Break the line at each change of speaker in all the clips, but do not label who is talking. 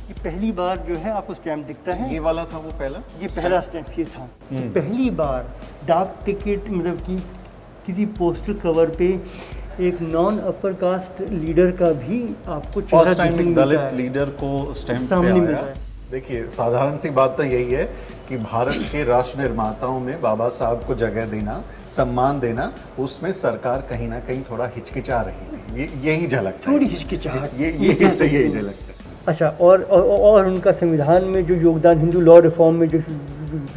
ये पहली बार जो है आपको स्टैम्प दिखता है।
ये वाला था वो पहला?
ये पहला स्टैम्प ये था। तो पहली बार डाक टिकट मतलब कि किसी पोस्टल कवर पे एक नॉन अपर कास्ट लीडर का भी आपको चेहरा
फर्स्ट टाइम
देखने
एक
को मिलता
दलित
है।
लीडर को स्टैम्प
सामने
पे
मिलता
आया।
है।
देखिए, साधारण सी बात तो यही है कि भारत के राष्ट्र निर्माताओं में बाबा साहब को जगह देना, सम्मान देना, उसमें सरकार कहीं ना कहीं थोड़ा हिचकिचा रही थी। यही झलकता है,
थोड़ी हिचकिचाहट।
यही झलकता है।
अच्छा, और उनका संविधान में जो योगदान, हिंदू लॉ रिफॉर्म में जो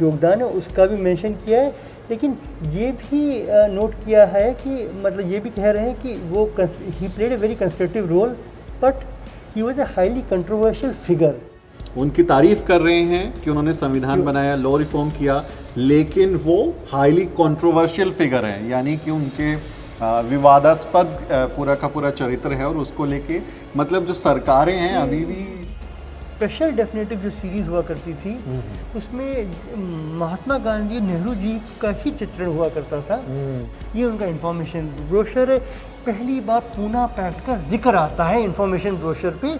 योगदान है उसका भी मेंशन किया है। लेकिन ये भी नोट किया है कि मतलब ये भी कह रहे हैं कि वो he played a very constructive role but he was a highly controversial figure.
उनकी तारीफ कर रहे हैं कि उन्होंने संविधान बनाया, लॉ रिफॉर्म किया, लेकिन वो हाईली कंट्रोवर्शियल फिगर है, यानी कि उनके विवादास्पद पूरा का पूरा चरित्र है और उसको लेके मतलब जो सरकारें हैं अभी भी।
स्पेशल डेफिनेटिव जो सीरीज़ हुआ करती थी उसमें महात्मा गांधी, नेहरू जी का ही चित्रण हुआ करता था। ये उनका इंफॉर्मेशन ब्रोशर है। पहली बार पूना पैक्ट का जिक्र आता है इंफॉर्मेशन ब्रोशर पे।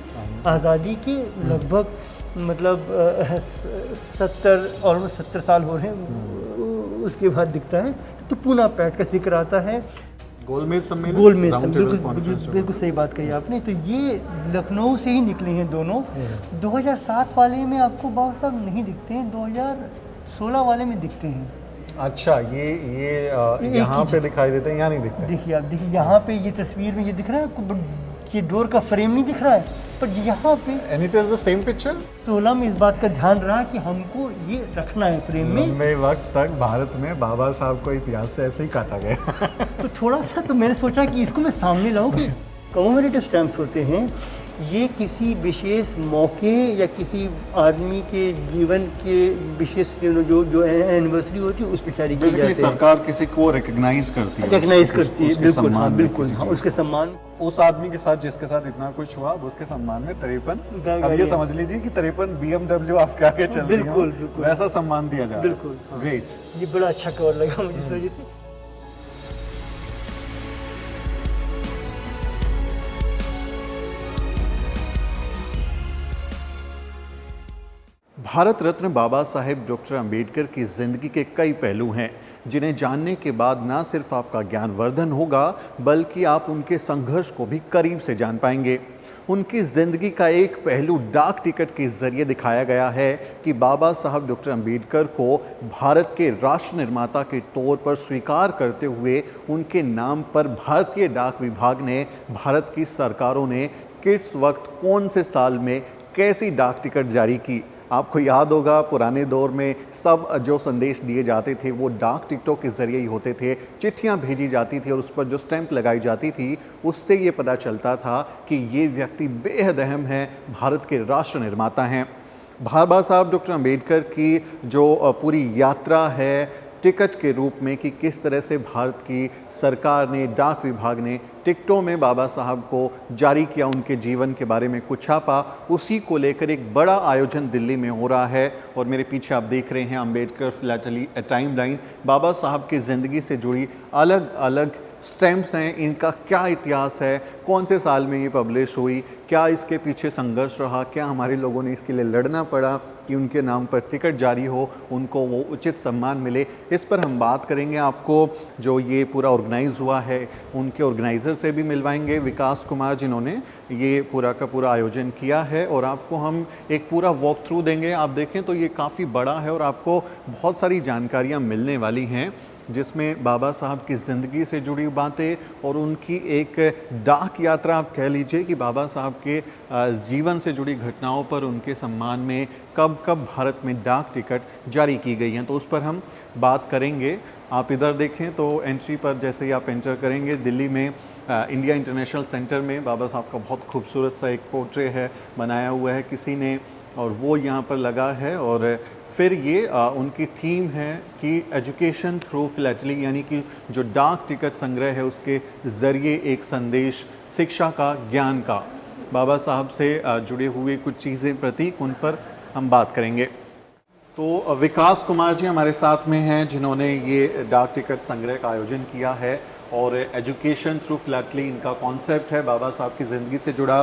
आज़ादी के लगभग मतलब 70 साल हो रहे हैं उसके बाद दिखता है। तो पूना पैक्ट का जिक्र आता है।
गोलमेज सम्मेलन,
गोलमेज
राउंड टेबल कॉन्फ्रेंस।
बिल्कुल सही बात कही आपने। तो ये लखनऊ से ही निकले हैं दोनों। 2007 वाले में आपको बाबा साहब नहीं दिखते हैं, 2016 वाले में दिखते हैं।
अच्छा, ये यहाँ पे दिखाई देते हैं, यहाँ नहीं दिखते?
देखिए आप देखिए यहाँ पे ये तस्वीर में ये दिख रहा है आपको, ये डोर का फ्रेम नहीं दिख रहा है, पर यहाँ पे
and it is the same picture.
16 में इस बात का ध्यान रहा कि हमको ये रखना है फ्रेम में।
लंबे वक्त तक भारत में बाबा साहब को इतिहास से ऐसे ही काटा गया।
तो थोड़ा सा तो मैंने सोचा कि इसको मैं सामने लाऊं कि कमेमोरेटिव स्टैम्प्स होते हैं, ये किसी विशेष मौके या किसी आदमी के जीवन के विशेष जो एनिवर्सरी होती है उस पर जारी किए जाते हैं।
सरकार किसी को रिकॉग्नाइज करती है,
रिकॉग्नाइज करती है,
उसके
बिल्कुल हाँ,
सम्मान में
बिल्कुल
किसी
हाँ,
चीज़
उसके सम्मान।
उस आदमी के साथ जिसके साथ इतना कुछ हुआ, अब उसके सम्मान में 53, अब ये समझ लीजिए कि 53 BMW आपके आगे चल रही है,
बिल्कुल बिल्कुल
वैसा सम्मान दिया जा रहा है।
बिल्कुल हाँ।
ग्रेट।
ये बड़ा अच्छा कवर लगा मुझे इस वजह से।
भारत रत्न बाबा साहेब डॉक्टर अंबेडकर की जिंदगी के कई पहलू हैं जिन्हें जानने के बाद न सिर्फ आपका ज्ञानवर्धन होगा बल्कि आप उनके संघर्ष को भी करीब से जान पाएंगे। उनकी जिंदगी का एक पहलू डाक टिकट के जरिए दिखाया गया है कि बाबा साहब डॉक्टर अंबेडकर को भारत के राष्ट्र निर्माता के तौर पर स्वीकार करते हुए उनके नाम पर भारतीय डाक विभाग ने, भारत की सरकारों ने किस वक्त, कौन से साल में कैसी डाक टिकट जारी की। आपको याद होगा पुराने दौर में सब जो संदेश दिए जाते थे वो डाक टिकटों के ज़रिए ही होते थे। चिट्ठियां भेजी जाती थी और उस पर जो स्टैंप लगाई जाती थी उससे ये पता चलता था कि ये व्यक्ति बेहद अहम है, भारत के राष्ट्र निर्माता हैं। बाबा साहब डॉक्टर अंबेडकर की जो पूरी यात्रा है टिकट के रूप में कि किस तरह से भारत की सरकार ने, डाक विभाग ने टिकटों में बाबा साहब को जारी किया, उनके जीवन के बारे में कुछ छापा, उसी को लेकर एक बड़ा आयोजन दिल्ली में हो रहा है। और मेरे पीछे आप देख रहे हैं अंबेडकर फिलैटली टाइम लाइन। बाबा साहब की ज़िंदगी से जुड़ी अलग अलग स्टैम्प्स हैं, इनका क्या इतिहास है, कौन से साल में ये पब्लिश हुई, क्या इसके पीछे संघर्ष रहा, क्या हमारे लोगों ने इसके लिए लड़ना पड़ा कि उनके नाम पर टिकट जारी हो, उनको वो उचित सम्मान मिले। इस पर हम बात करेंगे। आपको जो ये पूरा ऑर्गेनाइज हुआ है उनके ऑर्गेनाइज़र से भी मिलवाएंगे, विकास कुमार, जिन्होंने ये पूरा का पूरा आयोजन किया है, और आपको हम एक पूरा वॉक थ्रू देंगे। आप देखें तो ये काफ़ी बड़ा है और आपको बहुत सारी जानकारियाँ मिलने वाली हैं जिसमें बाबा साहब की ज़िंदगी से जुड़ी बातें और उनकी एक डाक यात्रा आप कह लीजिए कि बाबा साहब के जीवन से जुड़ी घटनाओं पर उनके सम्मान में कब कब भारत में डाक टिकट जारी की गई हैं, तो उस पर हम बात करेंगे। आप इधर देखें तो एंट्री पर जैसे ही आप एंटर करेंगे, दिल्ली में इंडिया इंटरनेशनल सेंटर में बाबा साहब का बहुत खूबसूरत सा एक पोर्ट्रे है, बनाया हुआ है किसी ने, और वो यहाँ पर लगा है। और फिर ये उनकी थीम है कि एजुकेशन थ्रू फिलैटली, यानी कि जो डाक टिकट संग्रह है उसके ज़रिए एक संदेश, शिक्षा का, ज्ञान का, बाबा साहब से जुड़े हुए कुछ चीज़ें, प्रतीक, उन पर हम बात करेंगे। तो विकास कुमार जी हमारे साथ में हैं जिन्होंने ये डाक टिकट संग्रह का आयोजन किया है और एजुकेशन थ्रू फिलैटली इनका कॉन्सेप्ट है, बाबा साहब की ज़िंदगी से जुड़ा।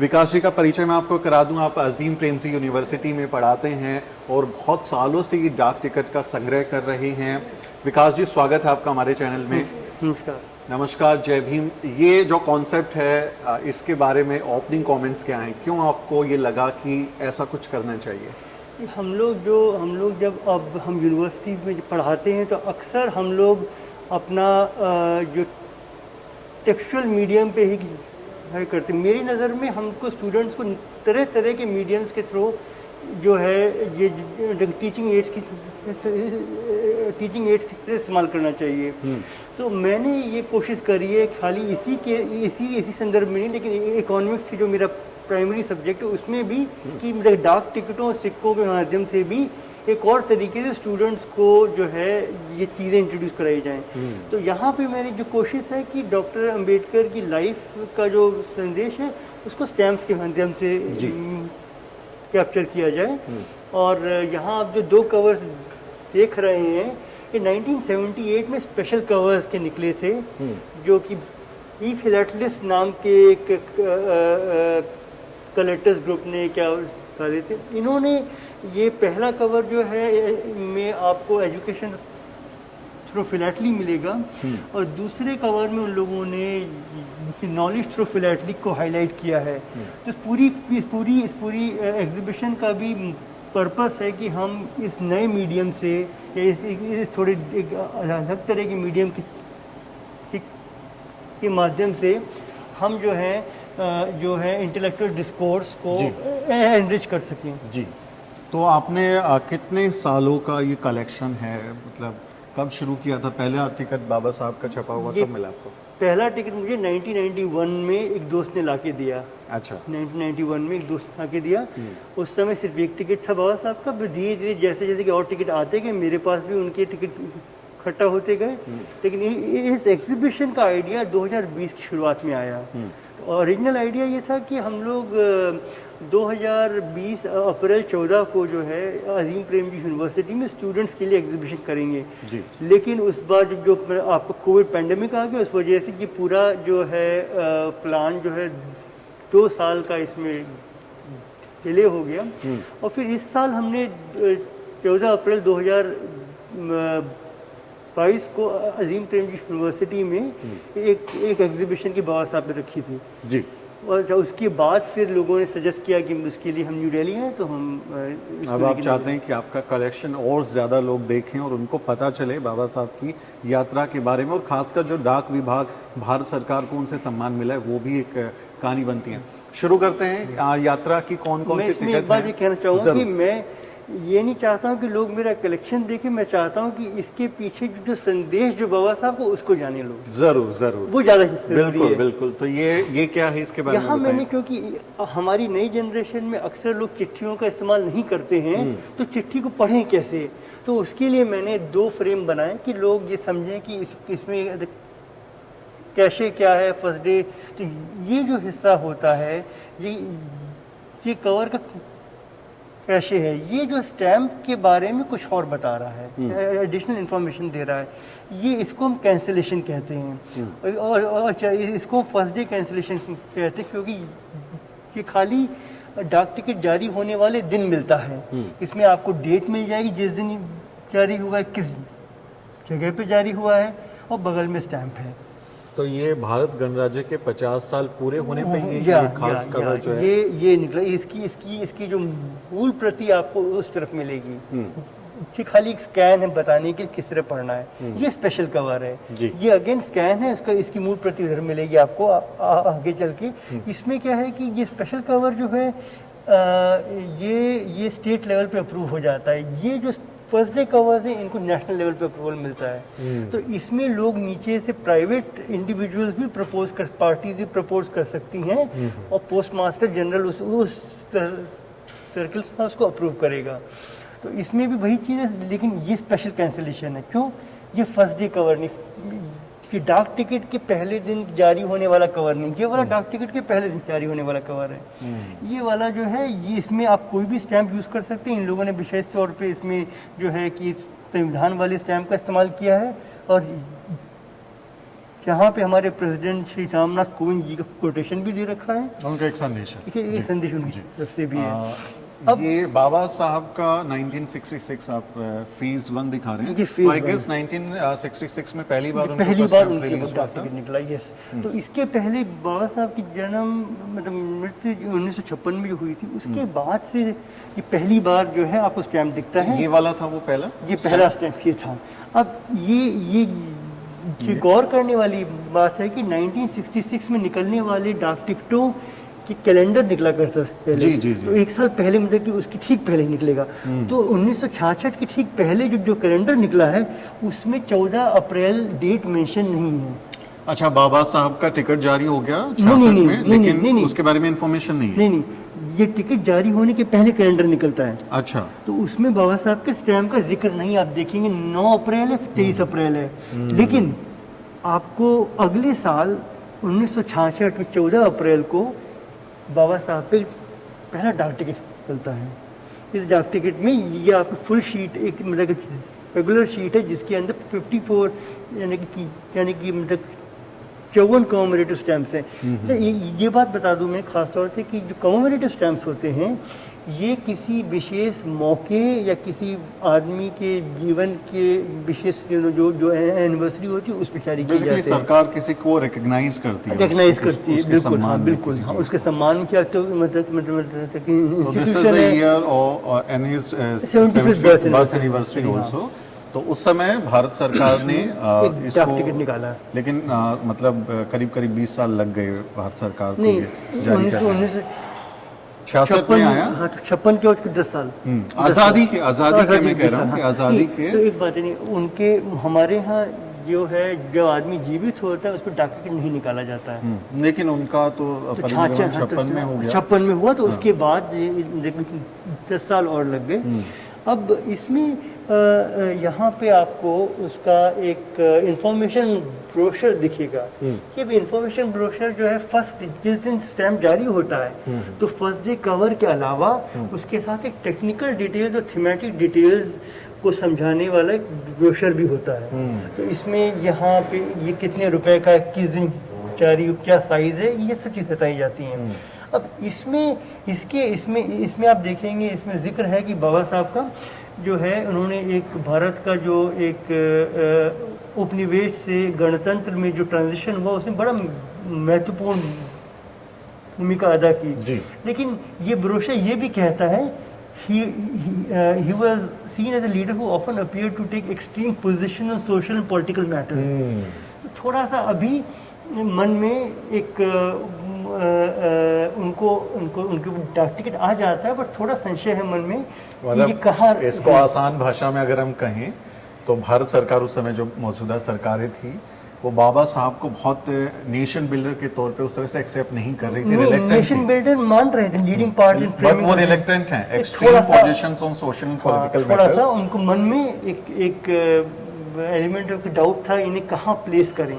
विकास जी का परिचय मैं आपको करा दूं। आप अजीम प्रेमजी यूनिवर्सिटी में पढ़ाते हैं और बहुत सालों से ये डाक टिकट का संग्रह कर रहे हैं। विकास जी, स्वागत है आपका हमारे चैनल में।
नमस्कार।
नमस्कार, जय भीम। ये जो कॉन्सेप्ट है, इसके बारे में ओपनिंग कमेंट्स क्या हैं? क्यों आपको ये लगा कि ऐसा कुछ करना चाहिए?
हम लोग जब अब हम यूनिवर्सिटीज़ में पढ़ाते हैं तो अक्सर हम लोग अपना जो टेक्सचुअल मीडियम पे ही है करते हैं। मेरी नज़र में हमको स्टूडेंट्स को तरह तरह के मीडियम्स के थ्रू जो है ये टीचिंग एड्स की इस्तेमाल करना चाहिए। तो मैंने ये कोशिश करी है खाली इसी संदर्भ में नहीं, लेकिन इकोनॉमिक्स की जो मेरा प्राइमरी सब्जेक्ट है उसमें भी कि मेरे डाक टिकटों और सिक्कों के माध्यम से भी एक और तरीके से स्टूडेंट्स को जो है ये चीज़ें इंट्रोड्यूस कराई जाएं। तो यहाँ पे मेरी जो कोशिश है कि डॉक्टर अंबेडकर की लाइफ का जो संदेश है उसको स्टैम्प्स के माध्यम से कैप्चर किया जाए। और यहाँ आप जो 2 कवर्स देख रहे हैं ये 1978 में स्पेशल कवर्स के निकले थे, जो कि ई फिलाटेलिस्ट नाम के एक कलेक्टर्स ग्रुप ने क्या सारे थे। इन्होंने ये पहला कवर जो है में आपको एजुकेशन थ्रू फिलैटली मिलेगा और दूसरे कवर में उन लोगों ने नॉलेज थ्रू फिलैटली को हाईलाइट किया है। तो इस पूरी एग्जीबिशन का भी पर्पस है कि हम इस नए मीडियम से या इस थोड़े एक अलग तरह के मीडियम के माध्यम से हम जो है इंटेलेक्चुअल डिस्कोर्स को एनरिच कर सकें।
जी, तो आपने कितने सालों का ये कलेक्शन है? मतलब कब शुरू किया था? पहला टिकट बाबा साहब का छपा हुआ कब मिला आपको?
पहला टिकट मुझे 1991 में एक दोस्त ने लाके दिया।
अच्छा।
1991 में एक दोस्त लाके दिया। उस समय सिर्फ एक टिकट था बाबा साहब का। धीरे धीरे जैसे जैसे कि और टिकट आते गए मेरे पास भी उनके टिकट इकट्ठा होते गए। लेकिन इस एग्जीबिशन का आइडिया 2020 की शुरुआत में आया। ओरिजिनल आइडिया ये था कि हम लोग 2020 अप्रैल 14 को जो है अजीम प्रेमजी यूनिवर्सिटी में स्टूडेंट्स के लिए एग्जीबिशन करेंगे। लेकिन उस बार जो आपको कोविड पैंडेमिक आ गया, उस वजह से ये पूरा जो है प्लान जो है 2 साल का इसमें डिले हो गया। और फिर इस साल हमने 14 अप्रैल 2022 को अजीम प्रेमजी यूनिवर्सिटी में एक एग्जीबिशन की बाबा साहब ने रखी थी जी। और जब उसके बाद फिर लोगों ने सजेस्ट किया कि उसके लिए हम न्यू दिल्ली हैं, तो हम
अब आप चाहते हैं कि आपका कलेक्शन और ज़्यादा लोग देखें और उनको पता चले बाबा साहब की यात्रा के बारे में, और ख़ासकर जो डाक विभाग भारत सरकार को उनसे सम्मान मिला है वो भी एक कहानी बनती है। शुरू करते हैं यात्रा की कौन कौन सी टिकट है।
एक बात ये कहना चाहूँगा कि मैं ये नहीं चाहता हूँ कि लोग मेरा कलेक्शन देखें, मैं चाहता हूँ कि इसके पीछे जो संदेश जो बाबा साहब को उसको जाने लोग।
जरूर जरूर,
वो ज़्यादा
बिल्कुल बिल्कुल। तो ये क्या है इसके बारे में?
यहाँ मैंने, क्योंकि हमारी नई जनरेशन में अक्सर लोग चिट्ठियों का इस्तेमाल नहीं करते हैं, तो चिट्ठी को पढ़ें कैसे, तो उसके लिए मैंने 2 फ्रेम बनाए कि लोग ये समझें कि इसमें कैशे क्या है, फर्स्ट डे। तो ये जो हिस्सा होता है ये कवर का कैशे है। ये जो स्टैम्प के बारे में कुछ और बता रहा है, एडिशनल इंफॉर्मेशन दे रहा है। ये इसको हम कैंसिलेशन कहते हैं और इसको फर्स्ट डे कैंसिलेशन कहते हैं, क्योंकि ये खाली डाक टिकट जारी होने वाले दिन मिलता है। इसमें आपको डेट मिल जाएगी जिस दिन जारी हुआ है, किस जगह पे जारी हुआ है, और बगल में स्टैम्प है।
तो ये भारत गणराज्य के 50 साल पूरे होने पे ये खास कवर जो है
ये निकला। इसकी जो मूल प्रति आपको उस तरफ मिलेगी, कि खाली एक स्कैन है बताने के किस तरह पढ़ना है। ये स्पेशल कवर है, ये अगेन स्कैन है, इसकी मूल प्रति उधर मिलेगी आपको आगे चल के। इसमें क्या है कि ये स्पेशल कवर जो है ये स्टेट लेवल पे अप्रूव हो जाता है। ये जो फर्स्ट डे कवर्स है इनको नेशनल लेवल पे अप्रूवल मिलता है। तो इसमें लोग नीचे से प्राइवेट इंडिविजुअल्स भी पार्टीज भी प्रपोज कर सकती हैं, और पोस्ट मास्टर जनरल उस सर्कल में उसको अप्रूव करेगा। तो इसमें भी वही चीज़ है, लेकिन ये स्पेशल कैंसिलेशन है। क्यों? ये फर्स्ट डे कवर नहीं, कि डाक टिकट के पहले दिन जारी होने वाला कवर नहीं, ये वाला डाक टिकट के पहले दिन जारी होने वाला कवर है। ये वाला जो है ये इसमें आप कोई भी स्टैम्प यूज़ कर सकते हैं। इन लोगों ने विशेष तौर पे इसमें जो है कि संविधान वाले स्टैम्प का इस्तेमाल किया है, और यहाँ पे हमारे प्रेसिडेंट श्री रामनाथ कोविंद जी का कोटेशन भी दे रखा है,
उनका एक संदेश है।
देखिए एक संदेश उनकी तरफ से भी है।
अब ये बाबा साहब का 1966 आप फेज 1 दिखा रहे
ये
हैं,
phase
आई
one
गेस 1966 में पहली बार उनको
पहली
first
बार
time
उनके
release हुआ
डाक
था।
टिकट निकला, यस। तो इसके पहले बाबा साहब की जन्म मतलब मृत्यु 1956 में जो हुई थी, उसके बाद से ये पहली बार जो है आपको स्टैम्प दिखता है।
ये वाला था वो पहला,
ये पहला स्टैम्प ये था। अब ये गौर करने वाली बात है कि 1966 में निकलने वाले डाक टिकटों कि कैलेंडर निकला करता था पहले।
जी, जी, जी।
तो एक साल पहले मतलब कि उसकी ठीक पहले निकलेगा। तो 1966 के ठीक पहले जो कैलेंडर निकला है उसमें 14 अप्रैल डेट मेंशन नहीं है।
अच्छा, बाबा साहब का टिकट जारी हो गया
नहीं,
66
नहीं,
में,
नहीं,
लेकिन
नहीं, नहीं।
उसके बारे में इंफॉर्मेशन नहीं है।
नहीं नहीं, ये टिकट जारी होने के पहले कैलेंडर निकलता है,
अच्छा,
तो उसमें बाबा साहब के स्टैम्प का जिक्र नहीं। आप देखेंगे 9 अप्रैल है, 23 अप्रैल है, लेकिन आपको अगले साल 1966 में 14 अप्रैल को बाबा साहब पे पहला डाक टिकट मिलता है। इस डाक टिकट में ये आपको फुल शीट, एक मतलब रेगुलर शीट है जिसके अंदर 54 यानी कि मतलब 54 कॉमोमेरेटिव स्टैम्प्स हैं। तो ये बात बता दूं मैं खास तौर से कि जो कॉमोमेरेटिव स्टैम्प्स होते हैं ये किसी विशेष मौके या किसी आदमी के जीवन के विशेष जो एनिवर्सरी होती है उस पर जारी की जाती है।
सरकार किसी को रिकॉग्नाइज करती है,
रिकॉग्नाइज करती है,
उसके
बिल्कुल, हाँ,
सम्मान में
बिल्कुल,
किसी
हाँ,
चीज़
उसके सम्मान क्या तो मतलब
So this is
institution
the
है।
year of and his
75th
75th birth
birth
anniversary
anniversary,
also। तो उस समय भारत सरकार ने
एक डाक
इसको
टिकट निकाला।
लेकिन मतलब करीब करीब 20 साल लग गए भारत सरकार को
नहीं,
ये जारी करने में। 66 में
1956
आया।
हाँ, तो 56 के उसके 10 साल
आज़ादी के मैं कह रहा हूँ कि
हाँ।
आज़ादी
नहीं,
के
तो एक बात है नहीं, उनके हमारे यहाँ जो है जो आदमी जीवित होता है उस पर डाक टिकट नहीं निकाला जाता है।
लेकिन उनका तो परिनिर्वाण 56 में हो गया।
56 में हुआ, तो उसके बाद 10 साल और लग गए। अब इसमें यहाँ पे आपको उसका एक इंफॉर्मेशन ब्रोशर दिखेगा कि इंफॉर्मेशन ब्रोशर जो है फर्स्ट जिस दिन स्टैम्प जारी होता है तो फर्स्ट डे कवर के अलावा उसके साथ एक टेक्निकल डिटेल्स और थीमेटिक डिटेल्स को समझाने वाला एक ब्रोशर भी होता है। तो इसमें यहाँ पे ये कितने रुपए का, किस दिन जारी, क्या साइज है, ये सब चीज़ बताई जाती हैं। अब इसमें आप देखेंगे, इसमें जिक्र है कि बाबा साहब का जो है उन्होंने एक भारत का जो एक उपनिवेश से गणतंत्र में जो ट्रांजिशन हुआ उसमें बड़ा महत्वपूर्ण भूमिका अदा की। लेकिन ये ब्रोशर ये भी कहता है he was seen as a leader who often appeared to take extreme position on social and political matters। तो थोड़ा सा अभी मन में एक उनके डाक टिकट आ जाता है, पर थोड़ा संशय है मन में कि ये कहाँ।
इसको आसान भाषा में अगर हम कहें तो भारत सरकार उस समय जो मौजूदा सरकारें थी वो बाबा साहब को बहुत नेशन बिल्डर के तौर पे उस तरह से एक्सेप्ट नहीं कर रही थी, रिलेक्टेंट
नेशन बिल्डर मान रहे थे, लीडिंग पार्ट इन
बट वो रिलेक्टेंट हैं, extreme positions on social and political
थोड़ा सा
मैटर्स।
उनको मन में एक एलिमेंट ऑफ डाउट था इन्हें कहाँ प्लेस करें।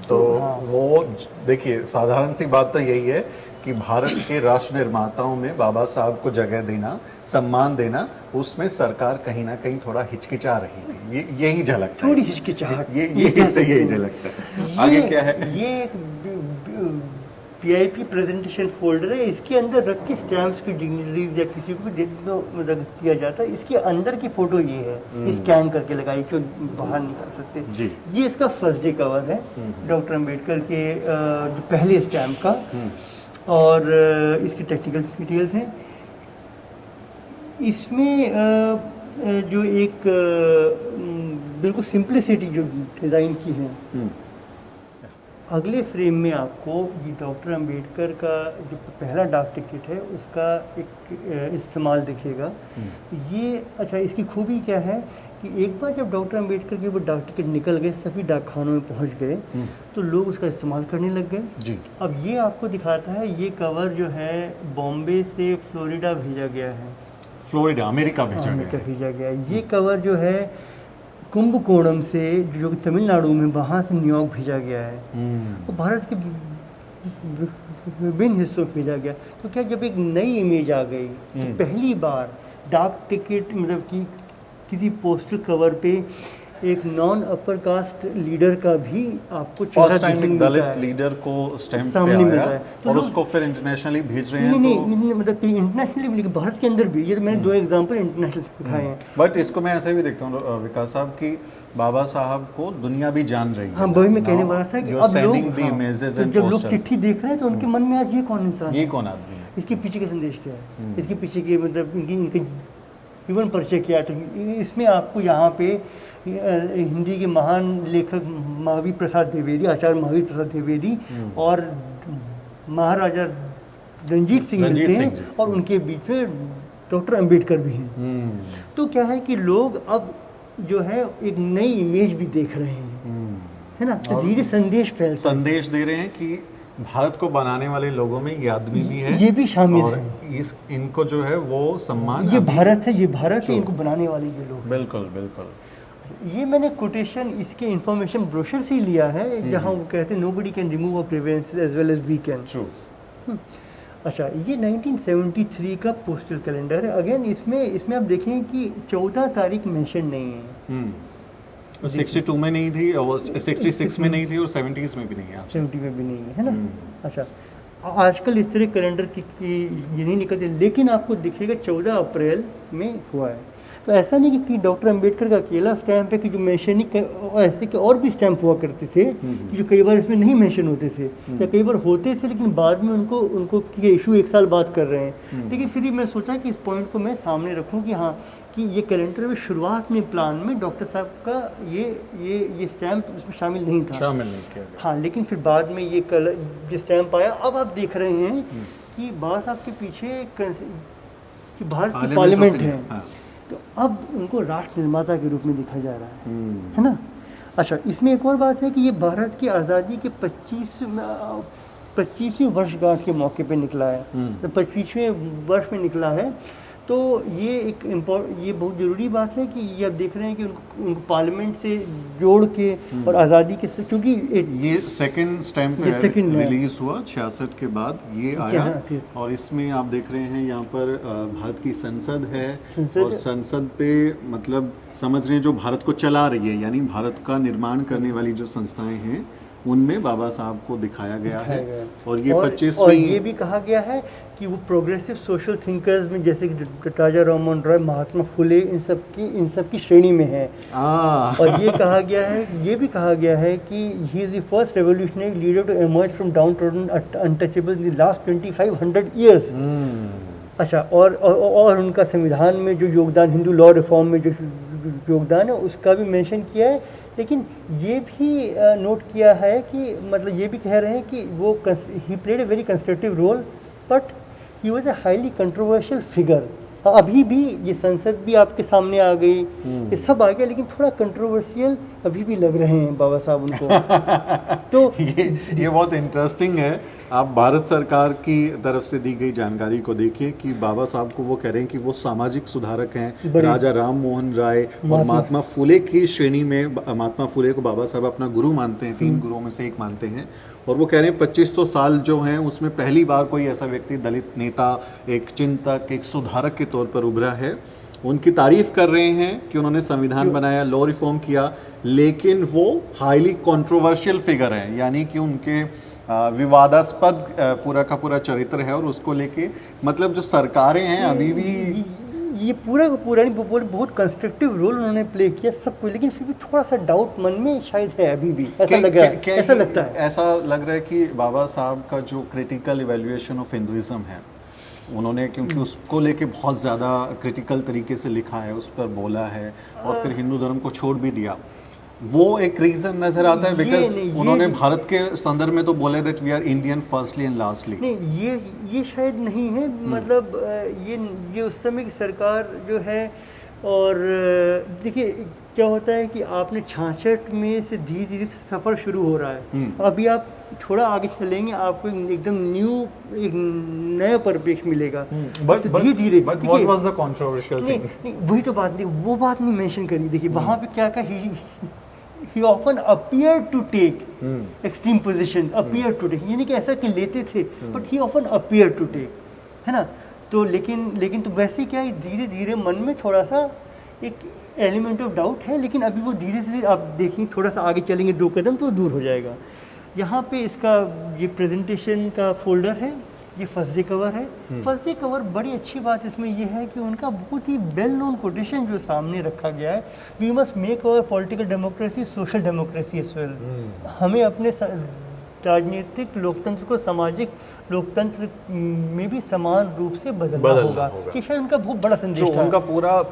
तो वो देखिए, साधारण सी बात तो यही है कि भारत के राष्ट्र निर्माताओं में बाबा साहब को जगह देना, सम्मान देना, उसमें सरकार कहीं ना कहीं थोड़ा हिचकिचा रही थी। यही झलकता है,
थोड़ी हिचकिचाहट,
यही झलकता है। आगे क्या है?
ये एक PIP प्रेजेंटेशन फोल्डर है, इसके अंदर रख के स्टैम्प्स की डिग्निटरीज या किसी को भी मतलब किया जाता है। इसके अंदर की फोटो ये है, स्कैन करके लगाई, क्यों बाहर निकाल सकते
जी।
ये इसका फर्स्ट डे कवर है डॉक्टर अम्बेडकर के जो पहले स्टैम्प का, और इसकी टेक्निकल डिटेल्स हैं। इसमें जो एक बिल्कुल सिंप्लिसिटी जो डिज़ाइन की है। अगले फ्रेम में आपको ये डॉक्टर अम्बेडकर का जो पहला डाक टिकट है उसका एक इस्तेमाल दिखेगा। ये अच्छा, इसकी खूबी क्या है कि एक बार जब डॉक्टर अम्बेडकर के वो डाक टिकट निकल गए, सभी डाकखानों में पहुंच गए, तो लोग उसका इस्तेमाल करने लग गए जी। अब ये आपको दिखाता है, ये कवर जो है बॉम्बे से फ्लोरिडा भेजा गया है,
फ्लोरिडा अमेरिका भेजा
गया है। ये कवर जो है कुंभकोणम से जो तमिलनाडु में, वहाँ से न्यूयॉर्क भेजा गया है, तो भारत के विभिन्न हिस्सों में भेजा गया। तो क्या जब एक नई इमेज आ गई तो पहली बार डाक टिकट मतलब कि किसी पोस्टर कवर पे एक नॉन अपर कास्ट लीडर का भी आपको चेहरा
फर्स्ट टाइम
देखने को
एक
मिलता
दलित
है।
लीडर को स्टैम्प
सामने
पे
मिलता
आया
है। तो
और
लोग-
उसको फिर इंटरनेशनली भेज रहे
नहीं
हैं।
नहीं
तो
नहीं, मतलब कि इंटरनेशनली भी, लेकिन भारत के अंदर भी, ये तो मैंने दो एग्जांपल इंटरनेशनल दिखाए हैं।
बट इसको मैं ऐसे भी देखता हूँ विकास साहब कि बाबा साहब को दुनिया भी जान रही है।
हाँ, वही मैं कहने वाला था कि अब लोग, हाँ, तो जब लोग चिट्ठी देख रहे हैं तो उनके मन में आज ये कौन इंसान
ये
है,
कौन आदमी है,
इसके पीछे का संदेश क्या है, इसके पीछे के मतलब इनके जीवन परिचय क्या है। तो इसमें आपको यहाँ पे हिंदी के महान लेखक महावीर प्रसाद द्विवेदी, आचार्य महावीर प्रसाद द्विवेदी और महाराजा रणजीत सिंह
रणजीत
मिलते
सिंह
हैं,
जी।
और उनके बीच में डॉक्टर अंबेडकर भी हैं। तो क्या है कि लोग अब जो है एक नई इमेज भी देख रहे हैं, है ना, तो
और
धीरे संदेश फैलता है।
संदेश दे रहे हैं कि भारत को बनाने वाले लोगों में ये आदमी भी है,
ये भी शामिल
और
है।
इस इनको जो है वो सम्मान
ये
अभी-
भारत है, ये भारत है,
True.
इनको बनाने वाले ये लोग।
बिल्कुल बिल्कुल।
ये मैंने कोटेशन इसके इंफॉर्मेशन ब्रोशर से ही लिया है, जहाँ वो कहते हैं nobody can remove a grievance as well as we can.
True.
अच्छा, ये 1973 का पोस्टल कैलेंडर है। अगेन इसमें आप देखें कि 14 तारीख मेंशन नहीं है,
62 में नहीं थी और 66 में नहीं थी और 70s में भी नहीं है।
70 में भी नहीं है, है ना। अच्छा, आजकल इस तरह कैलेंडर की ये नहीं निकलते, लेकिन आपको दिखेगा 14 अप्रैल में हुआ है। तो ऐसा नहीं कि डॉक्टर अंबेडकर का अकेला स्टैम्प है कि जो मेंशन नहीं, ऐसे के और भी स्टैम्प हुआ करते थे कि जो कई बार इसमें नहीं मेंशन होते थे, या कई बार होते थे लेकिन बाद में उनको ये इशू एक साल बाद कर रहे हैं। लेकिन फिर भी मैं सोचा कि इस पॉइंट को मैं सामने रखूं कि हाँ, कि ये कैलेंडर में शुरुआत में प्लान में डॉक्टर साहब का ये स्टैम्प उसमें शामिल नहीं था।
शामिल नहीं किया गया।
हाँ, लेकिन फिर बाद में ये स्टैम्प आया। अब आप देख रहे हैं कि बाबा साहब के पीछे कि भारत की पार्लियामेंट है,
हाँ।
तो अब उनको राष्ट्र निर्माता के रूप में देखा जा रहा है ना। अच्छा, इसमें एक और बात है कि ये भारत की आज़ादी के 25वीं वर्षगांठ के मौके पे निकला है, तो 25वें वर्ष में निकला है। तो ये ये बहुत ज़रूरी बात है कि ये आप देख रहे हैं कि उनको पार्लियामेंट से जोड़ के और आज़ादी के, क्योंकि
ये सेकंड स्टैम्प
ये second है।
रिलीज हुआ 66 के बाद ये
हाँ,
आया,
ठीक।
और इसमें आप देख रहे हैं यहाँ पर भारत की संसद है,
संसद
और
है।
संसद पे मतलब समझ रहे हैं जो भारत को चला रही है, यानी भारत का निर्माण करने वाली जो संस्थाएं हैं उनमें बाबा साहब को दिखाया गया है। और ये
और
25वीं
ये भी कहा गया है कि वो प्रोग्रेसिव सोशल थिंकर्स में, जैसे कि राजा राममोहन रॉय, महात्मा फुले, इन सब की श्रेणी में है। और ये कहा गया है, ये भी कहा गया है कि he is the first revolutionary leader to emerge from downtrodden untouchable in the last 2500 years. अच्छा, और उनका संविधान में जो योगदान, हिंदू लॉ रिफॉर्म में जो योगदान है, उसका भी मेंशन किया है। लेकिन ये भी नोट किया है कि मतलब ये भी कह रहे हैं कि वो he played a very constructive role, but he was a highly controversial figure. अभी भी ये संसद भी आपके सामने आ गई, ये सब आ गया, लेकिन थोड़ा कंट्रोवर्शियल अभी भी लग रहे हैं बाबा साहब उनको। तो
ये बहुत इंटरेस्टिंग है। आप भारत सरकार की तरफ से दी गई जानकारी को देखिए कि बाबा साहब को वो कह रहे हैं कि वो सामाजिक सुधारक हैं, राजा राम मोहन राय और महात्मा फुले की श्रेणी में। महात्मा फुले को बाबा साहब अपना गुरु मानते हैं, 3 गुरुओं में से एक मानते हैं, और वो कह रहे हैं 2500 साल जो हैं उसमें पहली बार कोई ऐसा व्यक्ति, दलित नेता, एक चिंतक, एक सुधारक के तौर पर उभरा है। उनकी तारीफ कर रहे हैं कि उन्होंने संविधान बनाया, लॉ रिफॉर्म किया, लेकिन वो हाईली कंट्रोवर्शियल फिगर है, यानी कि उनके विवादास्पद पूरा का पूरा चरित्र है, और उसको लेके मतलब जो सरकारें हैं अभी भी
ये पूरा का पूरा नहीं, बहुत कंस्ट्रक्टिव रोल उन्होंने प्ले किया सब कुछ, लेकिन फिर भी थोड़ा सा डाउट मन में शायद है अभी भी, ऐसा लग रहा है, ऐसा लगता है।
ऐसा लग रहा है कि बाबा साहब का जो क्रिटिकल इवैल्यूएशन ऑफ हिंदुइज्म है, उन्होंने क्योंकि उसको लेके बहुत ज़्यादा क्रिटिकल तरीके से लिखा है, उस पर बोला है, और फिर हिंदू धर्म को छोड़ भी दिया, वो एक रीज़न नज़र आता है। बिकॉज उन्होंने भारत के संदर्भ में तो बोले that we are Indian firstly and lastly.
नहीं, ये शायद नहीं है, मतलब ये उस समय की सरकार जो है। और देखिए क्या होता है कि आपने 66 में से धीरे धीरे सफ़र शुरू हो रहा है। अभी आप थोड़ा आगे चलेंगे, आपको एकदम एक नया परिप्रेक्ष्य मिलेगा, बट धीरे धीरे।
But what was the controversial thing?
नहीं, वही तो बात नहीं, वो बात नहीं मेंशन करी। देखिए वहाँ पे क्या कहा, he often appeared to take extreme position, appeared to take, यानी कि ऐसा कि लेते थे, but he often appeared to take, है ना। तो लेकिन तो वैसे क्या है, धीरे धीरे मन में थोड़ा सा एक एलिमेंट ऑफ डाउट है, लेकिन अभी वो धीरे से आप देखें, थोड़ा सा आगे चलेंगे 2 कदम तो दूर हो जाएगा। यहाँ पे इसका ये प्रेजेंटेशन का फोल्डर है, ये फर्स्ट डे कवर है। फर्स्ट डे कवर बड़ी अच्छी बात इसमें ये है कि उनका बहुत ही वेल नोन कोटेशन जो सामने रखा गया है, we must make our political democracy social democracy as well. हमें अपने राजनीतिक लोकतंत्र को सामाजिक लोकतंत्र में भी समान रूप से बदलना होगा। कि शायद उनका बहुत बड़ा संदेश
जो
था।
उनका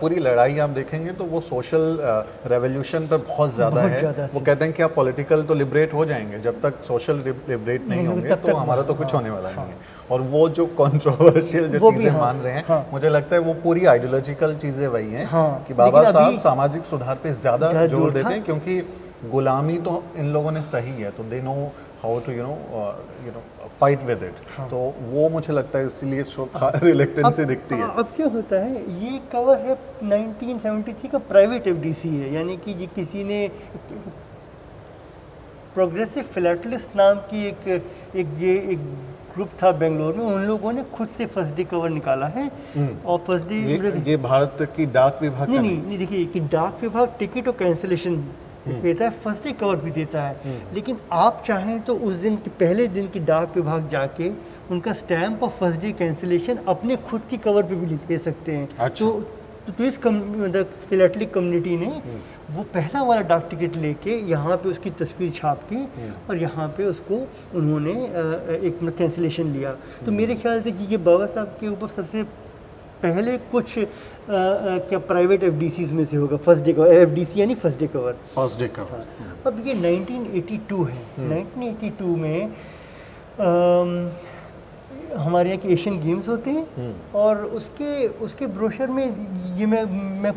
पूरी लड़ाई आप देखेंगे तो वो सोशल रेवोल्यूशन पर बहुत ज़्यादा है। वो कहते हैं कि आप पॉलिटिकल तो लिबरेट हो जाएंगे, जब तक सोशल लिबरेट नहीं होंगे तो हमारा तो कुछ होने वाला नहीं है। और वो जो कंट्रोवर्शियल जो चीज़ें मान रहे हैं, मुझे लगता है वो पूरी आइडियोलॉजिकल चीज़ें वही हैं कि बाबा साहब सामाजिक सुधार पे ज़्यादा जोर देते हैं, क्योंकि गुलामी तो इन लोगों ने सही है, तो they know how to you know fight with it. तो वो मुझे लगता है इसीलिए रिलेक्टेंसी दिखती है।
अब क्या होता है, ये कवर है 1973 का प्राइवेट एफडीसी है, यानी कि ये किसी ने प्रोग्रेसिव फिलैटलिस्ट नाम की एक ग्रुप था बेंगलोर में, उन लोगों ने खुद से फर्स्ट डे कवर निकाला है। और फर्स्ट डे
ये भारत की डाक विभाग
नहीं देखिए कि डाक विभाग टिकट और कैंसिलेशन देता है, फर्स्ट डे कवर भी देता है, लेकिन आप चाहें तो उस दिन के पहले दिन की डाक विभाग जाके उनका स्टैम्प और फर्स्ट डे कैंसिलेशन अपने खुद की कवर पे भी दे सकते हैं।
अच्छा।
तो इस फिलैटलिक कम्युनिटी ने वो पहला वाला डाक टिकट लेके यहाँ पे उसकी तस्वीर छाप के और यहाँ पे उसको उन्होंने एक कैंसिलेशन लिया। तो मेरे ख्याल से कि ये बाबा साहब के ऊपर सबसे पहले कुछ क्या प्राइवेट एफडीसीज में से होगा फर्स्ट डे कवर, एफडीसी यानी first day cover.
First day cover.
अब ये 1982 है। 1982 में हमारे यहाँ के एशियन गेम्स होते हैं और उसके ब्रोशर में ये मैं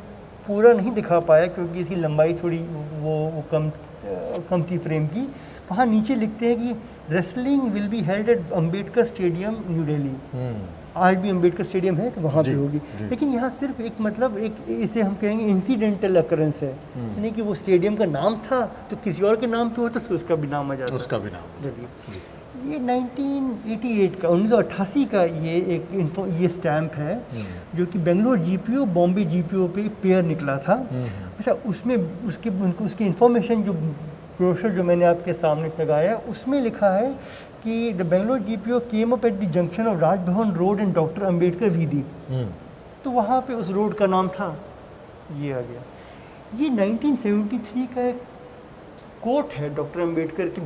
पूरा नहीं दिखा पाया क्योंकि इसकी लंबाई थोड़ी वो कम थी फ्रेम की। वहाँ नीचे लिखते हैं कि wrestling will be held at Ambedkar stadium new Delhi. आज भी अम्बेडकर स्टेडियम है तो वहाँ पे होगी, लेकिन यहाँ सिर्फ एक इसे हम कहेंगे इंसिडेंटल अकरेंस है, यानी कि वो स्टेडियम का नाम था तो किसी और के नाम पे होता तो उसका भी नाम आ जाता।
उसका भी नाम।
ये 1988 का 1988 का ये स्टैम्प है जो कि बेंगलोर जीपीओ बॉम्बे जीपीओ पे पेयर निकला था। अच्छा, उसमें उसकी इंफॉर्मेशन जो ब्रोशर जो मैंने आपके सामने लगाया उसमें लिखा है कि the Bangalore GPO came up at the junction of Rajbhavan road and doctor Ambedkar Veedhi. तो वहाँ पे उस रोड का नाम था, ये आ गया। ये 1973 का एक कोट है डॉक्टर अंबेडकर के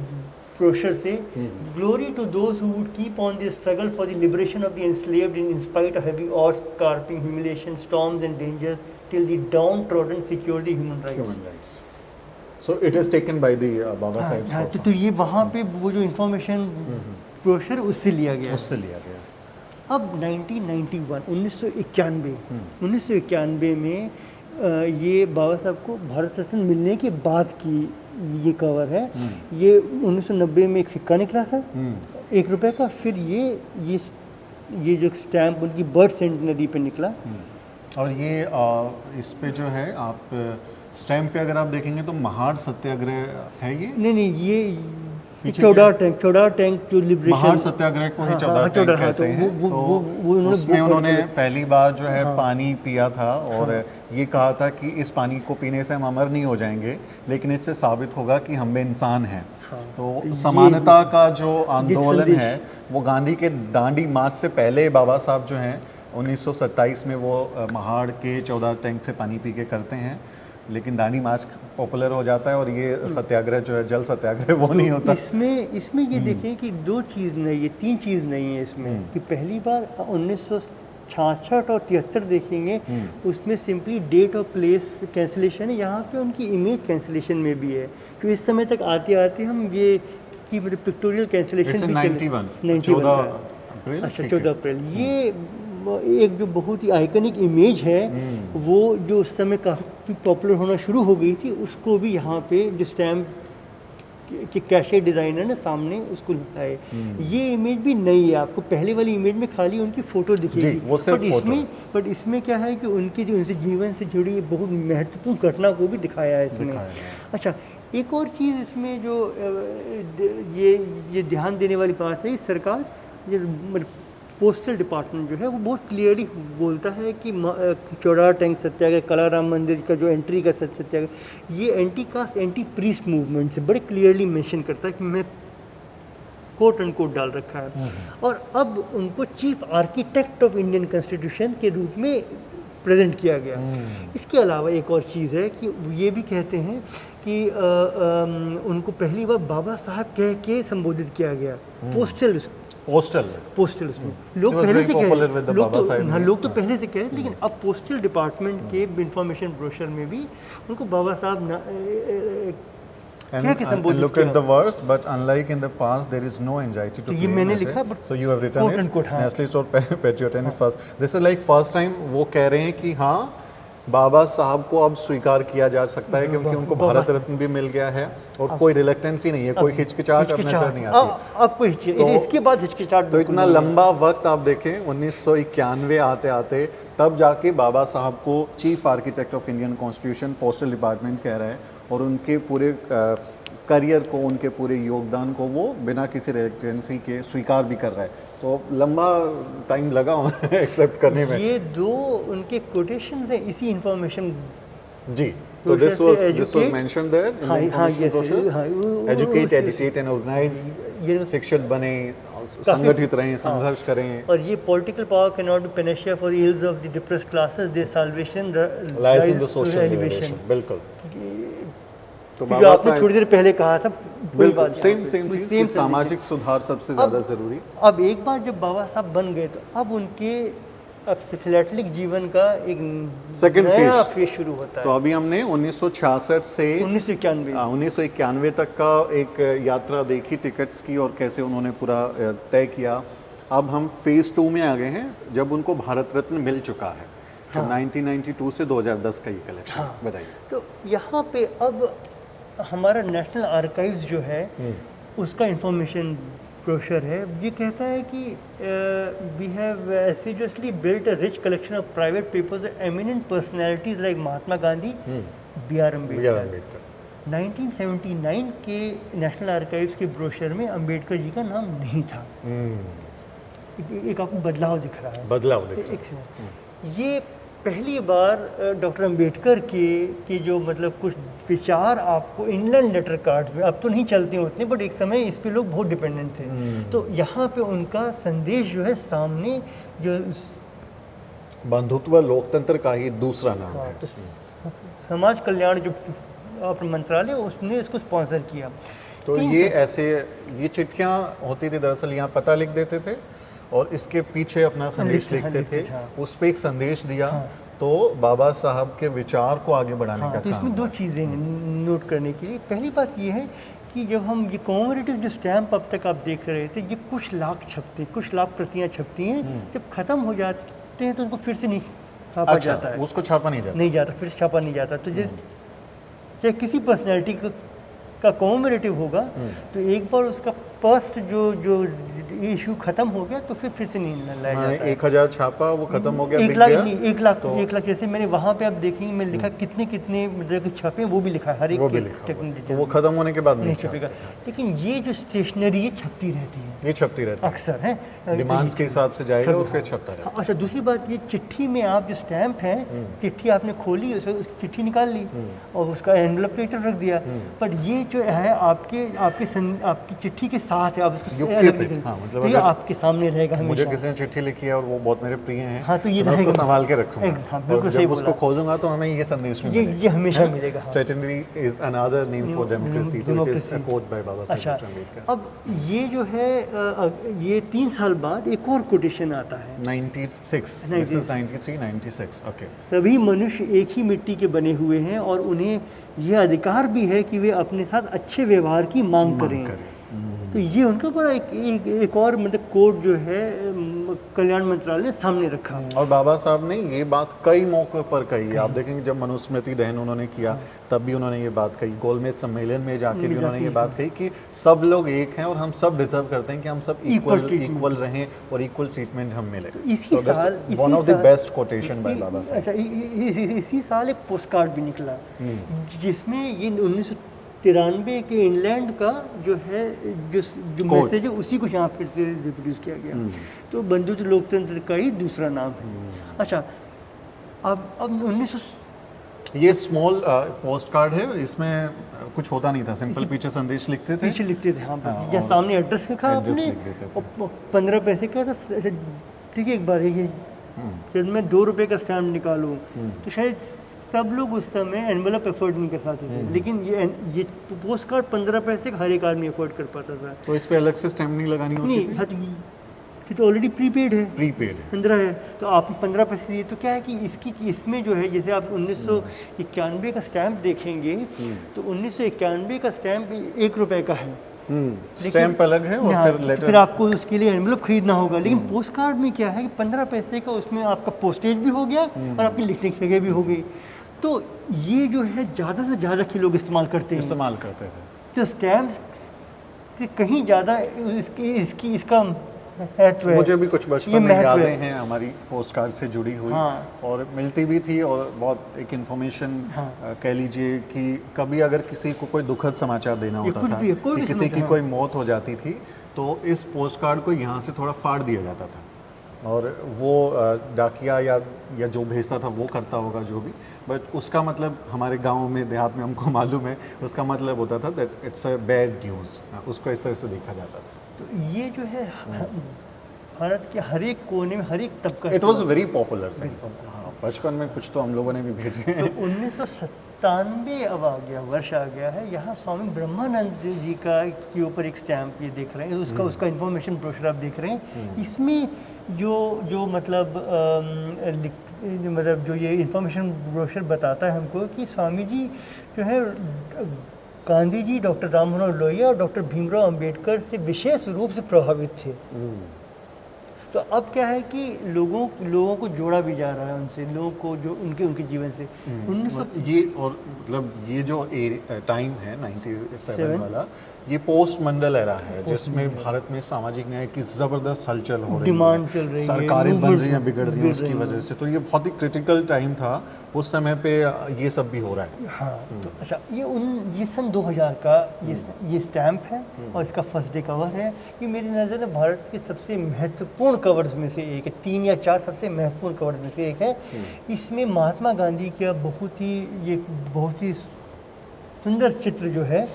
ब्रोशर से, glory to those who would keep on the struggle for the liberation of the enslaved in spite of heavy odds, carping, humiliation, storms and dangers till the downtrodden secure the human rights.
So it is taken by the Baba Saheb.
तो ये वहाँ पे वो जो information brochure उससे लिया गया। अब 1991 में ये बाबा साहब को भारत रत्न मिलने के बाद की ये कवर है। ये 1990 में एक सिक्का निकला था ₹1 का, फिर ये जो स्टैम्प उनकी बर्थ सेंटिनरी पे निकला।
और ये इस पे जो है आप स्टैम्प पे अगर आप देखेंगे तो महाड़ सत्याग्रह है ये?
नहीं, ये चौड़ा टैंक जो लिबरेशन
महाड़ सत्याग्रह को ही चौड़ा टैंक कहते हैं। तो उसमें उन्होंने पहली बार जो है पानी पिया था और ये कहा था कि इस पानी को पीने से हम अमर नहीं हो जाएंगे, लेकिन इससे साबित होगा कि हम भी इंसान हैं। तो समानता का जो आंदोलन है वो गांधी के दांडी मार्च से पहले बाबा साहब जो हैं 1927 में वो महाड़ के चौड़ा टैंक से पानी पी के करते हैं, लेकिन दांडी मार्च पॉपुलर हो जाता है और ये सत्याग्रह जो है जल सत्याग्रह वो नहीं होता।
इसमें ये देखें कि 2 चीज़ नहीं है, 3 चीज़ नहीं है इसमें। कि पहली बार 1966 और 73 देखेंगे उसमें सिंपली डेट और प्लेस कैंसिलेशन है, यहाँ पे उनकी इमेज कैंसिलेशन में भी है। तो इस समय तक आते आते हम ये कि मतलब पिक्टोरियल कैंसिलेशन भी 14 अप्रैल ये एक जो बहुत ही आइकनिक इमेज है वो जो उस समय काफ़ी पॉपुलर होना शुरू हो गई थी, उसको भी यहाँ पे जो स्टैम्प के कैशे डिज़ाइनर ने सामने उसको लिखा है। ये इमेज भी नई है, आपको पहले वाली इमेज में खाली उनकी फ़ोटो दिखेगी, बट इसमें क्या है कि उनके जो उनसे जीवन से जुड़ी बहुत महत्वपूर्ण घटना को भी दिखाया है इसमें। अच्छा, एक और चीज़ इसमें जो ये ध्यान देने वाली बात है, सरकार पोस्टल डिपार्टमेंट जो है वो बहुत क्लियरली बोलता है कि चौराहा टैंक सत्याग्रह, कलाराम मंदिर का जो एंट्री का सत्याग्रह, ये anti cast anti priest movement से बड़े क्लियरली मेंशन करता है कि मैं कोट एंड कोट डाल रखा है। और अब उनको chief architect of Indian constitution के रूप में प्रेजेंट किया गया। इसके अलावा एक और चीज़ है कि ये भी कहते हैं कि उनको पहली बार बाबा साहब कह के संबोधित किया गया पोस्टल उसमें। लोग पहले से कहे, लोग तो पहले से कहे, लेकिन अब पोस्टल डिपार्टमेंट के इंफॉर्मेशन ब्रोशर में भी उनको बाबा साहब
And look at the verse, but unlike in the past, there is no anxiety to
ये मैंने लिखा, but
so you have written it nationalist or patriotic first. This is like first time वो कह रहे हैं कि हाँ बाबा साहब को अब स्वीकार किया जा सकता है क्योंकि उनको भारत रत्न भी मिल गया है और कोई रिलेक्टेंसी नहीं है, कोई हिचकिचाहट अब नजर नहीं आती।
अब कोई इसके बाद हिचकिचाहट
तो इतना लंबा वक्त आप देखें 1991 आते आते तब जाके बाबा साहब को chief architect of Indian constitution postal department कह रहा है और उनके पूरे करियर को, उनके पूरे योगदान को वो बिना किसी रिलेक्टेंसी के स्वीकार भी कर रहा है। तो लंबा टाइम लगा एक्सेप्ट करने में।
ये दो उनके कोटेशन हैं इसी इंफॉर्मेशन।
जी, तो this was mentioned there in the information brochure. Educate, agitate and organize. शिक्षित बने, संगठित रहें, संघर्ष करें।
और ये political power can not be panacea for the ills of the depressed classes, their salvation
lies in the social elevation. बिल्कुल।
तो बाबा आपने थोड़ी देर पहले कहा था,
बिल्कुल सेम चीज कि सामाजिक सुधार सबसे ज्यादा जरूरी।
अब एक बार जब बाबा साहब बन गए तो अब उनके फिलैटलिक जीवन का एक
सेकंड
फेज शुरू होता है।
तो अभी हमने 1966 से 1991 तक का एक यात्रा देखी टिकट्स की और कैसे उन्होंने पूरा तय किया। अब हम फेज 2 में आ गए हैं जब उनको भारत रत्न मिल चुका है। तो 1992 से 2010 का ये कलेक्शन बताइए।
तो यहाँ पे अब हमारा नेशनल आर्काइव्स जो है उसका इंफॉर्मेशन ब्रोशर है, ये कहता है कि we have assiduously built a rich collection of private papers of eminent personalities like Mahatma Gandhi, B.R. Ambedkar. 1979 के नेशनल आर्काइव्स के ब्रोशर में अम्बेडकर जी का नाम नहीं था। एक आपको बदलाव दिख रहा है।
बदलाव दिख रहा है।
ये पहली बार डॉक्टर अम्बेडकर के जो मतलब कुछ विचार आपको इंग्लैंड लेटर कार्ड में अब तो नहीं चलते उतने, बट एक समय इस पे लोग बहुत डिपेंडेंट थे। तो यहाँ पे उनका संदेश जो है सामने जो
बंधुत्व लोकतंत्र का ही दूसरा नाम है।
तो समाज कल्याण जो अपना मंत्रालय उसने इसको स्पॉन्सर किया।
तो ये चिट्ठियाँ होती थी, दरअसल यहाँ पता लिख देते थे और इसके पीछे अपना संदेश लिखते थे, उस पर एक संदेश दिया। तो बाबा साहब के विचार को आगे बढ़ाने का
तो
काम।
इसमें दो चीज़ें हैं नोट करने के लिए। पहली बात ये है कि जब हम ये कॉमेमोरेटिव जो स्टैम्प अब तक आप देख रहे थे, ये कुछ लाख छपते हैं, कुछ लाख प्रतियाँ छपती हैं, जब ख़त्म हो जाते हैं तो उनको फिर से नहीं छापा जाता है।
उसको छापा नहीं जाता,
फिर से छापा नहीं जाता। तो चाहे किसी पर्सनैलिटी का कॉमेमोरेटिव होगा तो एक बार उसका फर्स्ट जो इशू खत्म हो गया तो फिर से नहीं लाया जाता।
1000 छापा वो खत्म हो गया,
1 लाख नहीं, 1 लाख जैसे मैंने वहाँ पे आप देखेंगे मैं लिखा कितने मतलब छपे वो भी लिखा है, हर एक
तो वो खत्म होने के बाद
नहीं छपेगा। लेकिन ये जो स्टेशनरी ये छपती रहती है, अक्सर है
डिमांड्स के हिसाब से जाएगा और फिर छपता रहेगा।
अच्छा, दूसरी बात ये चिट्ठी में आप जो स्टैंप है, चिट्ठी आपने खोली, उसकी चिट्ठी निकाल ली और उसका एनवेलप पे रख दिया, पर ये जो है आपकी चिट्ठी के साथ है, आप
मतलब
तो ये आपके सामने रहेगा हमेशा।
मुझे किसी ने चिट्ठी लिखी है और वो बहुत मेरे प्रिय हैं,
हाँ, तो ये
मैं उसको
रहेगा,
संभाल के रखूंगा।
बिल्कुल
जब उसको खोलूंगा तो हमें ये संदेश मिलेगा,
ये हमेशा मिलेगा।
Certainly is another name for democracy. So it is a quote by Baba Saheb Ambedkar.
अब ये जो है ये 3 साल बाद एक और कोटेशन आता है
96. This is 93, 96. Okay.
सभी मनुष्य एक ही मिट्टी के बने हुए हैं और उन्हें यह अधिकार भी है कि वे अपने साथ अच्छे व्यवहार की मांग करें। तो ये उनका बड़ा एक और मतलब कोड जो है कल्याण मंत्रालय सामने रखा।
और बाबा साहब ने ये बात कई मौक़ों पर कही है। आप देखेंगे जब मनुस्मृति दहन उन्होंने किया तब भी उन्होंने ये बात कही, गोलमेज सम्मेलन में जाके भी उन्होंने ये बात कही कि सब लोग एक हैं और हम सब डिजर्व करते हैं कि हम सब इक्वल रहें और इक्वल ट्रीटमेंट हम मिले।
इसी साल
one of the best quotation by Baba Saheb.
अच्छा, इसी साल एक पोस्ट कार्ड भी निकला जिसमें ये 93 के इंग्लैंड का जो है जो
Quote.
मैसेज है उसी को यहाँ फिर से रिप्रोड्यूस किया गया। तो बंधुत्व लोकतंत्र का ही दूसरा नाम है। अच्छा, अब 1900
ये स्मॉल पोस्ट कार्ड है, इसमें कुछ होता नहीं था, सिंपल पीछे संदेश लिखते थे।
पीछे लिखते थे, हाँ,
हाँ,
या
और
सामने एड्रेस लिखा
एड्रेस
आपने
लिख देते थे।
और 15 पैसे का था। अच्छा, ठीक है, एक बार ये जब मैं 2 रुपए का स्टैम्प निकालूं तो शायद सब लोग उस समय एनवेलप अफोर्ड नहीं कर पाते थे, लेकिन ये पोस्ट कार्ड 15 पैसे का हर एक आदमी अफोर्ड कर पाता था।
तो इस पे अलग से स्टैम्प नहीं लगानी होती
नहीं,
थी?
हाँ, तो ये तो ऑलरेडी प्रीपेड है,
प्रीपेड है।
15 है, तो आप 15 पैसे दिए। तो क्या है कि इसमें जो है, जैसे आप 1991 का स्टैम्प देखेंगे तो 1991 का स्टैम्प 1 रुपए का है।
स्टैम्प अलग है और
हाँ,
फिर लेटर।
फिर आपको उसके लिए एनवेलप खरीदना होगा। लेकिन पोस्ट कार्ड में क्या है कि 15 पैसे का, उसमें आपका पोस्टेज भी हो गया और आपकी लिखने की जगह भी हो गई। तो ये जो है ज़्यादा से ज़्यादा के लोग इस्तेमाल करते हैं।
इस्तेमाल करते थे।
तो स्टैम्प से कहीं ज़्यादा इसका महत्व है।
मुझे भी कुछ
ये
बचपन में
महत्व
यादें
है।
हैं हमारी पोस्ट कार्ड से जुड़ी हुई,
हाँ।
और मिलती भी थी, और बहुत एक इन्फॉर्मेशन कह लीजिए कि कभी अगर किसी को कोई दुखद समाचार देना
ये
होता
कुछ
था
भी है, कोई
कि
भी
किसी की
समाचार,
कोई मौत हो जाती थी, तो इस पोस्ट कार्ड को यहाँ से थोड़ा फाड़ दिया जाता था, और वो डाकिया या जो भेजता था वो करता होगा जो भी, बट उसका मतलब हमारे गांव में, देहात में हमको मालूम है, उसका मतलब होता था that it's a bad news. उसको इस तरह से देखा जाता था।
तो ये जो है भारत के हर एक कोने में, हर एक तबका,
it was very popular thing. हाँ, बचपन में कुछ तो हम लोगों ने भी भेजे
तो
हैं।
1997 अब आ गया, वर्ष आ गया है। यहाँ स्वामी ब्रह्मानंद जी का के ऊपर एक स्टैम्प ये देख रहे हैं, उसका इन्फॉर्मेशन ब्रोशर आप देख रहे हैं। इसमें जो मतलब जो ये इन्फॉर्मेशन ब्रोशर बताता है हमको कि स्वामी जी जो है गांधी जी, डॉक्टर राम मनोहर लोहिया और डॉक्टर भीमराव अंबेडकर से विशेष रूप से प्रभावित थे। तो अब क्या है कि लोगों को जोड़ा भी जा रहा है उनसे, लोगों को जो उनके जीवन से। 1900
ये और मतलब ये जो टाइम है 97 वाला, ये पोस्ट मंडल एरा है, जिसमें भारत में सामाजिक न्याय की जबरदस्त हलचल हो रही
डिमांड
है,
चल रही है,
सरकारें बन रही हैं, बिगड़ रही हैं
गिर
उसकी
रही हैं।
वजह से। तो ये बहुत ही क्रिटिकल टाइम था उस समय पे, ये सब भी हो रहा है।
हाँ, तो अच्छा, ये सन 2000 का ये स्टैम्प है और इसका फर्स्ट डे कवर है। ये मेरी नज़र में भारत के सबसे महत्वपूर्ण कवर्स में से एक है, 3 या 4 सबसे महत्वपूर्ण कवर्स में से एक है। इसमें महात्मा गांधी का बहुत ही सुंदर चित्र जो है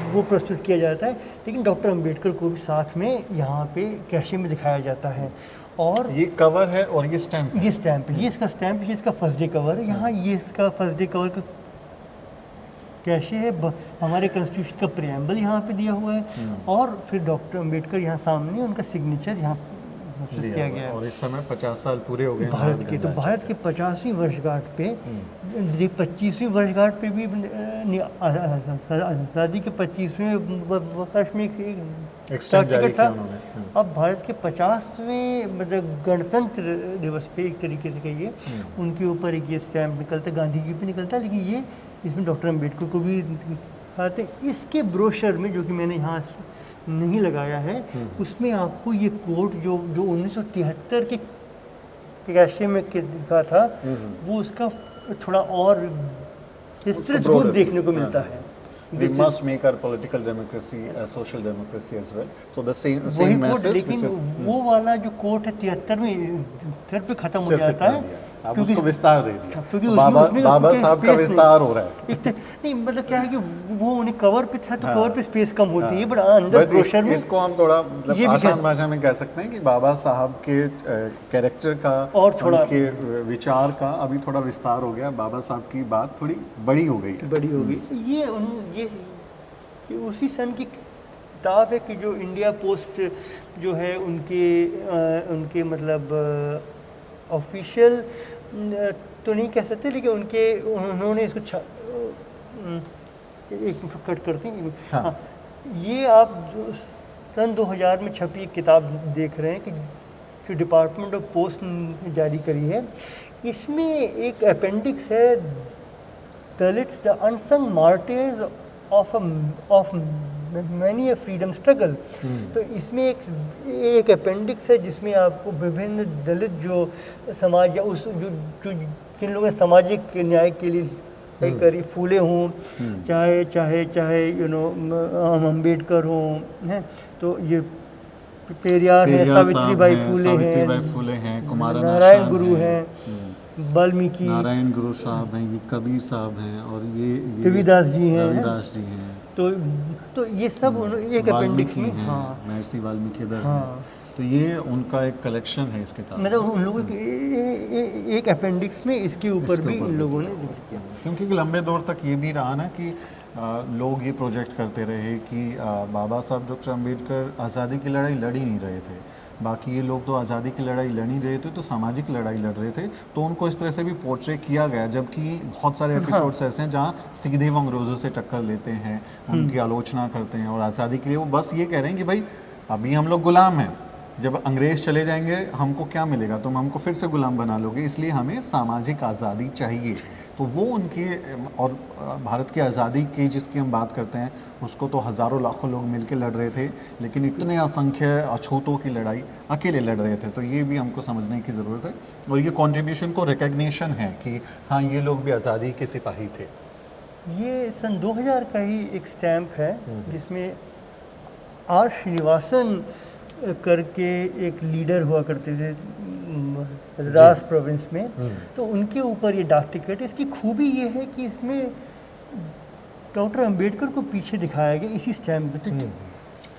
वो प्रस्तुत किया जाता है, लेकिन डॉक्टर अंबेडकर को भी साथ में यहाँ पे कैशे में दिखाया जाता है। और
ये कवर है और ये स्टैम्प है।
ये स्टैम्प है, ये इसका स्टैम्प, ये इसका फर्स्ट डे कवर है। यहाँ ये इसका फर्स्ट डे कवर का कैशे है, हमारे कॉन्स्टिट्यूशन का प्रियम्बल यहाँ पे दिया हुआ है, और फिर डॉक्टर अंबेडकर यहाँ सामने उनका सिग्नेचर यहाँ प्रस्तुत किया गया है।
और इस समय 50 साल पूरे हो गए हैं
भारत के, तो
गणराज्य
भारत के 50वीं वर्षगांठ पे, 25वीं वर्षगांठ पे भी आज़ादी के 25वें वर्ष में
एक स्टैम्प जारी
था।
किया उन्होंने।
अब भारत के 50वें मतलब गणतंत्र दिवस पे एक तरीके से कहिए, उनके ऊपर एक ये स्टैम्प निकलता है, गांधी जी पे निकलता है, लेकिन ये इसमें डॉक्टर अंबेडकर को भी दिखाते हैं। इसके ब्रोशर में, जो कि मैंने यहाँ नहीं लगाया है, उसमें आपको ये कोट जो 1973 के कैशे में दिखा था, वो उसका थोड़ा और विस्तृत रूप देखने को मिलता है।
We must make our political democracy a social democracy as well. So the same
वही कोट,
message,
लेकिन
which is
वो वाला जो कोट है 73 में पे खत्म हो
सिर्फ
जाता
इतना
है,
दिया, अब उसको विस्तार दे दिया।
क्योंकि
तो
उसमें
बाबा
उसके
साहब का
space नहीं।
विस्तार हो रहा है।
नहीं, मतलब क्या है कि वो उन्हें कवर पे था, तो
हाँ।
कवर पे स्पेस कम होती है, बट अंदर
But
ब्रोशर में
इसको हम थोड़ा मतलब
ये भी
आसान
कह-
भाषा में कह सकते हैं कि बाबा साहब के कैरेक्टर का
और थोड़ा-
उनके विचार का अभी थोड़ा विस्तार हो गया। बाबा साहब की बात थोड़ी बड़ी हो गई है।
बड़ी होगी। ये उसी सन की किताब है कि जो इंडिया पोस्ट जो है उनके मतलब ऑफिशियल तो नहीं कह सकते, लेकिन उन्होंने इसको एक कट करती हैं।
हाँ।
हाँ, ये आप जो सन 2000 में छपी एक किताब देख रहे हैं कि जो डिपार्टमेंट ऑफ पोस्ट ने जारी करी है, इसमें एक अपेंडिक्स है, Dalits the unsung martyrs of many a freedom struggle. तो इसमें एक अपेंडिक्स है जिसमें आपको विभिन्न दलित जो समाज या उस जो जिन लोगों ने सामाजिक न्याय के लिए करी फूले हों, चाहे चाहे चाहे अम्बेडकर हों, हैं, तो ये पेरियार है, सावित्रीबाई फूले हैं, नारायण गुरु हैं, वाल्मीकि,
नारायण गुरु साहब हैं, ये कबीर साहब हैं, और ये
रविदास जी हैं। तो ये सब एक अपेंडिक्स में, हाँ,
महर्षि वाल्मीकि
हाँ,
तो ये उनका एक कलेक्शन है इस किताब,
मतलब उन लोगों के एक अपेंडिक्स में इसके ऊपर भी इन लोगों ने जिक्र किया,
क्योंकि लंबे दौर तक ये भी रहा ना कि लोग ये प्रोजेक्ट करते रहे कि बाबा साहब डॉक्टर अम्बेडकर आज़ादी की लड़ाई लड़ ही नहीं रहे थे, बाकी ये लोग तो आज़ादी की लड़ाई लड़ नहीं रहे थे, तो सामाजिक लड़ाई लड़ रहे थे, तो उनको इस तरह से भी पोर्ट्रे किया गया, जबकि बहुत सारे एपिसोड्स ऐसे हैं जहाँ सीधे वो अंग्रेज़ों से टक्कर लेते हैं, उनकी आलोचना करते हैं, और आज़ादी के लिए वो बस ये कह रहे हैं कि भाई अभी हम लोग गुलाम हैं, जब अंग्रेज़ चले जाएंगे हमको क्या मिलेगा, तुम हमको फिर से गुलाम बना लोगे, इसलिए हमें सामाजिक आज़ादी चाहिए। तो वो उनकी, और भारत की आज़ादी की जिसकी हम बात करते हैं उसको तो हज़ारों लाखों लोग मिलकर लड़ रहे थे, लेकिन इतने असंख्य अछूतों की लड़ाई अकेले लड़ रहे थे, तो ये भी हमको समझने की ज़रूरत है, और ये कंट्रीब्यूशन को रिकग्निशन है कि हाँ ये लोग भी आज़ादी के सिपाही थे।
ये सन 2000 का ही एक स्टैम्प है जिसमें आर श्रीनिवासन करके एक लीडर हुआ करते थे द्रास प्रोविंस में, तो उनके ऊपर ये डाक टिकट। इसकी खूबी ये है कि इसमें डॉक्टर अंबेडकर को पीछे दिखाया गया इसी स्टैम्प में।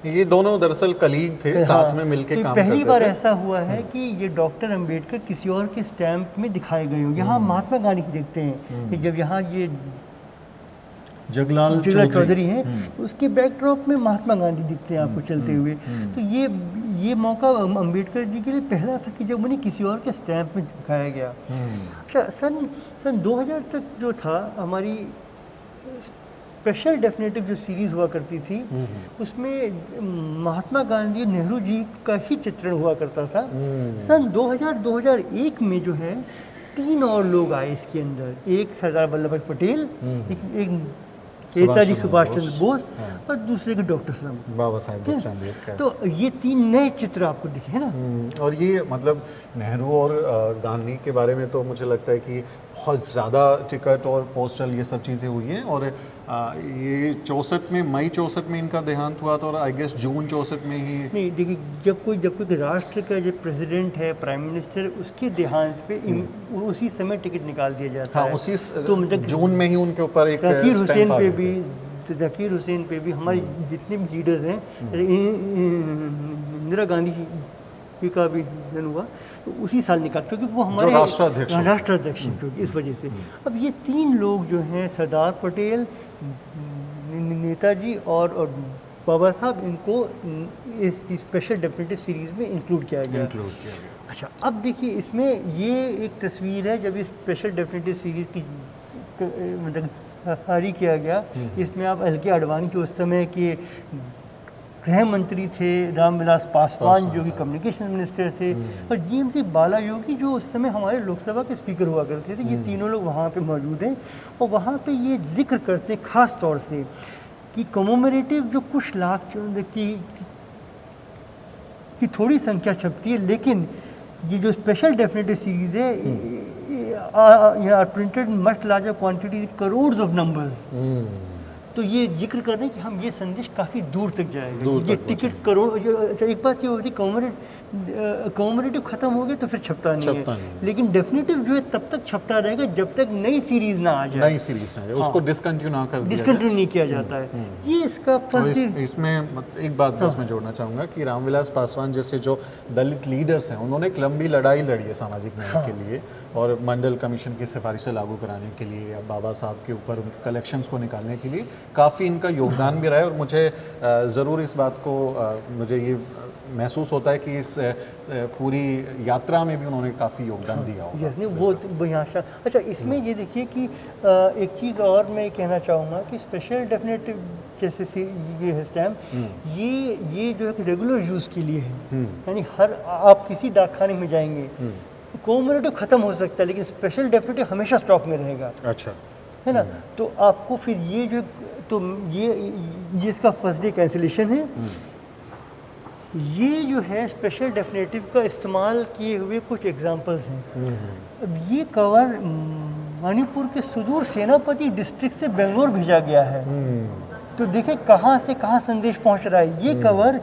तो
ये दोनों दरअसल कलीग थे,
हाँ,
साथ में मिलके
तो
काम करते थे।
पहली बार ऐसा हुआ है कि ये डॉक्टर अंबेडकर किसी और के स्टैम्प में दिखाए गए हों। यहाँ महात्मा गांधी की देखते हैं कि जब यहाँ ये
जगलाल
चौधरी हैं, उसके बैकड्रॉप में महात्मा गांधी दिखते हैं आपको चलते हुए। तो ये मौका अंबेडकर जी के लिए पहला था कि जब उन्हें किसी और के स्टैम्प में दिखाया गया। अच्छा, सन 2000 तक जो था, हमारी स्पेशल डेफिनेटिव जो सीरीज़ हुआ करती थी उसमें महात्मा गांधी नेहरू जी का ही चित्रण हुआ करता था। सन 2000-2001 में जो है 3 और लोग आए इसके अंदर, एक सरदार वल्लभ भाई पटेल, एक नेताजी सुभाष चंद्र बोस, और दूसरे के डॉक्टर साहब
बाबा साहब डॉक्टर अम्बेडकर।
तो ये 3 नए चित्र आपको दिखे है ना।
और ये मतलब नेहरू और गांधी के बारे में तो मुझे लगता है कि बहुत ज़्यादा टिकट और पोस्टल ये सब चीज़ें हुई हैं, और ये 64 में, मई 64 में इनका देहांत हुआ था, और आई गेस जून 64 में ही।
नहीं देखिए, जब कोई राष्ट्र का जो प्रेसिडेंट है, प्राइम मिनिस्टर, उसके देहांत पे उसी समय टिकट निकाल दिया जाता है।
उसी
तो मतलब
जून में ही उनके ऊपर एक
ज़कीर हुसैन पे भी, ज़कीर हुसैन पे भी हमारे जितने भी लीडर्स हैं, इंदिरा गांधी जी का भी जन्म हुआ तो उसी साल निकाल, क्योंकि वो हमारे राष्ट्राध्यक्ष क्योंकि इस वजह से। अब ये 3 लोग जो हैं, सरदार पटेल, नेताजी और बाबा साहब, इनको इस स्पेशल डेफिनेटिव सीरीज़ में इंक्लूड किया गया। अच्छा, अब देखिए इसमें ये एक तस्वीर है जब इस स्पेशल डेफिनेटिव सीरीज़ की मतलब जारी किया गया। इसमें आप एल.के. आडवाणी के उस समय के गृह मंत्री थे, रामविलास पासवान जो कि कम्युनिकेशन मिनिस्टर थे, और जी.एम.सी. बालायोगी जो उस समय हमारे लोकसभा के स्पीकर हुआ करते थे। ये तीनों लोग वहाँ पे मौजूद हैं, और वहाँ पे ये जिक्र करते हैं ख़ास तौर से कि कमोमरेटिव जो कुछ लाख की थोड़ी संख्या छपती है, लेकिन ये जो स्पेशल डेफिनेटिव सीरीज़ है are printed much larger quantity, crores of numbers. तो ये जिक्र कर रहे हैं कि हम ये संदेश काफ़ी दूर तक जाएगा। ये टिकट करोड़, एक बात ये होती है कमोमरेटिव ख़त्म हो गया तो फिर छपता नहीं है, लेकिन डेफिनेटिव जो है तब तक छपता रहेगा जब तक नई सीरीज़ ना आ जाए,
उसको डिसकंटिन्यू ना कर दिया,
डिसकंटिन्यू नहीं किया जाता है। ये इसका
इसमें एक बात मैं जोड़ना चाहूँगा कि रामविलास पासवान जैसे जो दलित लीडर्स हैं, उन्होंने एक लंबी लड़ाई लड़ी है सामाजिक न्याय के लिए, और मंडल कमीशन की सिफारिशें लागू कराने के लिए, या बाबा साहब के ऊपर उनके कलेक्शंस को निकालने के लिए काफ़ी इनका योगदान भी रहा है। और मुझे ज़रूर इस बात को मुझे ये महसूस होता है कि इस पूरी यात्रा में भी उन्होंने काफ़ी योगदान दिया होगा।
वो यहाँ। अच्छा, इसमें ये देखिए कि एक चीज़ और मैं कहना चाहूँगा कि स्पेशल डेफिनेटिव जैसे ये है स्टैम्प, ये जो है रेगुलर यूज़ के लिए है, यानी हर आप किसी डाकखाने में जाएंगे, कोमोमरेटिव ख़त्म हो सकता है लेकिन स्पेशल डेफिनेटिव हमेशा स्टॉक में रहेगा।
अच्छा,
है ना। तो आपको फिर ये जो, तो ये इसका फर्स्ट डे कैंसिलेशन है। ये जो है स्पेशल डेफिनेटिव का इस्तेमाल किए हुए कुछ एग्जांपल्स हैं। अब ये कवर मणिपुर के सुदूर सेनापति डिस्ट्रिक्ट से बेंगलोर भेजा गया है। तो देखें कहाँ से कहाँ संदेश पहुँच रहा है। ये कवर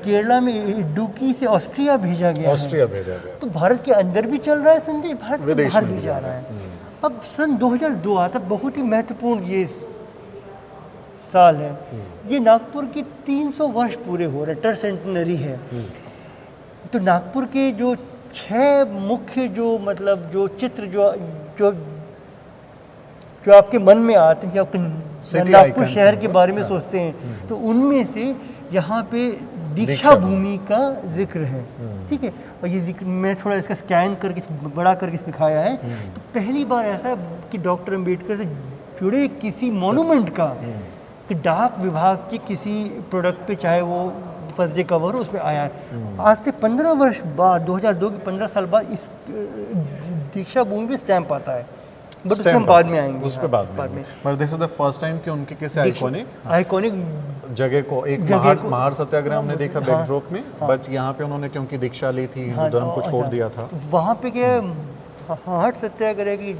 केरला में इडुक्की से ऑस्ट्रिया भेजा गया
ऑस्ट्रिया
है।
भेजा गया।
तो भारत के अंदर भी चल रहा है संदेश, भारत के
विदेश
बाहर
में
भी
भी
जा रहा है। अब सन 2002 आता, बहुत ही महत्वपूर्ण ये साल है। ये नागपुर के 300 वर्ष पूरे हो रहे, टर सेंटनरी है। तो नागपुर के जो 6 मुख्य जो मतलब जो चित्र जो जो जो आपके मन में आते हैं, आपके नागपुर
icons
शहर
हैं
के
वो।
बारे में सोचते हैं, तो उनमें से यहाँ पे दीक्षा भूमि का जिक्र है। ठीक है, और ये जिक्र मैं थोड़ा इसका स्कैन करके बड़ा करके दिखाया है। तो पहली बार ऐसा है कि डॉक्टर अंबेडकर से जुड़े किसी मॉन्यूमेंट का कि डाक विभाग के किसी प्रोडक्ट पे, चाहे वो फर्स्ट डे कवर हो, उसमें आया है। आज से 15 वर्ष बाद, 2002 के 15 साल बाद इस दीक्षा भूमि पे स्टैंप आता है। बट उसमें हम बाद में आएंगे,
उस पे बाद में। But this is the first time कि उनके किसी
आइकॉनिक
जगह को एक महार सत्याग्रह हमने देखा बैकड्रॉप में। बट यहाँ पे उन्होंने क्योंकि दीक्षा ली थी, हिंदू धर्म को छोड़ दिया था।
वहाँ पे क्या हाट सत्याग्रह की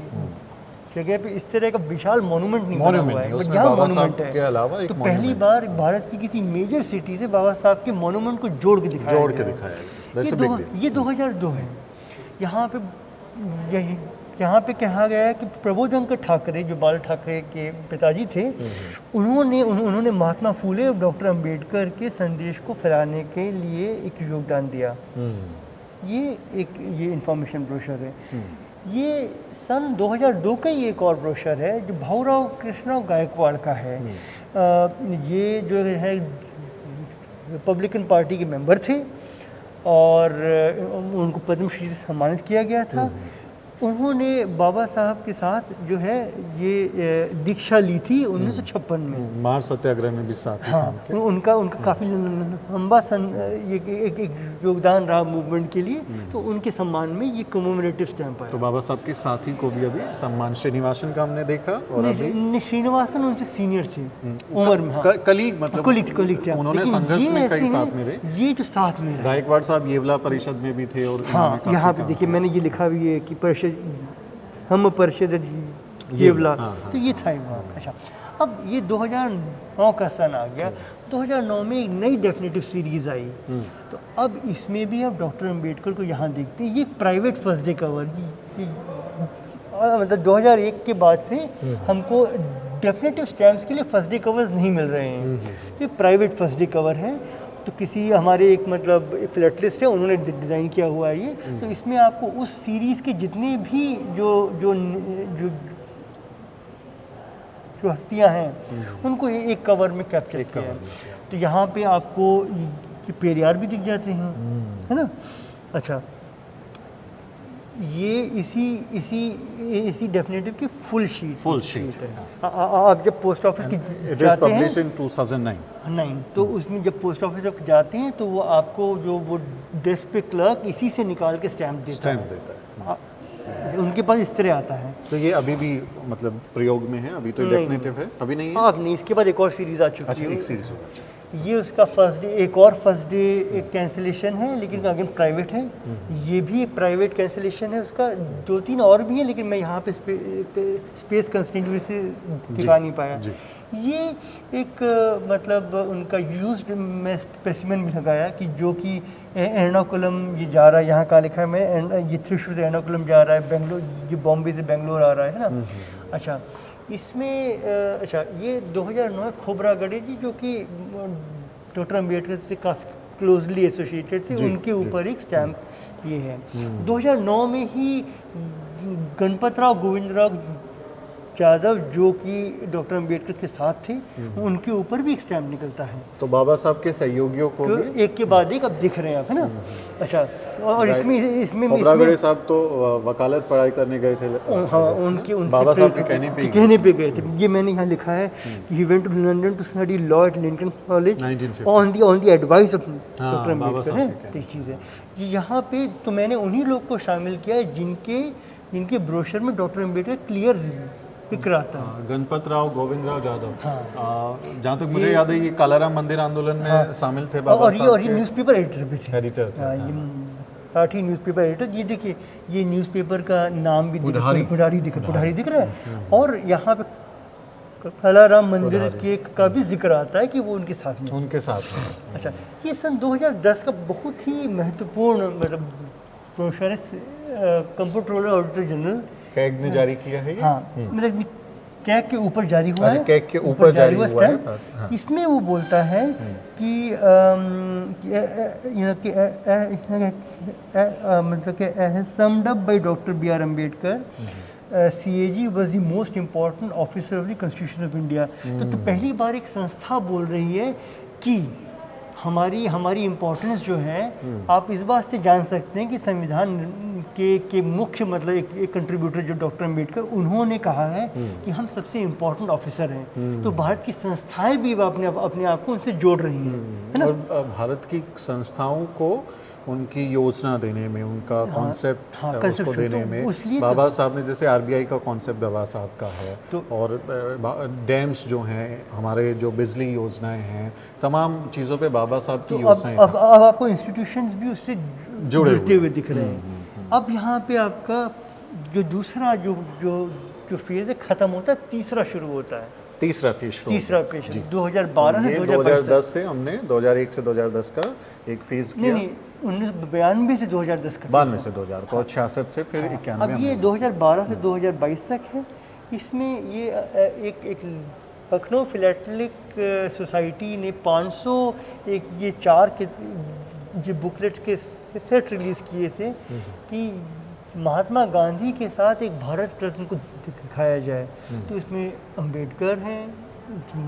जगह पे इस तरह का विशाल मॉन्यूमेंट नहीं बना हुआ है,
उसमें
यहाँ
बाबा
मॉन्यूमेंट
साहब
है।
के अलावा एक
तो पहली बार भारत की किसी मेजर सिटी से बाबा साहब के मॉन्यूमेंट को जोड़ के दिखाया गया है। ये 2002 है। यहाँ पे कहा गया है कि प्रबोधनकर ठाकरे, जो बाल ठाकरे के पिताजी थे, उन्होंने महात्मा फूले और डॉक्टर अंबेडकर के संदेश को फैलाने के लिए एक योगदान दिया। ये इंफॉर्मेशन ब्रोशर है। ये सन 2002 का ही एक और ब्रोशर है जो भाऊराव कृष्ण गायकवाड़ का है। ये जो है रिपब्लिकन पार्टी के मेंबर थे और उनको पद्मश्री से सम्मानित किया गया था। उन्होंने बाबा साहब के साथ जो है ये दीक्षा ली थी 1956 में।
महार सत्याग्रह में भी साथ
हाँ, उनका काफ़ी लंबा एक योगदान रहा मूवमेंट के लिए। तो उनके सम्मान में ये कमेमोरेटिव स्टैंप आया।
तो बाबा साहब के साथी को भी अभी सम्मान श्रीनिवासन का हमने देखा। और अभी
श्रीनिवासन उनसे सीनियर थे उम्र में।
कलीग मतलब
कलीग थे।
उन्होंने संघर्ष में कई साथ में रहे।
ये जो साथ में रहे,
गायकवाड़ साहब येवला परिषद में भी थे। और
हाँ, यहाँ पे देखिए मैंने ये लिखा भी है कि परिषद, हम परिषद येवला। तो ये था वहाँ। अच्छा, अब ये 2009 का सन आ गया। 2009 में एक नई डेफिनेटिव सीरीज आई। तो अब इसमें भी अब डॉक्टर अंबेडकर को यहाँ देखते हैं। ये प्राइवेट फर्स्ट डे कवर, मतलब 2001 के बाद से हमको डेफिनेटिव स्टैम्प्स के लिए फर्स्ट डे कवर्स नहीं मिल रहे हैं। ये प्राइवेट फर्स्ट डे कवर है। तो किसी हमारे एक मतलब फिलटलिस्ट है, उन्होंने डिज़ाइन किया हुआ है ये। तो इसमें आपको उस सीरीज़ के जितने भी जो जो जो जो हस्तियां हैं उनको एक कवर में कैप्चर किया है। तो यहाँ पे आपको ये पेरियार भी दिख जाते हैं, है ना। अच्छा, ये इसी डेफिनेटिव की फुल शीट है। आप जब पोस्ट ऑफिस की जाते हैं,
इन 2009,
तो उसमें जब पोस्ट ऑफिस आप जाते हैं तो वो आपको जो वो डेस्क पे क्लर्क इसी से निकाल के स्टैम्प देता है। उनके पास इस तरह आता है।
तो ये अभी भी मतलब प्रयोग में है, अभी तो डेफिनेटिव है, अभी नहीं है।
हाँ, नहीं, इसके बाद एक और सीरीज आ चुकी है।
अच्छा, एक सीरीज होगा।
ये उसका फर्स्ट डे, एक और फर्स्ट डे एक कैंसिलेशन है, लेकिन अगेन प्राइवेट है। ये भी एक प्राइवेट कैंसिलेशन है। उसका 2-3 और भी है, लेकिन मैं यहाँ पे स्पेस कंस्टेंट से दिखा नहीं पाया। ये एक मतलब उनका यूज्ड मैं स्पेसिमेन भी लगाया कि जो कि एर्नाकुलम ये जा रहा है, यहाँ का लिखा है मैं, ये त्रिशूर से एर्नाकुलम जा रहा है, बेंगलोर, ये बॉम्बे से बेंगलोर आ रहा है ना। अच्छा, इसमें अच्छा ये 2009 खोबरागढ़े जी, जो कि डॉक्टर अंबेडकर से काफ़ी क्लोजली एसोसिएटेड थे, उनके ऊपर एक स्टैम्प ये है। 2009 में ही गणपतराव गोविंदराव यादव, जो कि डॉक्टर अंबेडकर के साथ थे, उनके ऊपर भी एक स्टैम्प निकलता है।
तो बाबा साहब के सहयोगियों को भी
एक के बाद एक अब दिख रहे हैं आप, है ना। अच्छा, और इसमें
खोबरागढ़े साहब तो वकालत पढ़ाई करने गए थे।
हाँ, उनके
बाबा साहब के कहने पे
गए थे। ये मैंने यहाँ लिखा है कि he went to London to study law at Lincoln college
1950
on the advice of doctor Ambedkar है। तो चीज़ है ये यहाँ पे, तो मैंने उन्हीं लोग को शामिल किया है जिनके ब्रोशर में डॉक्टर अंबेडकर क्लियर फिक्र आता है।
गणपतराव गोविंदराव यादव, जहाँ तक मुझे याद है ये कालाराम मंदिर आंदोलन में शामिल थे बाबा साहब।
और ये न्यूज़पेपर एडिटर भी थे। Marathi newspaper editor. ये देखिए, ये न्यूज़पेपर का नाम भी पुढ़ारी दिख रहा है। और यहाँ पे कलाराम मंदिर का भी जिक्र आता है कि वो उनके साथ में अच्छा, ये सन 2010 का बहुत ही महत्वपूर्ण मतलब ब्रोशर है कंप्ट्रोलर ऑडिटर जनरल
कैग ने जारी किया है ये?
हाँ, मतलब कैग के ऊपर जारी हुआ है,
कैग के ऊपर जारी हुआ है।
हाँ। इसमें वो बोलता है कि मतलब कि summed up by doctor B.R. Ambedkar, CAG was the most important officer of the constitution of India. तो पहली बार एक संस्था बोल रही है कि हमारी इम्पोर्टेंस जो है आप इस बात से जान सकते हैं कि संविधान के मुख्य मतलब एक कंट्रीब्यूटर जो डॉक्टर अम्बेडकर, उन्होंने कहा है कि हम सबसे इम्पोर्टेंट ऑफिसर हैं। तो भारत की संस्थाएं भी अपने आप को उनसे जोड़ रही हैं, है ना?
और भारत की संस्थाओं को उनकी योजना देने में, उनका कॉन्सेप्ट उसको देने में बाबा साहब ने, जैसे RBI का कॉन्सेप्ट बाबा साहब का है, और डैम्स जो हैं, हमारे जो बिजली योजनाएं हैं, तमाम चीज़ों पे बाबा साहब की योजनाएं।
अब आपको इंस्टीट्यूशंस भी उससे जुड़ते हुए दिख रहे हैं। अब यहाँ पे आपका जो दूसरा जो फेज है खत्म होता है, तीसरा शुरू होता है।
तीसरा फेज
2012 से
2010 से हमने 2001 से 2010 का एक फेज किया।
नहीं, 1992 से 2010 का,
92 से 2000 का, और 66 से फिर 91।
अब ये 2012 से 2022 तक है। इसमें ये एक लखनऊ फिलैटेलिक सोसाइटी ने 500 ये 4 के जो बुकलेट्स के सेट रिलीज़ किए थे कि महात्मा गांधी के साथ एक भारत रत्न को दिखाया जाए। तो इसमें अम्बेडकर हैं,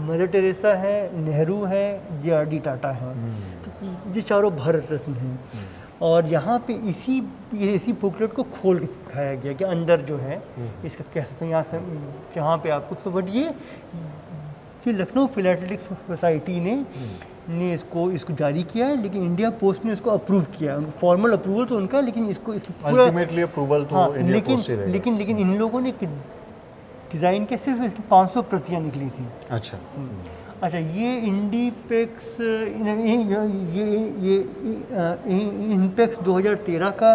मदर टेरेसा है, नेहरू है, JRD टाटा हैं। तो ये चारों भारत रत्न हैं। और यहाँ पे इसी बुकलेट को खोल के दिखाया गया कि अंदर जो है इसका कैसे, तो यहाँ से यहाँ पे आपको तो बट ये लखनऊ फिलैटेलिक सोसाइटी ने इसको जारी किया है, लेकिन इंडिया पोस्ट ने इसको अप्रूव किया है। फॉर्मल अप्रूवल तो उनका, लेकिन इसको
अल्टीमेटली अप्रूवल तो इंडिया पोस्ट से देगा।
लेकिन इन लोगों ने डिज़ाइन के सिर्फ इसकी 500 प्रतियां निकली थी।
अच्छा,
ये इंडीपेक्स ये इनपेक्स 2013 का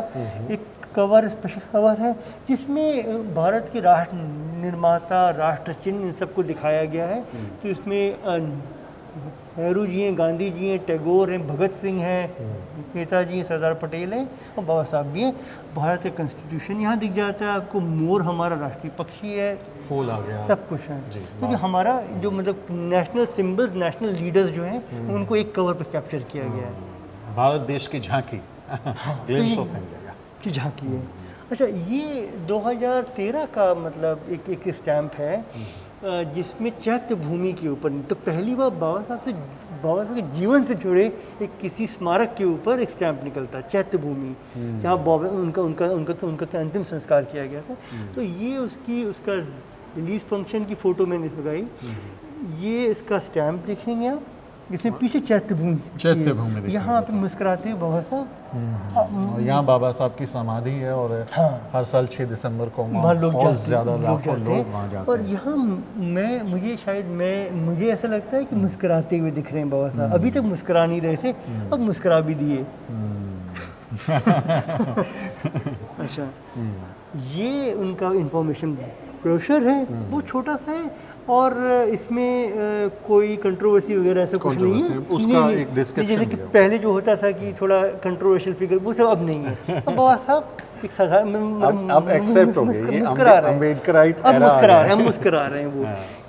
एक कवर, स्पेशल कवर है, जिसमें भारत के राष्ट्र निर्माता, राष्ट्र चिन्ह, इन सबको दिखाया गया है। तो इसमें नेहरू जी हैं, गांधी जी हैं, टैगोर हैं, भगत सिंह हैं, नेताजी हैं, सरदार पटेल हैं, और बाबा साहब भी हैं। भारत का कॉन्स्टिट्यूशन यहाँ दिख जाता है आपको, मोर हमारा राष्ट्रीय पक्षी है,
फूल आ गया,
सब कुछ है। क्योंकि हमारा जो मतलब नेशनल सिंबल्स, नेशनल लीडर्स जो हैं, उनको एक कवर पर कैप्चर किया गया है।
भारत देश की झांकी, ग्लिम्स ऑफ इंडिया
की झांकी है। अच्छा, ये 2013 का मतलब एक स्टैम्प है जिसमें चैत्य भूमि के ऊपर, तो पहली बार बाबा साहब के जीवन से जुड़े एक किसी स्मारक के ऊपर एक स्टैम्प निकलता है, चैत्य भूमि, जहाँ बाबा उनका अंतिम संस्कार किया गया था। तो ये उसका रिलीज फंक्शन की फ़ोटो मैंने लगाई। ये इसका स्टैम्प देखेंगे आप, इसमें पीछे चैत्य भूमि, यहाँ पे मुस्कुराते हुए बाबा साहब,
यहाँ बाबा साहब की समाधि है, और हर साल 6 दिसंबर को बहुत ज़्यादा लाखों लोग वहाँ जाते हैं।
और यहाँ मुझे ऐसा लगता है कि मुस्कुराते हुए दिख रहे हैं बाबा साहब। अभी तक मुस्कुरा नहीं रहे थे, अब मुस्कुरा भी दिए। अच्छा, ये उनका इंफॉर्मेशन ब्रोशर है, वो छोटा सा है, और इसमें कोई कंट्रोवर्सी वगैरह ऐसा कुछ नहीं है।
उसका एक डिस्क्रिप्शन
जैसे कि पहले जो होता था कि थोड़ा कंट्रोवर्शियल फिगर, वो सब अब नहीं है। अब बाबा साहब एक साधारण
अब एक्सेप्ट हो गए, ये अम्बेडकराइट एरा,
अब मुस्कुरा रहे हैं वो।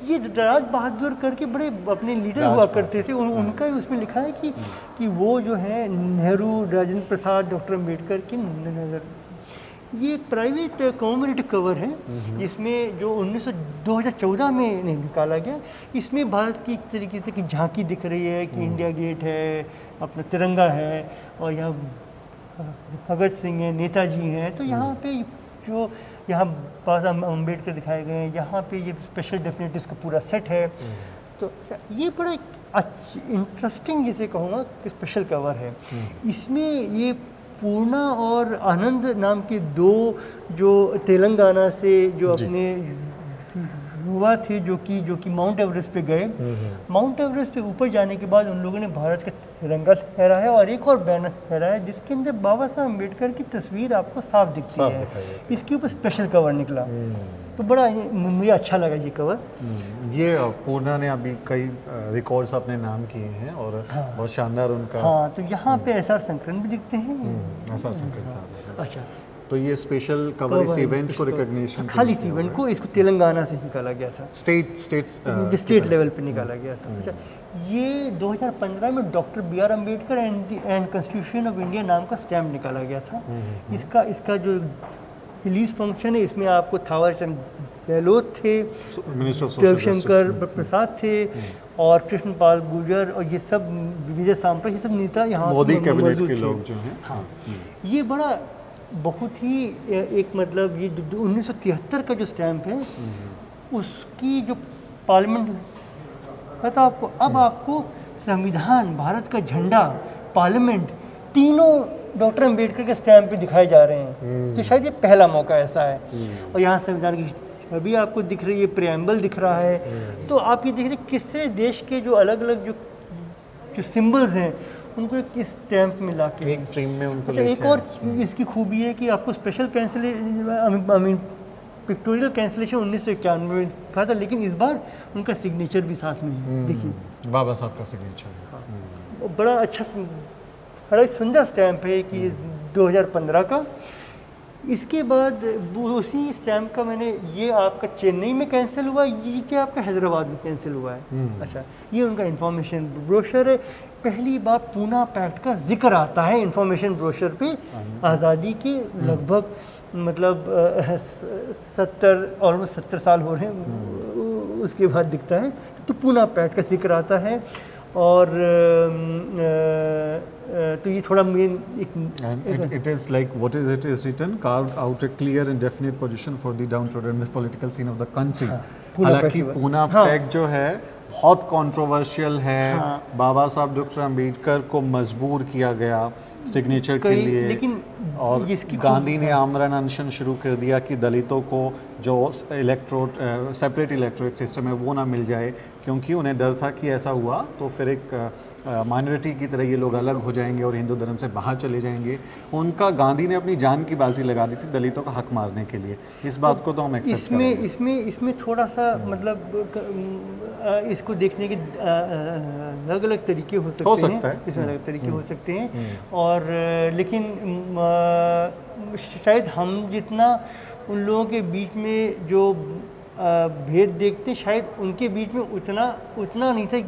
ये राज बहादुर करके बड़े अपने लीडर हुआ करते थे, उनका उसमें लिखा है कि वो जो है नेहरू, राजेंद्र प्रसाद, डॉक्टर अम्बेडकर की नजर। ये एक प्राइवेट कॉमोमेरेटिव कवर है, जिसमें जो 2014 में निकाला गया। इसमें भारत की एक तरीके से की झांकी दिख रही है कि इंडिया गेट है, अपना तिरंगा है, और यहाँ भगत सिंह हैं, नेताजी हैं। तो यहाँ पे जो यहाँ बाबा साहब अम्बेडकर दिखाए गए हैं, यहाँ पे ये स्पेशल डेफिनेटिव्स का पूरा सेट है। तो ये बड़ा इंटरेस्टिंग, जिसे कहूँगा कि स्पेशल कवर है। इसमें ये पूर्णा और आनंद नाम के 2 जो तेलंगाना से जो अपने युवा थे, जो कि माउंट एवरेस्ट पे गए। माउंट एवरेस्ट पे ऊपर जाने के बाद उन लोगों ने भारत का तिरंगा लहरा है और एक और बैनर लहरा है जिसके अंदर बाबा साहब अम्बेडकर की तस्वीर आपको साफ दिखती
साफ
है।
दिखाई देती
इसके ऊपर स्पेशल कवर निकला, तो बड़ा मुझे अच्छा लगा ये कवर।
ये पूर्णा ने अभी कई रिकॉर्ड्स अपने नाम किए हैं और बहुत शानदार उनका।
हाँ, तो यहाँ पे एस आर शंकरन भी दिखते हैं।
ऐसा संकट साहब।
अच्छा,
तो ये स्पेशल कवर इस इवेंट को रिकॉग्निशन
खाली इस इवेंट को इसको तेलंगाना से निकाला गया था, स्टेट लेवल पे निकाला गया था। अच्छा, ये 2015 में doctor B R Ambedkar and constitution of India नाम का स्टैम्प निकाला गया था। इसका जो रिलीज फंक्शन है, इसमें आपको थावर चंद गहलोत थे,
मिनिस्टर ऑफ
रविशंकर प्रसाद थे और कृष्णपाल गुर्जर और ये सब विजय सांपरा, ये सब नेता यहाँ
मोदी कैबिनेट
मौजूद
के
थे।
लोग जो हैं।
हाँ, ये बड़ा बहुत ही एक मतलब ये 1973 का जो स्टैम्प है उसकी जो पार्लियामेंट पता आपको, अब आपको संविधान, भारत का झंडा, पार्लियामेंट, तीनों डॉक्टर अम्बेडकर के स्टैम्प पे दिखाए जा रहे हैं। तो शायद ये पहला मौका ऐसा है। और यहाँ संविधान की छवि आपको दिख रही है, प्रियम्बल दिख रहा है। तो आप ये देख रहे हैं किस तरह देश के जो अलग अलग जो सिंबल्स हैं उनको एक स्टैम्प में ला के
एक फ्रेम में उनको
अच्छा, एक और इसकी खूबी है कि आपको स्पेशल कैंसिलेशन पिक्टोरियल कैंसिलेशन 1991 में कहा था, लेकिन इस बार उनका सिग्नेचर भी साथ में है। देखिए
बाबा साहब का सिग्नेचर।
बड़ा अच्छा बड़ा सुंदर स्टैम्प है कि 2015 का। इसके बाद उसी स्टैम्प का मैंने ये आपका चेन्नई में कैंसिल हुआ, ये क्या आपका हैदराबाद में कैंसिल हुआ है। अच्छा, ये उनका इंफॉर्मेशन ब्रोशर है। पहली बार पूना पैक्ट का जिक्र आता है इंफॉर्मेशन ब्रोशर पे, आज़ादी के लगभग मतलब 70 साल हो रहे हैं उसके बाद दिखता है, तो पूना पैक्ट का जिक्र आता है। और तो ये थोड़ा main
it is like what is it is written, carved out a clear and definite position for the downtrodden in the political scene of the country। हालांकि पूना पैक्ट जो है बहुत कंट्रोवर्शियल है। बाबा साहब डॉक्टर अम्बेडकर को मजबूर किया गया सिग्नेचर के लिए,
लेकिन
और गांधी ने आमरण अनशन शुरू कर दिया कि दलितों को जो सेपरेट इलेक्टोरेट सिस्टम है वो ना मिल जाए, क्योंकि उन्हें डर था कि ऐसा हुआ तो फिर एक माइनॉरिटी की तरह ये लोग अलग हो जाएंगे और हिंदू धर्म से बाहर चले जाएंगे। उनका गांधी ने अपनी जान की बाजी लगा दी थी दलितों का हक मारने के लिए। इस बात को तो हम एक्सेप्ट करेंगे।
इसमें थोड़ा सा मतलब इसको देखने के अलग अलग तरीके हो सकते हैं। इसमें अलग तरीके हो सकते हैं और लेकिन शायद हम जितना उन लोगों के बीच में जो भेद देखते, शायद उनके बीच में उतना नहीं था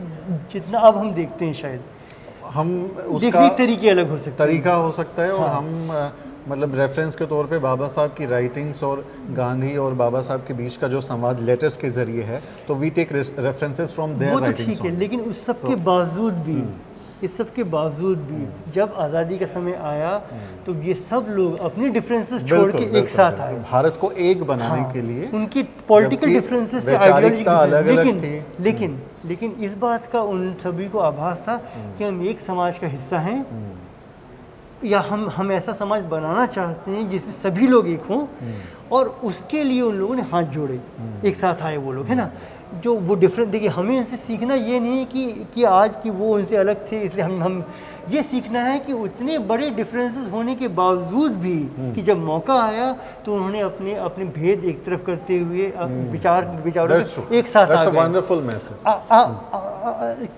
जितना अब हम देखते हैं। शायद
हम
उसका तरीके अलग हो सकते हैं,
तरीका हो सकता है। और हम मतलब रेफरेंस के तौर पे बाबा साहब की राइटिंग्स और गांधी और बाबा साहब के बीच का जो संवाद लेटर्स के जरिए है, तो we take references from their writings.
ठीक है, लेकिन उस सब के बावजूद भी इस सब के बावजूद भी जब आज़ादी का समय आया तो ये सब लोग अपने डिफरेंसेस छोड़ के एक साथ आए
भारत को एक बनाने के लिए।
उनकी पॉलिटिकल डिफरेंसेस से आइडियोलॉजी, लेकिन इस बात का उन सभी को आभास था कि हम एक समाज का हिस्सा हैं, या हम ऐसा समाज बनाना चाहते हैं जिसमें सभी लोग एक हों, और उसके लिए उन लोगों ने हाथ जोड़े, एक साथ आए वो लोग, है ना। जो वो डिफरेंस, देखिए हमें इनसे सीखना ये नहीं है कि आज की वो उनसे अलग थे इसलिए हम ये सीखना है कि उतने बड़े डिफरेंसेस होने के बावजूद भी कि जब मौका आया तो उन्होंने अपने भेद एक तरफ करते हुए विचारों एक साथ आ गए।
वंडरफुल मैसेज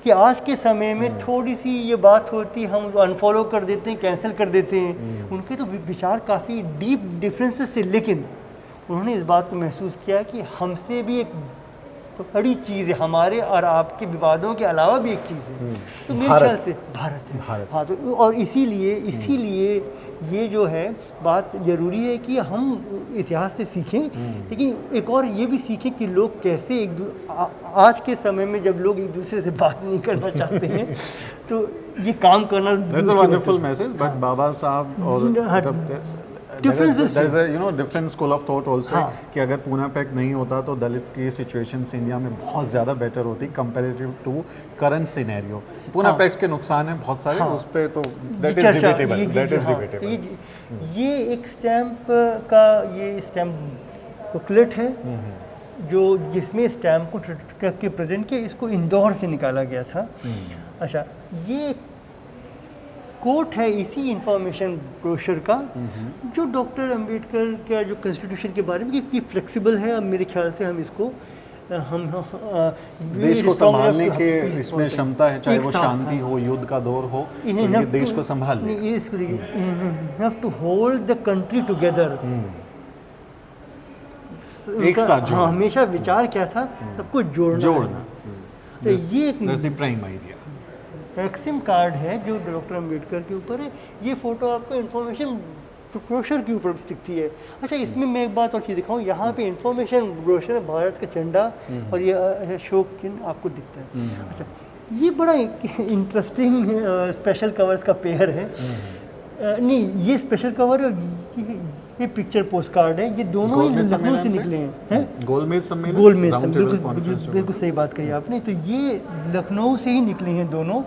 कि आज के समय में थोड़ी सी ये बात होती, हम अनफॉलो कर देते हैं, कैंसिल कर देते हैं। उनके तो विचार काफ़ी डीप डिफरेंसेस थे, लेकिन उन्होंने इस बात को महसूस किया कि हमसे भी एक तो बड़ी चीज़ है, हमारे और आपके विवादों के अलावा भी एक चीज़ है, तो मेरे ख्याल से भारत है। हाँ, तो और इसीलिए ये जो है बात ज़रूरी है कि हम इतिहास से सीखें, लेकिन एक और ये भी सीखें कि लोग कैसे आज के समय में जब लोग एक दूसरे से बात नहीं करना चाहते हैं तो ये काम करना।
That's a wonderful message. But Baba Saheb और there is a different school of thought also कि अगर पूना पैक्ट नहीं होता तो दलित की सिचुएशंस इंडिया में बहुत ज़्यादा बेटर होती comparative to current scenario. Poona pact के नुकसान हैं बहुत सारे, उस पे तो दैट इज डिबेटेबल।
ये एक स्टैम्प का ये स्टैम्प बुकलेट है जो जिसमें स्टैम्प को के प्रेजेंट किया, इसको इंदौर से निकाला गया था। अच्छा, ये कोट है इसी इंफॉर्मेशन ब्रोशर का, जो डॉक्टर अंबेडकर का जो कॉन्स्टिट्यूशन के बारे में कि फ्लेक्सिबल है। अब मेरे ख्याल से हम इसको
देश को संभालने के इसमें क्षमता है, चाहे वो शांति हो, युद्ध का दौर हो, तो ये देश को संभाल ले,
to hold the country together,
एक साथ जोड़ना।
हाँ, हमेशा विचार क्या था, सबको जोड़ना। तो ये एक
प्राइम आइडिया
एक्सिम कार्ड है जो डॉक्टर अंबेडकर के ऊपर है। ये फोटो आपको इंफॉर्मेशन ब्रोशर के ऊपर दिखती है। अच्छा, इसमें मैं एक बात और चीज़ दिखाऊँ, यहाँ पे इंफॉर्मेशन ब्रोशर भारत का झंडा और ये अशोक चिन्ह आपको दिखता है। अच्छा, ये बड़ा इंटरेस्टिंग स्पेशल कवर्स का पेयर है। नहीं, ये स्पेशल कवर है, ये पिक्चर पोस्ट कार्ड है। ये दोनों ही लखनऊ से निकले हैं।
गोलमेज सम्मेलन,
बिल्कुल सही बात कही आपने। तो ये लखनऊ से ही निकले हैं दोनों।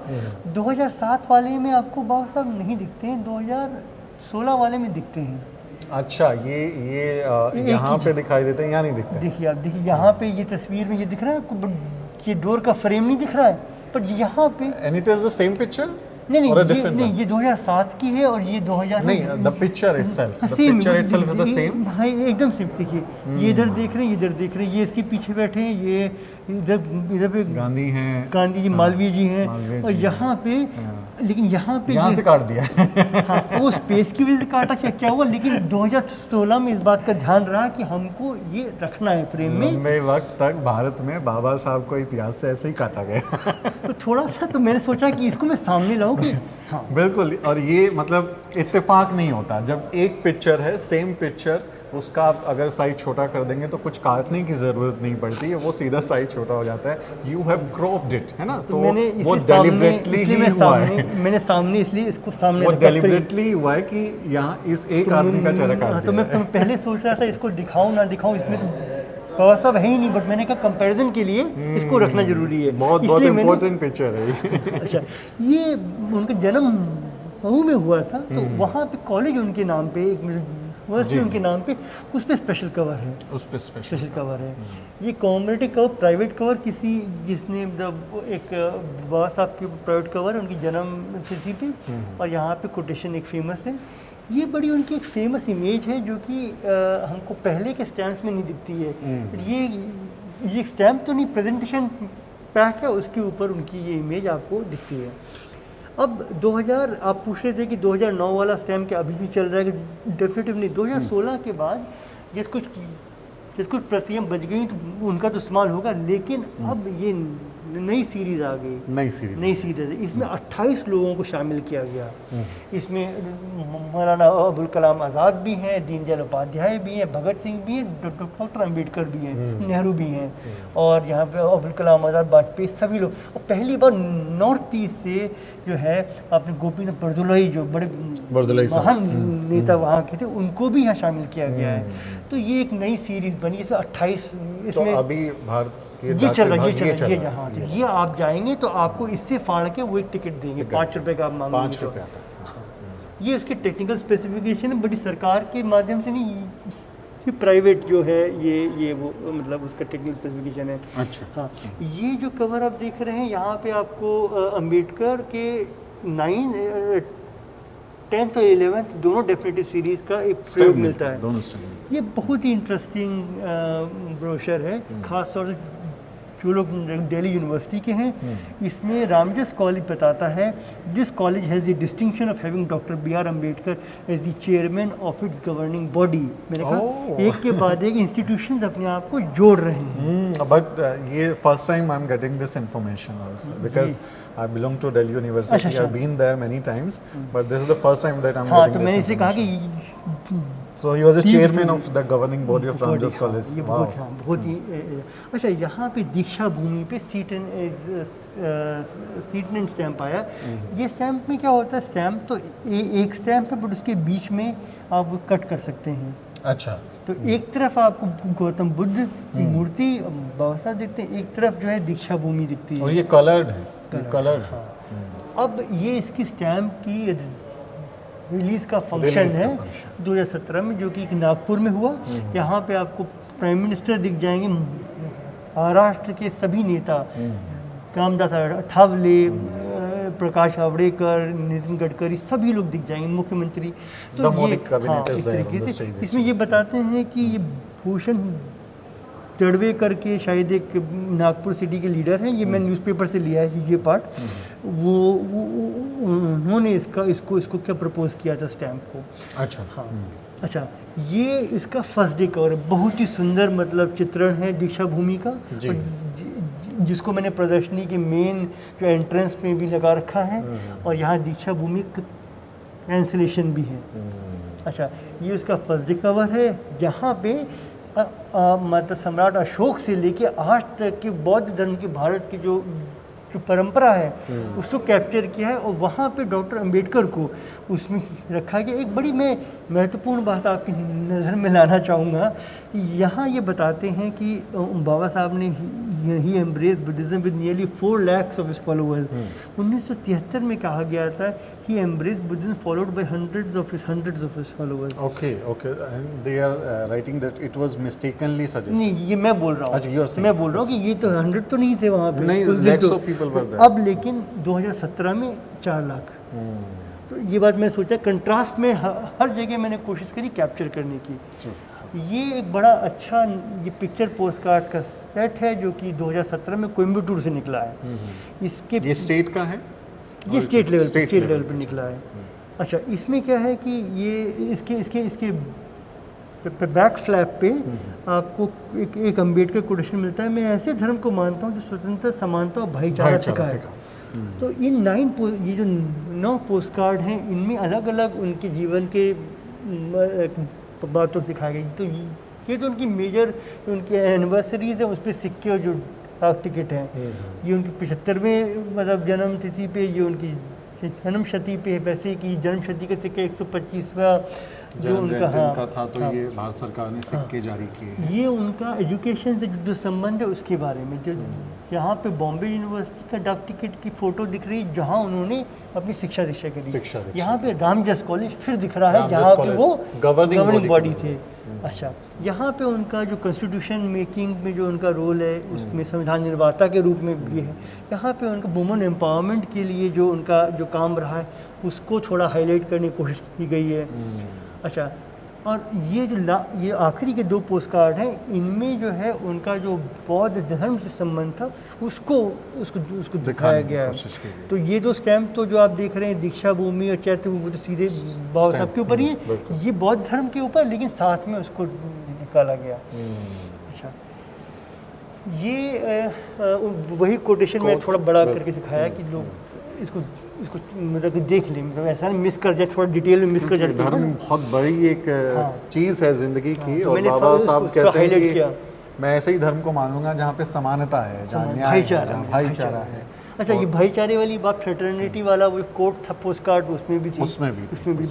2007 वाले में आपको बाबा साहब नहीं दिखते हैं, 2016 वाले में दिखते हैं।
अच्छा, ये यहाँ पे दिखाई देते हैं, यहाँ नहीं दिखते।
देखिए आप, देखिए यहाँ पे ये तस्वीर में ये दिख रहा है आपको, ये डोर का फ्रेम नहीं दिख रहा है, पर यहाँ पे
and it is the same picture.
नहीं, ये 2007 की है और ये 2000
नहीं, the picture itself is the same.
हाँ, एकदम सेम। देखिए, ये इधर देख रहे हैं, इधर देख रहे हैं, ये इसके पीछे बैठे हैं, ये इधर पे
गांधी हैं,
गांधी जी, मालवीय जी हैं, और यहाँ पे, लेकिन यहाँ पे
यहाँ से काट दिया।
हाँ, वो स्पेस की वजह से काटा क्या हुआ, लेकिन 2016 में इस बात का ध्यान रहा कि हमको ये रखना है फ्रेम में।
लंबे वक्त तक भारत में बाबा साहब को इतिहास से ऐसे ही काटा गया।
तो थोड़ा सा तो मैंने सोचा कि इसको मैं सामने लाऊं कि हाँ।
बिल्कुल, और ये मतलब इत्तेफाक नहीं होता जब एक पिक्चर है, सेम पिक्चर, उसका आप अगर साइज छोटा कर देंगे तो कुछ काटने की ज़रूरत नहीं पड़ती है, वो सीधा साइज छोटा हो जाता है। यू हैव क्रॉप्ड इट, है ना, तो वो डेलिबरेटली ही हुआ है।
मैंने सामने इसलिए इसको सामने
वो डेलिबरेटली हुआ है कि यहाँ इस एक आदमी का चेहरा काट दिया।
तो मैं पहले सोच रहा था इसको दिखाऊं ना दिखाऊं, इसमें तो बाबा साहब है ही नहीं, बट मैंने कहा कंपैरिजन के लिए इसको रखना जरूरी है।
बहुत इम्पोर्टेंट पिक्चर है।
अच्छा, ये उनका जन्म मऊ में हुआ था, तो वहाँ पे कॉलेज उनके नाम पे, एक यूनिवर्सिटी उनके नाम पे, उस पर स्पेशल कवर है, उस पर स्पेशल कवर है। ये कॉमर्शियल कवर, प्राइवेट कवर किसी जिसने एक बाबा साहब की प्राइवेट कवर है उनकी जन्म तिथि पे, और यहाँ पे कोटेशन एक फेमस है। ये बड़ी उनकी एक फेमस इमेज है जो कि हमको पहले के स्टैम्प्स में नहीं दिखती है। ये स्टैम्प तो नहीं, प्रेजेंटेशन पैक है, उसके ऊपर उनकी ये इमेज आपको दिखती है। अब 2000 आप पूछ रहे थे कि 2009 वाला स्टैम्प क्या अभी भी चल रहा है, कि डेफिनेटिव नहीं। 2016 के बाद जिस कुछ प्रतियां बच गई तो उनका तो इस्तेमाल होगा, लेकिन अब ये नई सीरीज़ आ गई, नई सीरीज़ इसमें 28 लोगों को शामिल किया गया। इसमें मौलाना अबुल कलाम आज़ाद भी हैं, दीनदयाल उपाध्याय भी हैं, भगत सिंह भी हैं, डॉक्टर अंबेडकर भी हैं, नेहरू भी हैं, और यहाँ पे अबुल कलाम आज़ाद, वाजपेयी, सभी लोग। और पहली बार नॉर्थ ईस्ट से जो है अपने गोपीनाथ बरदुलाई, जो बड़े महान नेता वहाँ के थे, उनको भी यहाँ शामिल किया गया है। तो ये एक नई सीरीज़ बनी, इसमें 28, इसमें
तो अभी भारत के
ये चल रहा है। ये आप जाएंगे तो आपको इससे फाड़ के वो एक टिकट देंगे, 5 रुपए का आप मांगेंगे।
5 रुपये का।
ये इसके टेक्निकल स्पेसिफिकेशन है, बड़ी सरकार के माध्यम से नहीं, ये प्राइवेट जो है ये वो मतलब उसका टेक्निकल स्पेसिफिकेशन है।
अच्छा,
हाँ, ये जो कवर आप देख रहे हैं यहाँ पे आपको अंबेडकर के 9, 10th और 11th दोनों डेफिनेटिव सीरीज़ का एक प्रयोग मिलता है।
दोनों
ये बहुत ही इंटरेस्टिंग ब्रोशर है, खास तौर से जो लोग दिल्ली यूनिवर्सिटी के हैं। इसमें रामजस कॉलेज बताता है, this college has the distinction of having doctor BR Ambedkar as the chairman of its governing body. मैंने कहा एक के बाद एक इंस्टीट्यूशंस अपने आप को जोड़ रहे हैं।
बट ये first time I am getting this information also, because I belong to Delhi University. I've been there many times, but this is the first time that I'm getting this.
तो मैंने इसे कहा कि
so he was a chairman of the governing body of Ramjas College.
ये बहुत ही अच्छा। यहाँ पे दीक्षा भूमि पे सीट एंड स्टैम्प आया। ये स्टैम्प में क्या होता है, स्टैम्प तो एक स्टैम्प है, बट उसके बीच में आप कट कर सकते हैं।
अच्छा,
तो एक तरफ आपको गौतम बुद्ध की मूर्ति बाबा साहब दिखते हैं, एक तरफ जो है दीक्षा भूमि दिखती है,
और ये कलर्ड है। कलर्ड।
अब ये इसकी स्टैम्प की रिलीज का फंक्शन है 2017 में, जो कि नागपुर में हुआ। यहाँ पे आपको प्राइम मिनिस्टर दिख जाएंगे, महाराष्ट्र के सभी नेता, रामदास अठावले, प्रकाश जावड़ेकर, नितिन गडकरी सभी लोग दिख जाएंगे, मुख्यमंत्री।
The Modi cabinet is
इस
there on
तरीके
the
से
stage,
इसमें ये बताते हैं कि ये भूषण दड़वेकर के शायद एक नागपुर सिटी के लीडर हैं, ये मैं न्यूज़पेपर से लिया है ये पार्ट। उन्होंने इसको क्या प्रपोज किया था स्टैम्प को।
अच्छा।
हाँ। अच्छा, ये इसका फर्स्ट डे कवर है, बहुत ही सुंदर मतलब चित्रण है दीक्षा भूमि का,
जी।
और जिसको मैंने प्रदर्शनी के मेन जो एंट्रेंस में भी लगा रखा है, और यहाँ दीक्षा भूमि कैंसलेशन भी है। अच्छा, ये उसका फर्स्ट डे कवर है। यहाँ पे मतलब सम्राट अशोक से लेके आज तक के बौद्ध धर्म की भारत की जो परंपरा है उसको कैप्चर किया है, और वहाँ पे डॉक्टर अंबेडकर को उसमें रखा गया। एक बड़ी मैं महत्वपूर्ण बात आपकी नज़र में लाना चाहूँगा, यहाँ ये बताते हैं कि बाबा साहब ने ही embrace Buddhism with nearly 4 lakhs of his followers. 1973 में कहा गया था ही embrace Buddhism followed by hundreds of his followers।
Okay, and they are writing that it was mistakenly suggested।
नहीं, ये मैं बोल रहा हूँ,
अच्छा, you are saying।
मैं बोल रहा हूँ कि ये तो 100 तो नहीं थे वहाँ पे,
नहीं,
उस दिन
lakhs
तो।
of people were there।
अब लेकिन 2017 में 4 लाख। तो ये बात मैं सोचा, कंट्रास्ट में हर जगह मैंने कोशिश करी कैप्चर करने की। ये एक बड़ा अच्छा ये पिक्चर पोस्ट कार्ड का सेट है जो कि 2017 में कोयम्बटूर से निकला है। इसके
ये स्टेट का है,
ये स्टेट लेवल
level
पर निकला है। अच्छा, इसमें क्या है कि ये इसके बैक फ्लैप पे आपको एक अम्बेडकर कोटेशन मिलता है, मैं ऐसे धर्म को मानता हूँ जो स्वतंत्रता, समानता और भाईचारा सिखाए। तो इन 9 पोस्ट कार्ड हैं, इनमें अलग अलग उनके जीवन के बातों दिखाई गई। तो ये तो उनकी मेजर उनकी एनिवर्सरीज है, उस पर सिक्के और जो डाक टिकट हैं, ये उनकी 75वें मतलब जन्म तिथि पे, ये उनकी जन्म शती पे, वैसे कि जन्म शती का सिक्का 125वां जो उनका
का था, तो ये भारत सरकार ने सिक्के जारी किए।
ये उनका एजुकेशन से जो संबंध है उसके बारे में, जो यहाँ पे बॉम्बे यूनिवर्सिटी का डाक टिकट की फ़ोटो दिख रही है जहाँ उन्होंने अपनी शिक्षा दीक्षा करी। यहाँ पे रामजस कॉलेज फिर दिख रहा है जहाँ पे वो गवर्निंग बॉडी थे। अच्छा, यहाँ पे उनका जो कॉन्स्टिट्यूशन मेकिंग में जो उनका रोल है उसमें संविधान निर्माता के रूप में भी है। यहाँ पे उनका वुमेन एम्पावरमेंट के लिए जो उनका जो काम रहा है उसको थोड़ा हाईलाइट करने की कोशिश की गई है। अच्छा, और ये जो ये आखिरी के 2 पोस्ट कार्ड हैं, इनमें जो है उनका जो बौद्ध धर्म से संबंध था उसको दिखाया गया है। तो ये 2 स्टैम्प तो जो आप देख रहे हैं दीक्षा भूमि और चैत्य भूमि, तो सीधे बाबा साहब के ऊपर ही है, ये बौद्ध धर्म के ऊपर, लेकिन साथ में उसको निकाला गया। अच्छा, ये वही कोटेशन में थोड़ा बड़ा करके दिखाया कि लोग इसको मतलब देख लें, मतलब ऐसा मिस कर जाए, थोड़ा डिटेल में मिस कर जाए।
धर्म बहुत बड़ी एक चीज़ है जिंदगी की, और बाबा साहब कहते हैं कि मैं ऐसे ही धर्म को मानूंगा जहाँ पे समानता है, जहाँ न्याय है, जहाँ भाईचारा है।
अच्छा, ये भाईचारे वाली बात, फ्रेटर्निटी वाला वो कोट था पोस्ट कार्ड, उसमें भी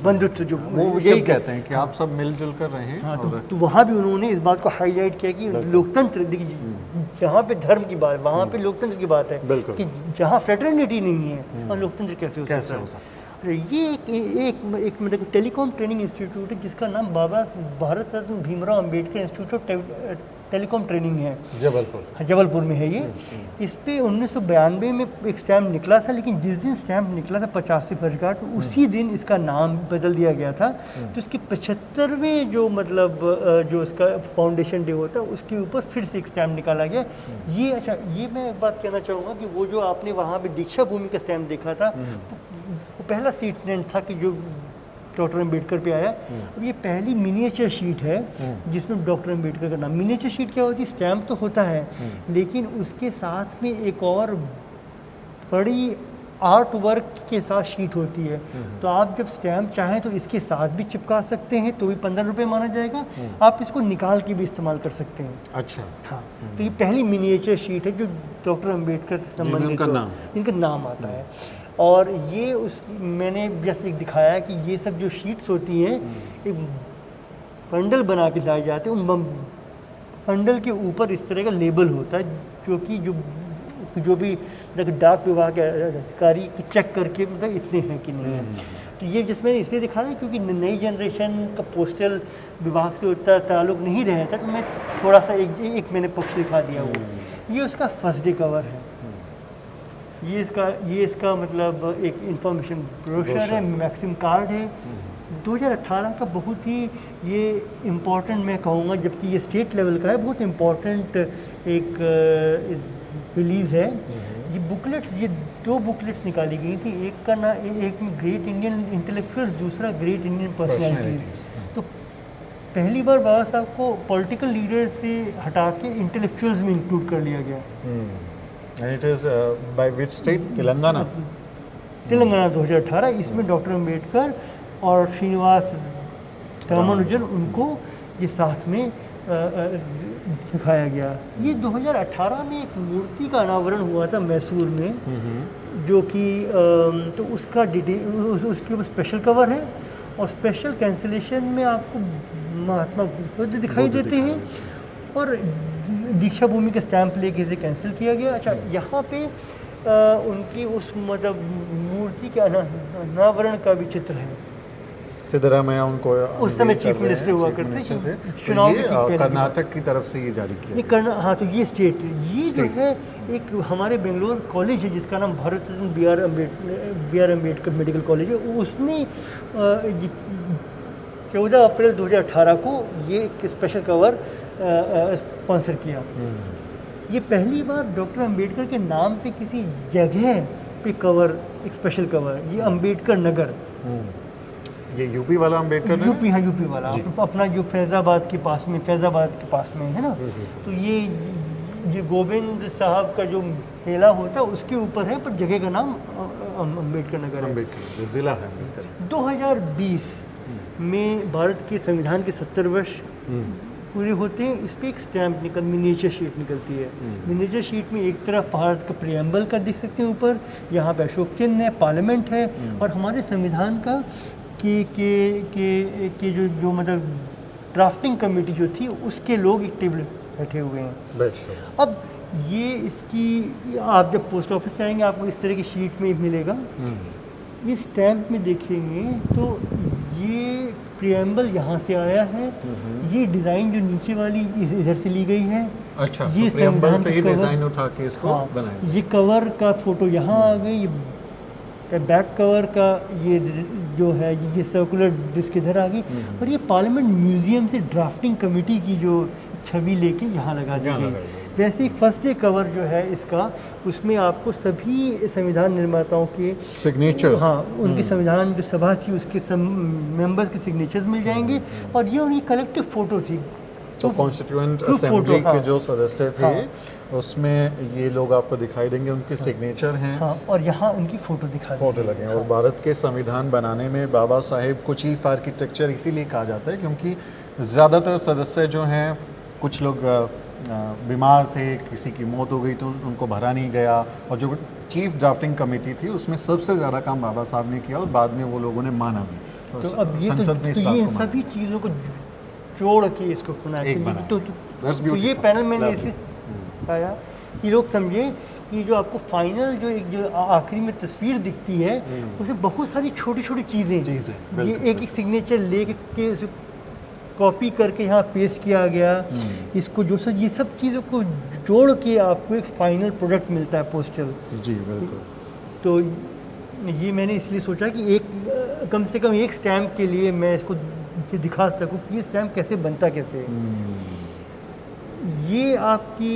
बंधुत्व जो
वो यही कहते हैं कि आप सब मिलजुल कर रहे हैं।
हाँ, तो वहाँ भी उन्होंने इस बात को हाईलाइट किया कि लोकतंत्र, देखिए जहाँ पे धर्म की बात, वहाँ पे लोकतंत्र की बात है कि जहाँ फ्रेटर्निटी नहीं है और लोकतंत्र कैसे हो सकता है। ये एक मतलब टेलीकॉम ट्रेनिंग इंस्टीट्यूट है जिसका नाम Baba Bharat Ratna Bhimrao Ambedkar institute of telecom training है, जबलपुर में है ये। इस पे 1992 में एक स्टैम्प निकला था, लेकिन जिस दिन स्टैम्प निकला था 85वीं वर्षगांठ, उसी दिन इसका नाम बदल दिया गया था। तो इसके 75वें जो मतलब जो इसका फाउंडेशन डे होता है उसके ऊपर फिर से एक स्टैम्प निकाला गया ये। अच्छा, ये मैं एक बात कहना चाहूँगा कि वो जो आपने वहाँ पे दीक्षा भूमि का स्टैम्प देखा था, वो पहला सीट था कि जो डॉक्टर अम्बेडकर पे आया। अब ये पहली मिनिएचर शीट है जिसमें डॉक्टर अम्बेडकर का नाम। मिनिएचर शीट क्या होती है? स्टैम्प तो होता है, लेकिन उसके साथ में एक और बड़ी आर्ट वर्क के साथ शीट होती है। तो आप जब स्टैम्प चाहें तो इसके साथ भी चिपका सकते हैं, तो भी 15 रुपये माना जाएगा। आप इसको निकाल के भी इस्तेमाल कर सकते हैं।
अच्छा,
हाँ, तो ये पहली मिनिएचर शीट है जो डॉक्टर अम्बेडकर से संबंधित इनका नाम आता है। और ये मैंने जस्ट एक दिखाया है कि ये सब जो शीट्स होती हैं एक बंडल बना के लाए जाते हैं। उन बंडल के ऊपर इस तरह का लेबल होता है जो कि जो भी डाक विभाग के अधिकारी चेक करके मतलब इतने हैं कि नहीं है। तो ये जिसमें इसलिए दिखाया क्योंकि नई जनरेशन का पोस्टल विभाग से उतना ताल्लुक नहीं रहता, तो मैं थोड़ा सा एक मैंने पक्ष दिखा दिया। वो ये उसका फर्स्ट डे कवर है। ये इसका मतलब एक इंफॉर्मेशन ब्रोशर है, मैक्सिम कार्ड है। 2018 का बहुत ही ये इम्पोर्टेंट मैं कहूँगा, जबकि ये स्टेट लेवल का है, बहुत इम्पोर्टेंट एक रिलीज़ है। ये बुकलेट्स, ये 2 बुकलेट्स निकाली गई थी, एक में ग्रेट इंडियन इंटेलेक्चुअल्स, दूसरा ग्रेट इंडियन पर्सनैलिटीज़। तो पहली बार बाबा साहब को पॉलिटिकल लीडर से हटा के इंटेलेक्चुअल्स में इंक्लूड कर लिया गया।
And it is by which state? Telangana.
Telangana 2018, इसमें डॉक्टर अम्बेडकर और श्रीनिवास रामानुजन उनको ये साथ में दिखाया गया। ये 2018 में एक मूर्ति का अनावरण हुआ था मैसूर में, जो कि तो उसका उसके ऊपर स्पेशल कवर है, और स्पेशल कैंसिलेशन में आपको महात्मा बुद्ध दिखाई देते हैं, और दीक्षा भूमि के स्टैंप लेके इसे कैंसिल किया गया। अच्छा, यहाँ पे उनकी उस मतलब मूर्ति के अनावरण का भी चित्र है।
सिद्धरामैया उनको
उस समय चीफ मिनिस्टर हुआ करते थे, चुनाव
कर्नाटक की तरफ से ये जारी किया।
हाँ, तो ये स्टेट, ये जो है एक हमारे बेंगलोर कॉलेज है जिसका नाम Bharat Ratna B R Ambedkar medical college है, उसने 14 अप्रैल 2018 को ये एक स्पेशल कवर स्पॉन्सर किया। ये पहली बार डॉक्टर अम्बेडकर के नाम पे किसी जगह पे कवर, एक स्पेशल कवर, ये अम्बेडकर नगर,
ये यूपी वाला अम्बेडकर
यूपी, हाँ यूपी वाला, अपना जो फैज़ाबाद के पास में है ना। तो ये गोविंद साहब का जो मेला होता है उसके ऊपर है, पर जगह का नाम अम्बेडकर नगर है।
अम्बेडकर जिला है अम्बेडकर।
2020 में भारत के संविधान के 70 वर्ष पूरे होते हैं। इस पर एक स्टैम्प मिनिएचर शीट निकलती है। मिनिएचर शीट में एक तरफ भारत का प्रियम्बल का देख सकते हैं ऊपर, यहाँ पे अशोक चिन्ह है, पार्लियामेंट है, और हमारे संविधान का के जो मतलब ड्राफ्टिंग कमेटी जो थी उसके लोग एक टेबल बैठे हुए हैं। अब ये इसकी आप जब पोस्ट ऑफिस जाएंगे आपको इस तरह की शीट में मिलेगा। इस स्टैम्प में देखेंगे तो ये प्रियम्बल यहाँ से आया है, ये डिज़ाइन जो नीचे वाली इधर से ली गई है।
अच्छा,
ये
तो प्रियम्बल से ही
कवर,
डिज़ाइन उठा के इसको
हाँ,
बनाया।
ये कवर का फोटो यहाँ आ गई, ये बैक कवर का ये जो है ये सर्कुलर डिस्क इधर आ गई, और ये पार्लियामेंट म्यूजियम से ड्राफ्टिंग कमेटी की जो छवि लेके यहाँ लगा दी गई। वैसे ही फर्स्ट डे कवर जो है इसका, उसमें आपको सभी संविधान निर्माताओं के
सिग्नेचर्स,
हाँ, उनकी संविधान जो सभा थी उसके सब मेंबर्स के सिग्नेचर्स मिल जाएंगे, और ये उनकी कलेक्टिव फोटो थी।
तो कॉन्स्टिट्यूएंट असेंबली के जो सदस्य थे,
हाँ,
उसमें ये लोग आपको दिखाई देंगे, उनके सिग्नेचर हैं,
हाँ, और यहाँ उनकी फ़ोटो दिखा
फोटो लगे हैं। और भारत के संविधान बनाने में बाबा साहेब को चीफ आर्किटेक्चर इसीलिए कहा जाता है क्योंकि ज़्यादातर सदस्य जो हैं, कुछ लोग बीमार थे, किसी की मौत हो गई तो उनको भरा नहीं गया, और जो चीफ ड्राफ्टिंग कमेटी थी उसमें सबसे ज़्यादा काम बाबा साहब ने किया, और बाद में वो लोगों ने माना भी।
तो अब ये
संसद में इस
तो
बात
ये
को माना।
सभी चीज़ों को जोड़ के इसको बनाया। तो ये पैनल मैंने इसे पाया कि लोग समझे कि जो आपको फाइनल जो एक जो आखिरी में तस्वीर दिखती है उसमें बहुत सारी छोटी छोटी चीज़ें, ये एक एक सिग्नेचर ले के उसे कॉपी करके यहाँ पेस्ट किया गया, इसको जो सब ये सब चीज़ों को जोड़ के आपको एक फाइनल प्रोडक्ट मिलता है पोस्टर।
जी बिल्कुल।
तो ये मैंने इसलिए सोचा कि एक कम से कम एक स्टैम्प के लिए मैं इसको दिखा सकूँ कि ये स्टैम्प कैसे बनता कैसे। ये आपकी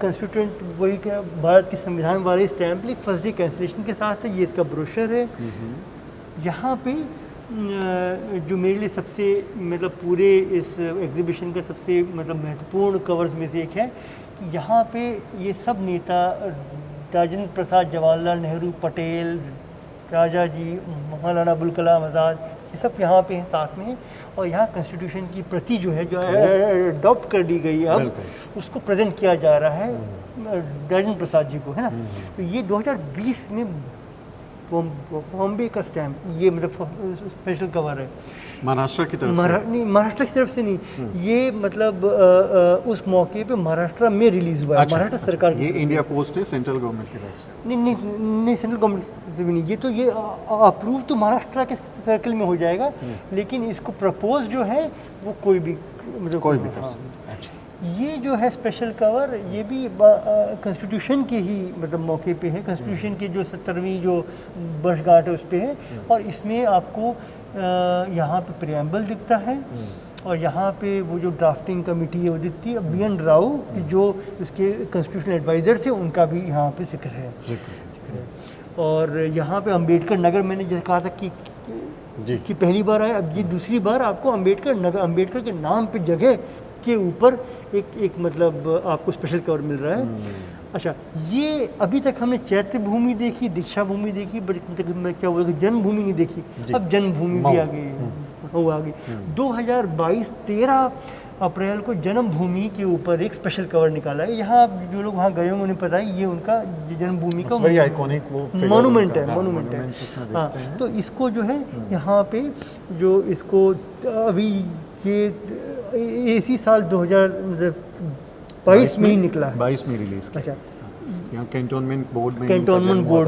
कंस्टिट्यूएंट वही क्या भारत के संविधान वाले स्टैम्प लिए फर्स्ट डे कैंसिलेशन के साथ है। ये इसका ब्रोशर है। यहाँ पे जो मेरे लिए सबसे मतलब पूरे इस एग्जीबिशन का सबसे मतलब महत्वपूर्ण कवर्स में से एक है कि यहाँ पे ये सब नेता राजेंद्र प्रसाद, जवाहरलाल नेहरू, पटेल, राजा जी, मौलाना अबुल कलाम आज़ाद, ये सब यहाँ पे हैं साथ में। और यहाँ कॉन्स्टिट्यूशन की प्रति जो है जो अडॉप्ट कर दी गई है अब उसको प्रेजेंट किया जा रहा है राजेंद्र प्रसाद जी को, है ना। तो ये 2020 में बॉम्बे का स्टैम्प, ये मतलब स्पेशल कवर है
महाराष्ट्र की तरफ
नहीं, महाराष्ट्र की तरफ से नहीं, ये मतलब उस मौके पे महाराष्ट्र में रिलीज हुआ है। महाराष्ट्र सरकार
ये इंडिया पोस्ट है सेंट्रल गवर्नमेंट की तरफ से।
नहीं सेंट्रल गवर्नमेंट से भी नहीं, ये तो ये अप्रूव तो महाराष्ट्र के सर्कल में हो जाएगा, लेकिन इसको प्रपोज जो है वो कोई भी मतलब
कोई भी कर सकता है। अच्छा,
ये जो है स्पेशल कवर, ये भी कॉन्स्टिट्यूशन के ही मतलब मौके पे है। कॉन्स्टिट्यूशन की जो 70वीं जो वर्षगांठ है उस पे है, और इसमें आपको यहाँ पे प्रियम्बल दिखता है, और यहाँ पे वो जो ड्राफ्टिंग कमेटी है वो दिखती है। BN राव जो इसके कॉन्स्टिट्यूशनल एडवाइज़र थे, उनका भी यहाँ पे जिक्र है। और यहाँ पे अंबेडकर नगर, मैंने जैसे कहा था कि पहली बार आया, अब ये दूसरी बार आपको अंबेडकर नगर, अंबेडकर के नाम पे जगह के ऊपर एक मतलब आपको स्पेशल कवर मिल रहा है। अच्छा, ये अभी तक हमने चैत्य भूमि देखी, दीक्षा भूमि देखी, बट मैं क्या बोल, जन्मभूमि नहीं देखी। अब जन्मभूमि भी आ गई, वो आ गई। 2022 13 अप्रैल को जन्मभूमि के ऊपर एक स्पेशल कवर निकाला है। यहाँ जो लोग वहाँ गए होंगे उन्हें पता है, ये उनका जन्मभूमि का मोनूमेंट है, मोनूमेंट है। हाँ, तो इसको जो है यहाँ पे जो इसको अभी ये इसी साल 2022 में ही निकला है,
22 में रिलीज किया।
अच्छा,
यहाँ कैंटोनमेंट बोर्ड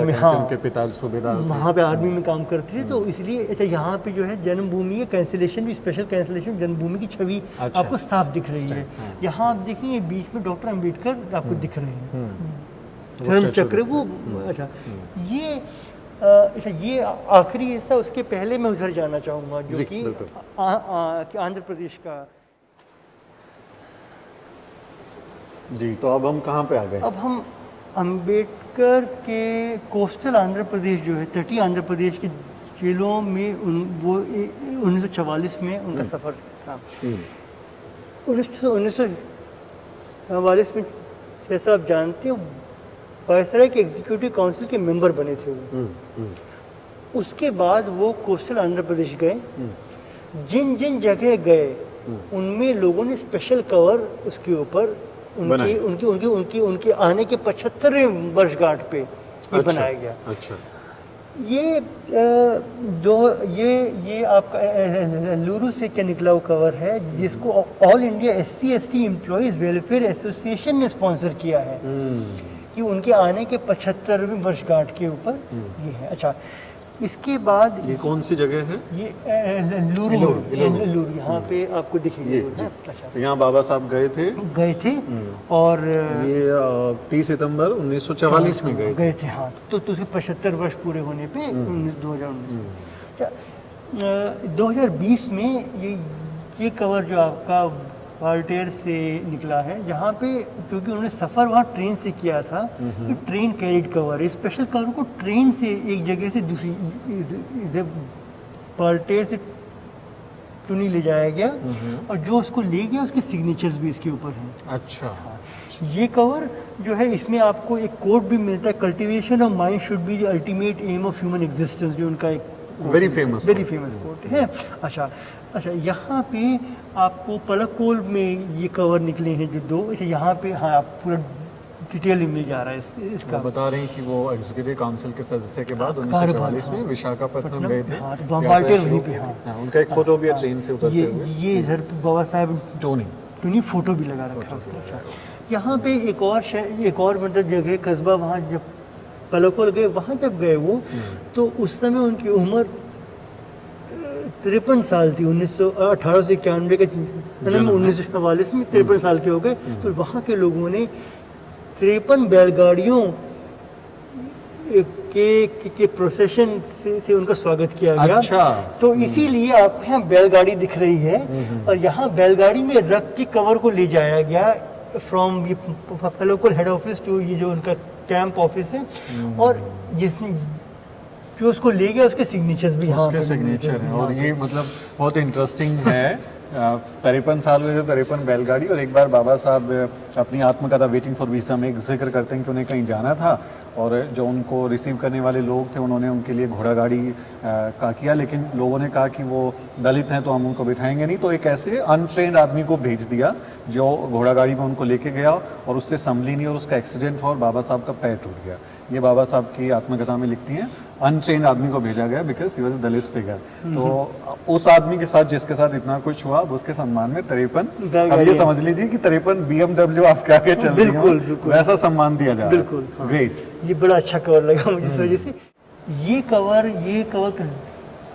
में,
हाँ,
उनके पिता सूबेदार
वहाँ पे आर्मी में काम करते थे, तो इसलिए अच्छा यहाँ पे जो है जन्मभूमि है, कैंसिलेशन भी, स्पेशल कैंसिलेशन जन्मभूमि की छवि आपको साफ दिख रही है। यहाँ आप देखेंगे बीच में डॉक्टर अंबेडकर आपको दिख रहे हैं, धर्म चक्र वो। अच्छा, ये अच्छा, ये आखिरी हिस्सा, उसके पहले मैं उधर जाना चाहूँगा जो कि आंध्र प्रदेश का।
जी, तो अब हम कहाँ पे आ गए?
अब हम अंबेडकर के कोस्टल आंध्र प्रदेश जो है, तटीय आंध्र प्रदेश के जेलों में वो 1944 में उनका सफ़र था। 1944 में, जैसा आप जानते हो, वायसराय के एग्जीक्यूटिव काउंसिल के मेंबर बने थे वो। उसके बाद वो कोस्टल आंध्र प्रदेश गए। जिन जिन जगह गए उनमें लोगों ने स्पेशल कवर उसके ऊपर उनके आने के 75वें वर्षगांठ पे ये बनाया गया।
अच्छा,
ये ये आपका लुरु से क्या निकला हुआ कवर है, जिसको all India SC/ST employees welfare association ने स्पॉन्सर किया है कि उनके आने के 75वें वर्षगांठ के ऊपर ये है। अच्छा, इसके बाद
ये कौन सी जगह है?
ये लुरु यहाँ पे आपको दिखेंगे। अच्छा,
तो यहाँ बाबा साहब गए थे
और
ये 30 सितंबर 1944 में गए
थे। हाँ, तो उसके 75 वर्ष पूरे होने पे 2019। 2020 में ये कवर जो आपका वाल्टेर से निकला है, जहाँ पे क्योंकि उन्होंने सफ़र वहाँ ट्रेन से किया था, तो ट्रेन कैरिड कवर है। स्पेशल कवर को ट्रेन से एक जगह से दूसरी इधर वाल्टेर से टुनी ले जाया गया, और जो उसको ले गया उसके सिग्नेचर्स भी इसके ऊपर हैं।
अच्छा,
ये कवर जो है, इसमें आपको एक कोट भी मिलता है, cultivation of mind should be the ultimate aim of human existence, जो उनका एक
वेरी फेमस
कोट है। अच्छा, यहाँ पे आपको पलक्कोल में ये कवर निकले हैं जो 2। अच्छा, यहाँ पे हाँ, आप पूरा डिटेल में मिल जा रहा है इसका।
बता रहे हैं कि वो एग्जीक्यूटिव काउंसिल के सदस्य के बाद 1944 में विशाखापट्टनम गए थे।
हाँ, तो वाल्टेर वहीं पे। हाँ,
उनका एक फोटो भी है ट्रेन से उतरते हुए।
ये इधर बाबा साहब टोनी फोटो भी लगा रखा है उसका। अच्छा, यहाँ पे एक और मतलब जगह कस्बा, वहाँ जब पलक्कोल गए, वहाँ जब गए वो, तो उस समय उनकी उम्र 53 साल थी। 1891 का जन्म, 1944 में 53 साल के हो गए। तो वहाँ के लोगों ने 53 बैलगाड़ियों के प्रोसेशन से उनका स्वागत किया गया।
अच्छा,
तो इसीलिए आप यहाँ बैलगाड़ी दिख रही है, और यहाँ बैलगाड़ी में रख के कवर को ले जाया गया from local head office to ये जो उनका कैंप ऑफिस है, और जिसने जो उसको ले गया उसके सिग्नेचर्स भी यहाँ
उसके सिग्नेचर हैं। और ये मतलब बहुत इंटरेस्टिंग है। 53 साल में 53 बैलगाड़ी। और एक बार बाबा साहब अपनी आत्मकथा वेटिंग फॉर वीसा में एक जिक्र करते हैं कि उन्हें कहीं जाना था, और जो उनको रिसीव करने वाले लोग थे उन्होंने उनके लिए घोड़ा गाड़ी का किया, लेकिन लोगों ने कहा कि वो दलित हैं तो हम उनको बिठाएंगे नहीं, तो एक ऐसे अनट्रेंड आदमी को भेज दिया जो घोड़ा गाड़ी में उनको लेके गया, और उससे संभली नहीं और उसका एक्सीडेंट हुआ और बाबा साहब का पैर टूट गया। ये बाबा साहब की आत्मकथा में लिखती हैं, अनट्रेंड आदमी को भेजा गया because he was a Dalit figure. तो उस आदमी के साथ जिसके साथ इतना कुछ हुआ, अब उसके सम्मान में 53, अब ये समझ लीजिए कि 53 BMW आपके आगे चल रही है, वैसा सम्मान दिया जा रहा है। ग्रेट,
ये बड़ा अच्छा कवर लगा मुझे इस वजह से। ये कवर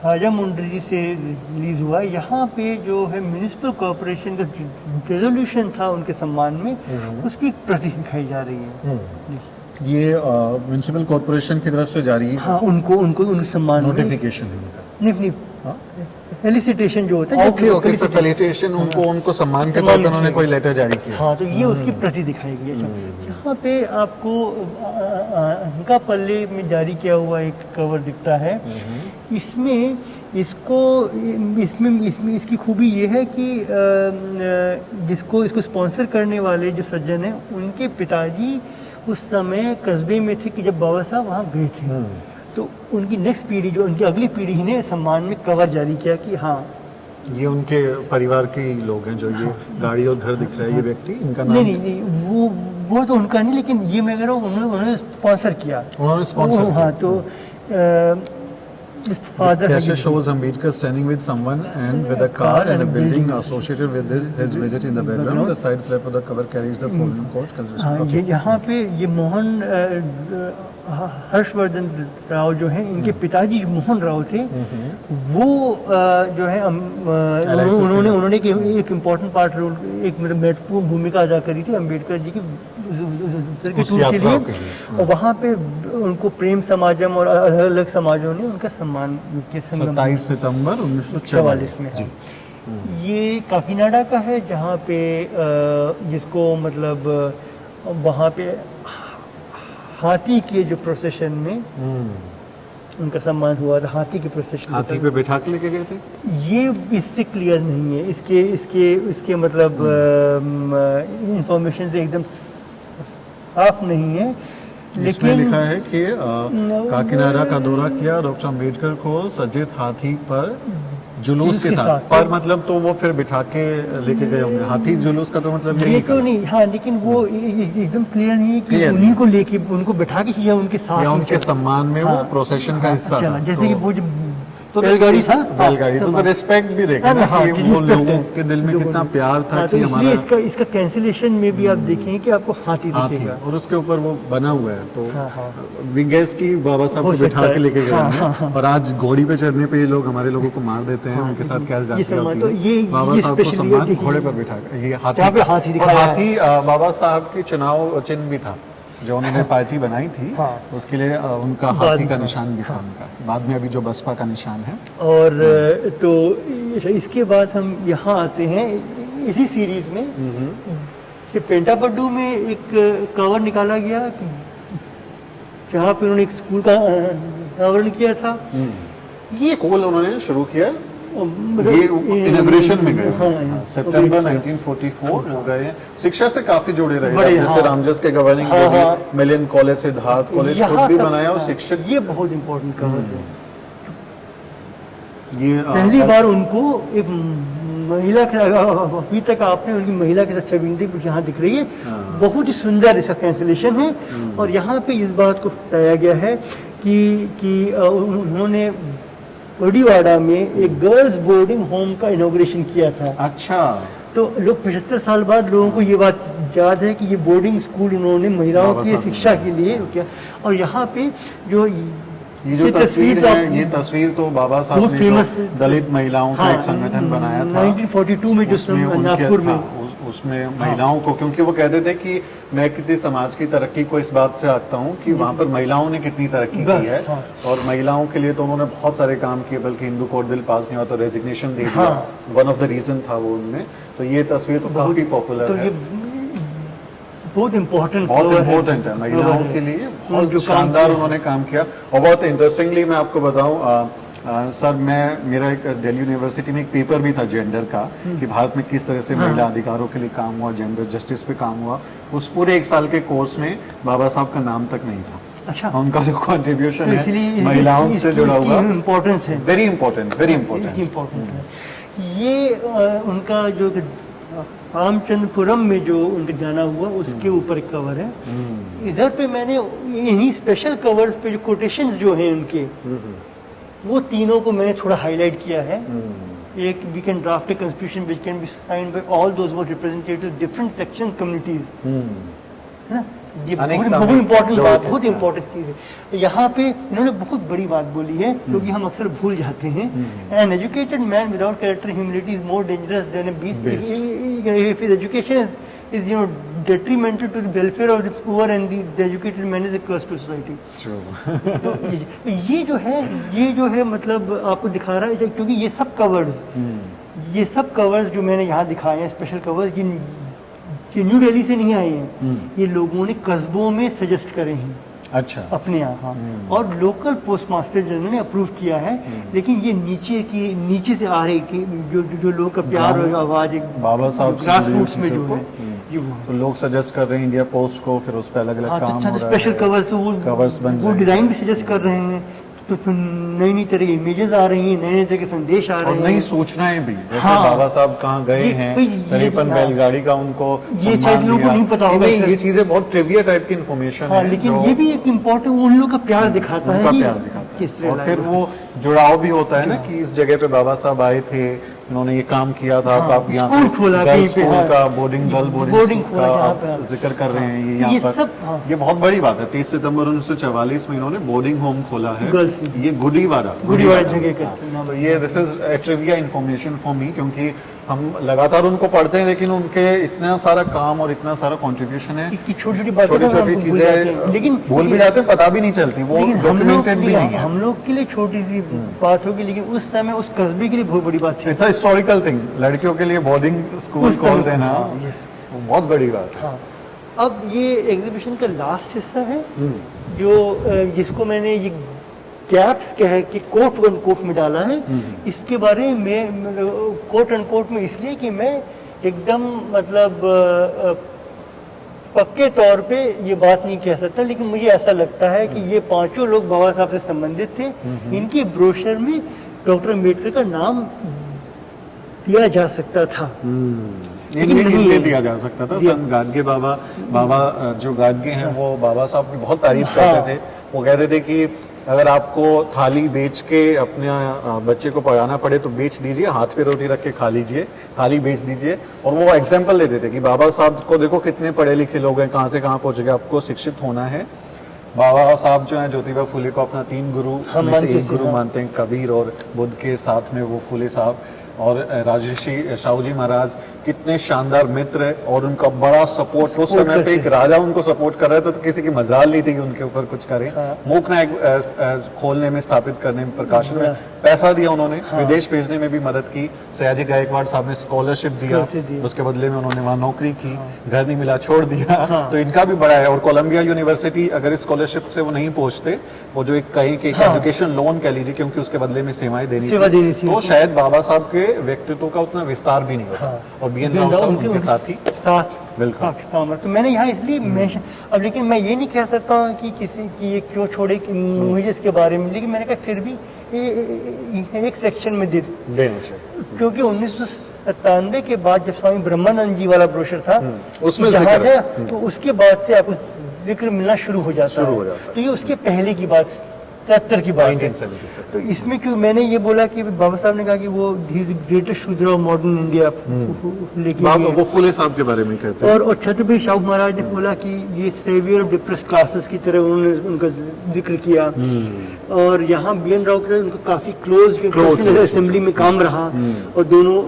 राजामुंड्री से रिलीज हुआ। यहाँ पे जो है म्यूनिसिपल कॉरपोरेशन का रेजोल्यूशन था उनके सम्मान में, उसकी एक प्रति दिखाई जा रही है।
ये म्यूनिसिपल कॉरपोरेशन की तरफ से जारी
हाँ, उनको उनको उन सम्मान में
नोटिफिकेशन है उनका।
नहीं फेलिसिटेशन जो होता है,
ओके ओके सर, फेलिसिटेशन उनको सम्मान के तौर पर उन्होंने कोई लेटर जारी किया।
हाँ, तो ये उसकी प्रति दिखाई गई है। यहाँ पे आपको अंका पल्ले में जारी किया हुआ एक कवर दिखता है। इसमें इसकी खूबी ये है कि इसको स्पॉन्सर करने वाले जो सज्जन हैं, उनके पिताजी उस समय कस्बे में थे कि जब बाबा साहब वहाँ गए थे। तो उनकी नेक्स्ट पीढ़ी, जो उनकी अगली पीढ़ी ने सम्मान में कवर जारी किया कि हाँ,
ये उनके परिवार के ही लोग हैं जो ये गाड़ी और घर दिख रहा है, ये व्यक्ति, इनका नाम?
नहीं, वो तो उनका नहीं, लेकिन ये मैं कह रहा हूँ उन्होंने स्पॉन्सर किया।
उन्होंने स्पॉन्सर किया।
हाँ, तो फादर
कैसे shows Ambedkar standing with someone and with a car and a building associated with his visit in the background. The side flap of the cover carries the following quotes.
हाँ, ये यहाँ पे ये मोहन हर्षवर्धन राव जो हैं, इनके पिताजी मोहन राव थे, वो जो है उन्होंने एक इम्पोर्टेंट पार्ट रोल, एक मतलब महत्वपूर्ण भूमिका अदा करी थी अम्बेडकर जी की टूर के लिए। और वहाँ पे उनको प्रेम समाजम और अलग अलग समाजों ने उनका सम्मान किया।
27 सितंबर 1944
में जी। ये काकीनाडा का है, जहाँ पे जिसको मतलब वहाँ पे हाथी के जो प्रोसेशन में उनका सम्मान हुआ था। हाथी के प्रोसेशन,
हाथी पे बैठा के लेके गए थे।
ये इससे क्लियर नहीं है, इसके मतलब इंफॉर्मेशन से एकदम साफ नहीं है।
इसमें लिखा है कि काकीनाडा का दौरा किया, डॉक्टर अम्बेडकर को सज्जित हाथी पर जुलूस के साथ, पर मतलब तो वो फिर बिठा के लेके गए होंगे। हाथी जुलूस का तो मतलब
ये तो नहीं, हाँ, लेकिन वो एकदम क्लियर नहीं है कि उन्हीं को लेके उनको बिठा के या उनके साथ
या उनके सम्मान में वो प्रोसेशन का हिस्सा था।
जैसे कि वो जो
तो
बैलगाड़ी था,
बैलगाड़ी तो रिस्पेक्ट भी देखा ना कि वो लोगों के दिल में कितना प्यार था कि हमारा।
इसका कैंसिलेशन में भी आप देखेंगे कि आपको हाथी दिखेगा
और उसके ऊपर वो बना हुआ है। तो विंगेस की बाबा साहब को बिठा के लेके गए और आज घोड़ी पे चढ़ने पे ये लोग हमारे लोगों को मार देते हैं, उनके साथ क्या जाती है। बाबा साहब को सम्मान घोड़े पर बिठा के, ये हाथी बाबा साहब की चुनाव चिन्ह भी था जो उन्होंने पार्टी बनाई थी। उसके लिए उनका हाथी का निशान भी था उनका, बाद में अभी जो बसपा का निशान है।
और तो इसके बाद हम यहाँ आते हैं इसी सीरीज में कि पेंटापड्डू में एक कवर निकाला गया जहाँ पे उन्होंने एक स्कूल का अनावरण किया था।
ये स्कूल उन्होंने शुरू किया, ये इनॉग्रेशन में गए। सितंबर 1944 हो गए। शिक्षा से काफी जुड़े रहे, जैसे रामजस के governing body, million college, Siddharth college खुद भी बनाया और शिक्षक।
ये बहुत इम्पोर्टेंट कवर है।
ये
पहली बार उनको एक महिला के, अभी तक आपने उनकी महिला के साथ छवि कुछ यहाँ दिख रही है, बहुत ही सुंदर इसका कैंसिलेशन है। और यहाँ पे इस बात को बताया गया है कि उन्होंने ओडीवाड़ा में एक गर्ल्स बोर्डिंग होम का इनॉग्रेशन किया था।
अच्छा,
तो लोग 75 साल बाद लोगों को ये बात याद है कि ये बोर्डिंग स्कूल उन्होंने महिलाओं की शिक्षा के लिए किया। और यहाँ पे जो
ये जो तस्वीर है, ये तस्वीर तो बाबा साहब ने जो दलित महिलाओं का एक संगठन बनाया था
1942 में, जो नागपुर में,
उसमें महिलाओं को, क्योंकि वो कहते थे कि मैं किसी समाज की तरक्की को इस बात से आंकता हूँ कि वहाँ पर महिलाओं ने कितनी तरक्की की है। और महिलाओं के लिए तो उन्होंने बहुत सारे काम किए, बल्कि हिंदू कोड बिल पास नहीं हुआ तो रेजिग्नेशन दे दिया, वन ऑफ द रीजन था वो उनमें। तो ये तस्वीर तो काफी पॉपुलर है,
बहुत इम्पोर्टेंट
है महिलाओं के लिए, बहुत शानदार उन्होंने काम किया। और बहुत इंटरेस्टिंगली मैं आपको बताऊं सर, मेरा एक दिल्ली यूनिवर्सिटी में एक पेपर भी था जेंडर का, कि भारत में किस तरह से महिला अधिकारों के लिए काम हुआ, जेंडर जस्टिस पे काम हुआ। उस पूरे 1 साल के कोर्स में बाबा साहब का नाम तक नहीं था।
अच्छा,
उनका जो कॉन्ट्रीब्यूशन है महिलाओं से जुड़ा हुआ,
इम्पोर्टेंस है,
वेरी इंपॉर्टेंट
है। ये उनका जो रामचंद्रपुरम में जो उनका गाना हुआ, उसके ऊपर कवर है। इधर पे मैंने इन्हीं स्पेशल कवर्स पे जो कोटेशंस जो हैं उनके, वो तीनों को मैंने थोड़ा हाईलाइट किया है। एक, we can draft a constitution which can be signed by all those who representative different section communities, है ना, ये
अनेकता
बहुत
में
इम्पोर्टेंट
जो
बात,
है,
बहुत
हाँ।
इम्पोर्टेंट चीज़ है। यहाँ पे इन्होंने बहुत बड़ी बात बोली है, क्योंकि हम अक्सर भूल जाते हैं। An educated man without character humility is more dangerous than A beast if his education is detrimental to the welfare of the poor, and the educated man is a curse to society. तो ये जो है मतलब आपको दिखा रहा है, क्योंकि ये सब कवर्स जो मैंने यहाँ दिखाए हैं, स्पेशल कवर्स, ये न्यू दिल्ली से नहीं आए हैं, ये लोगों ने कस्बों में सजेस्ट करे हैं
अच्छा
अपने यहाँ, और लोकल पोस्ट मास्टर जनरल ने अप्रूव किया है। लेकिन ये नीचे से आ रही कि जो लोगों का प्यार और आवाज
बाबा साहब से
ग्रास
जुड़ी
रूट्स में
चीज़ों
जो
को,
है ये वो
तो लोग सजेस्ट कर रहे हैं इंडिया पोस्ट को, फिर उस पर अलग अलग काम हो रहा है,
स्पेशल कवर्स
कवर्स बन
वो
रहे हैं।
डिजाइन भी सजेस्ट कर रहे हैं, तो नई तरह की इमेजेस आ रही हैं, नए तरह के संदेश आ
और
रहे
नई
हैं।
सूचनाएं भी, जैसे
हाँ।
बाबा साहब कहाँ गए
ये-
हैं,
ये
तरीपन
हाँ।
बैलगाड़ी का उनको
ये
सम्मान
शायद लोगों को
दिया।
नहीं पता होगा
नहीं,
सर।
ये चीजें बहुत ट्रिविया टाइप की इन्फॉर्मेशन
हाँ,
है,
लेकिन
जो
ये भी एक इम्पोर्टेंट उन लोगों का प्यार दिखाता है
उनका
कि
प्यार दिखाता
किस
है,
तरह
और फिर
लाइफ
वो जुड़ाव भी होता है ना कि इस जगह पे बाबा साहब आए थे, उन्होंने ये काम किया था,
हाँ,
तो आप यहाँ
स्कूल खोला कहीं पे,
स्कूल
हाँ।
का बोर्डिंग
बोर्डिंग
स्कूल
खोला
का
जहाँ
आप
पे, हाँ।
जिक्र कर रहे हैं, ये
ये
यहाँ पर
सब, हाँ।
ये बहुत बड़ी बात है। 30 सितंबर 1944 में इन्होंने बोर्डिंग होम खोला है,
गर्ल्स की।
ये गुडीवाड़ा
जगह का नाम
तो ये this is trivia information for me, क्योंकि हम लगातार उनको पढ़ते हैं, लेकिन उनके इतना सारा काम और इतना सारा कंट्रीब्यूशन है,
कि छोटी-छोटी बातें
छोटी
ना
छोटी
हम भूल जाते हैं।
चीजें
लेकिन
भूल भी जाते हैं, पता भी नहीं चलती, वो
लेकिन
डॉक्यूमेंटेड भी नहीं है।
हम लोग के लिए छोटी सी बात होगी, लेकिन उस समय उस कस्बे के लिए बहुत बड़ी बात थी।
इट्स अ हिस्टोरिकल थिंग, लड़कियों के लिए बोर्डिंग स्कूल
उस समय,
खोल देना
हाँ, yes।
वो बहुत बड़ी बात है।
हाँ, अब ये एग्जीबिशन का लास्ट हिस्सा है, जो जिसको मैंने ये कैप्स कह के कोट वन कोट में डाला है। इसके बारे में कोट एंड कोट में इसलिए कि मैं एकदम मतलब पक्के तौर पे ये बात नहीं कह सकता, लेकिन मुझे ऐसा लगता है कि ये पांचों लोग बाबा साहब से संबंधित थे। इनकी ब्रोशर में डॉक्टर अम्बेडकर का नाम दिया जा सकता था, लेकिन नहीं
इनमें
है।
दिया जा सकता था।
दिया-
संत गाडगे बाबा जो गाडगे हैं वो बाबा साहब की बहुत तारीफ
हाँ।
करते थे। वो कहते थे कि अगर आपको थाली बेच के अपने बच्चे को पढ़ाना पड़े तो बेच दीजिए, हाथ पे रोटी रख के खा लीजिए, थाली बेच दीजिए। और वो एग्जाम्पल देते थे कि बाबा साहब को देखो कितने पढ़े लिखे लोग हैं, कहाँ से कहाँ पहुँच गए, आपको शिक्षित होना है। बाबा साहब जो है ज्योतिबा फुले को अपना 3 गुरु
हम
में से
मानते
एक
थे,
गुरु
हाँ।
मानते हैं, कबीर और बुद्ध के साथ में वो फुले साहब। और राजर्षि शाहू जी महाराज कितने शानदार मित्र है, और उनका बड़ा सपोर्ट उस समय पे
करते
एक राजा उनको सपोर्ट कर रहा था, तो किसी की मजाल नहीं थी कि उनके ऊपर कुछ करें।
हाँ।
मूक नायक खोलने में, स्थापित करने में, प्रकाशन में पैसा दिया उन्होंने, विदेश भेजने में भी मदद की। सयाजी गायकवाड़ साहब ने स्कॉलरशिप दिया, उसके बदले में उन्होंने वहाँ नौकरी की, घर नहीं मिला छोड़ दिया। तो इनका भी बड़ा है। और कोलंबिया यूनिवर्सिटी अगर इस स्कॉलरशिप से वो नहीं पहुंचते, वो जो एक कहीं के एजुकेशन लोन कह लीजिए, क्योंकि उसके बदले में सेवाएं देनी
सेवा देनी थी।
तो शायद बाबा साहब के व्यक्तित्व का उतना विस्तार भी नहीं होता। और BN राव साहब उनके साथ ही बिल्कुल।
काफी काम है। तो मैंने यहाँ इसलिए मेंशन, अब लेकिन मैं ये नहीं कह सकता हूँ कि किसी की ये क्यों छोड़े कि मुझे इसके बारे में, लेकिन मैंने कहा फिर भी एक सेक्शन में दे दूं।
देना चाहिए।
क्योंकि 1997 के बाद जब स्वामी ब्रह्मानंद जी वाला ब्रोशर था,
उसमें
जहाँ
जिक्र है।
गया, तो उसके बाद से आपको जिक्र मिलना शुरू हो जाता
शुरू
है।
हो जाता है।
तो ये उसके पहले की बात, 73 की बात है।
1977।
तो इसमें क्यों मैंने ये बोला कि बाबा साहब ने कहा कि वो ग्रेटेस्ट शूद्र ऑफ मॉडर्न इंडिया लेके
बाबा
गए।
वो फुले साहब के बारे में कहते हैं।
और छत्रपति शाहू महाराज ने बोला कि ये सेवियर ऑफ डिप्रेस क्लासेस की तरह उन्होंने उनका जिक्र किया। और यहाँ BN राव के साथ उनका काफी क्लोज असेंबली में काम रहा। और दोनों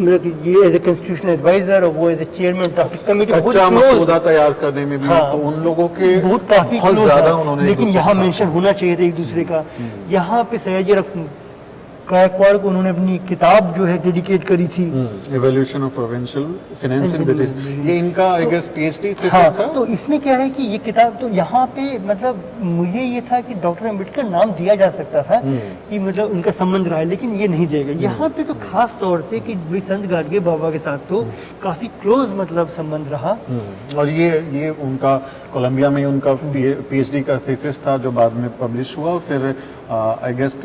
मतलब कि ये एज ए कॉन्स्टिट्यूशनल एडवाइजर और वो as a chairman traffic committee,
कच्चा मसौदा तैयार करने में भी
हाँ।
तो उन लोगों के
बहुत काफी
बहुत
close
ज्यादा
था।
उन्होंने एक
लेकिन
दूसरे
यहाँ
के साथ-
मेंशन होना चाहिए था एक दूसरे का। यहाँ पे सयाजी गायकवाड़ को उन्होंने अपनी किताब जो है डेडिकेट करी थी।
Evolution of provincial finance in British, ये इनका आई गेस PhD थीसिस
हाँ,
था।
तो इसमें क्या है कि ये किताब, तो यहाँ पे मतलब मुझे ये था कि डॉक्टर अम्बेडकर नाम दिया जा सकता था कि मतलब उनका संबंध रहा है, लेकिन ये नहीं देगा यहाँ पे। तो खास तौर से कि भाई संत गाडगे बाबा के साथ तो काफी क्लोज मतलब संबंध रहा।
और ये उनका कोलंबिया में उनका PhD का थीसिस था, जो बाद में पब्लिश हुआ। फिर आई गेस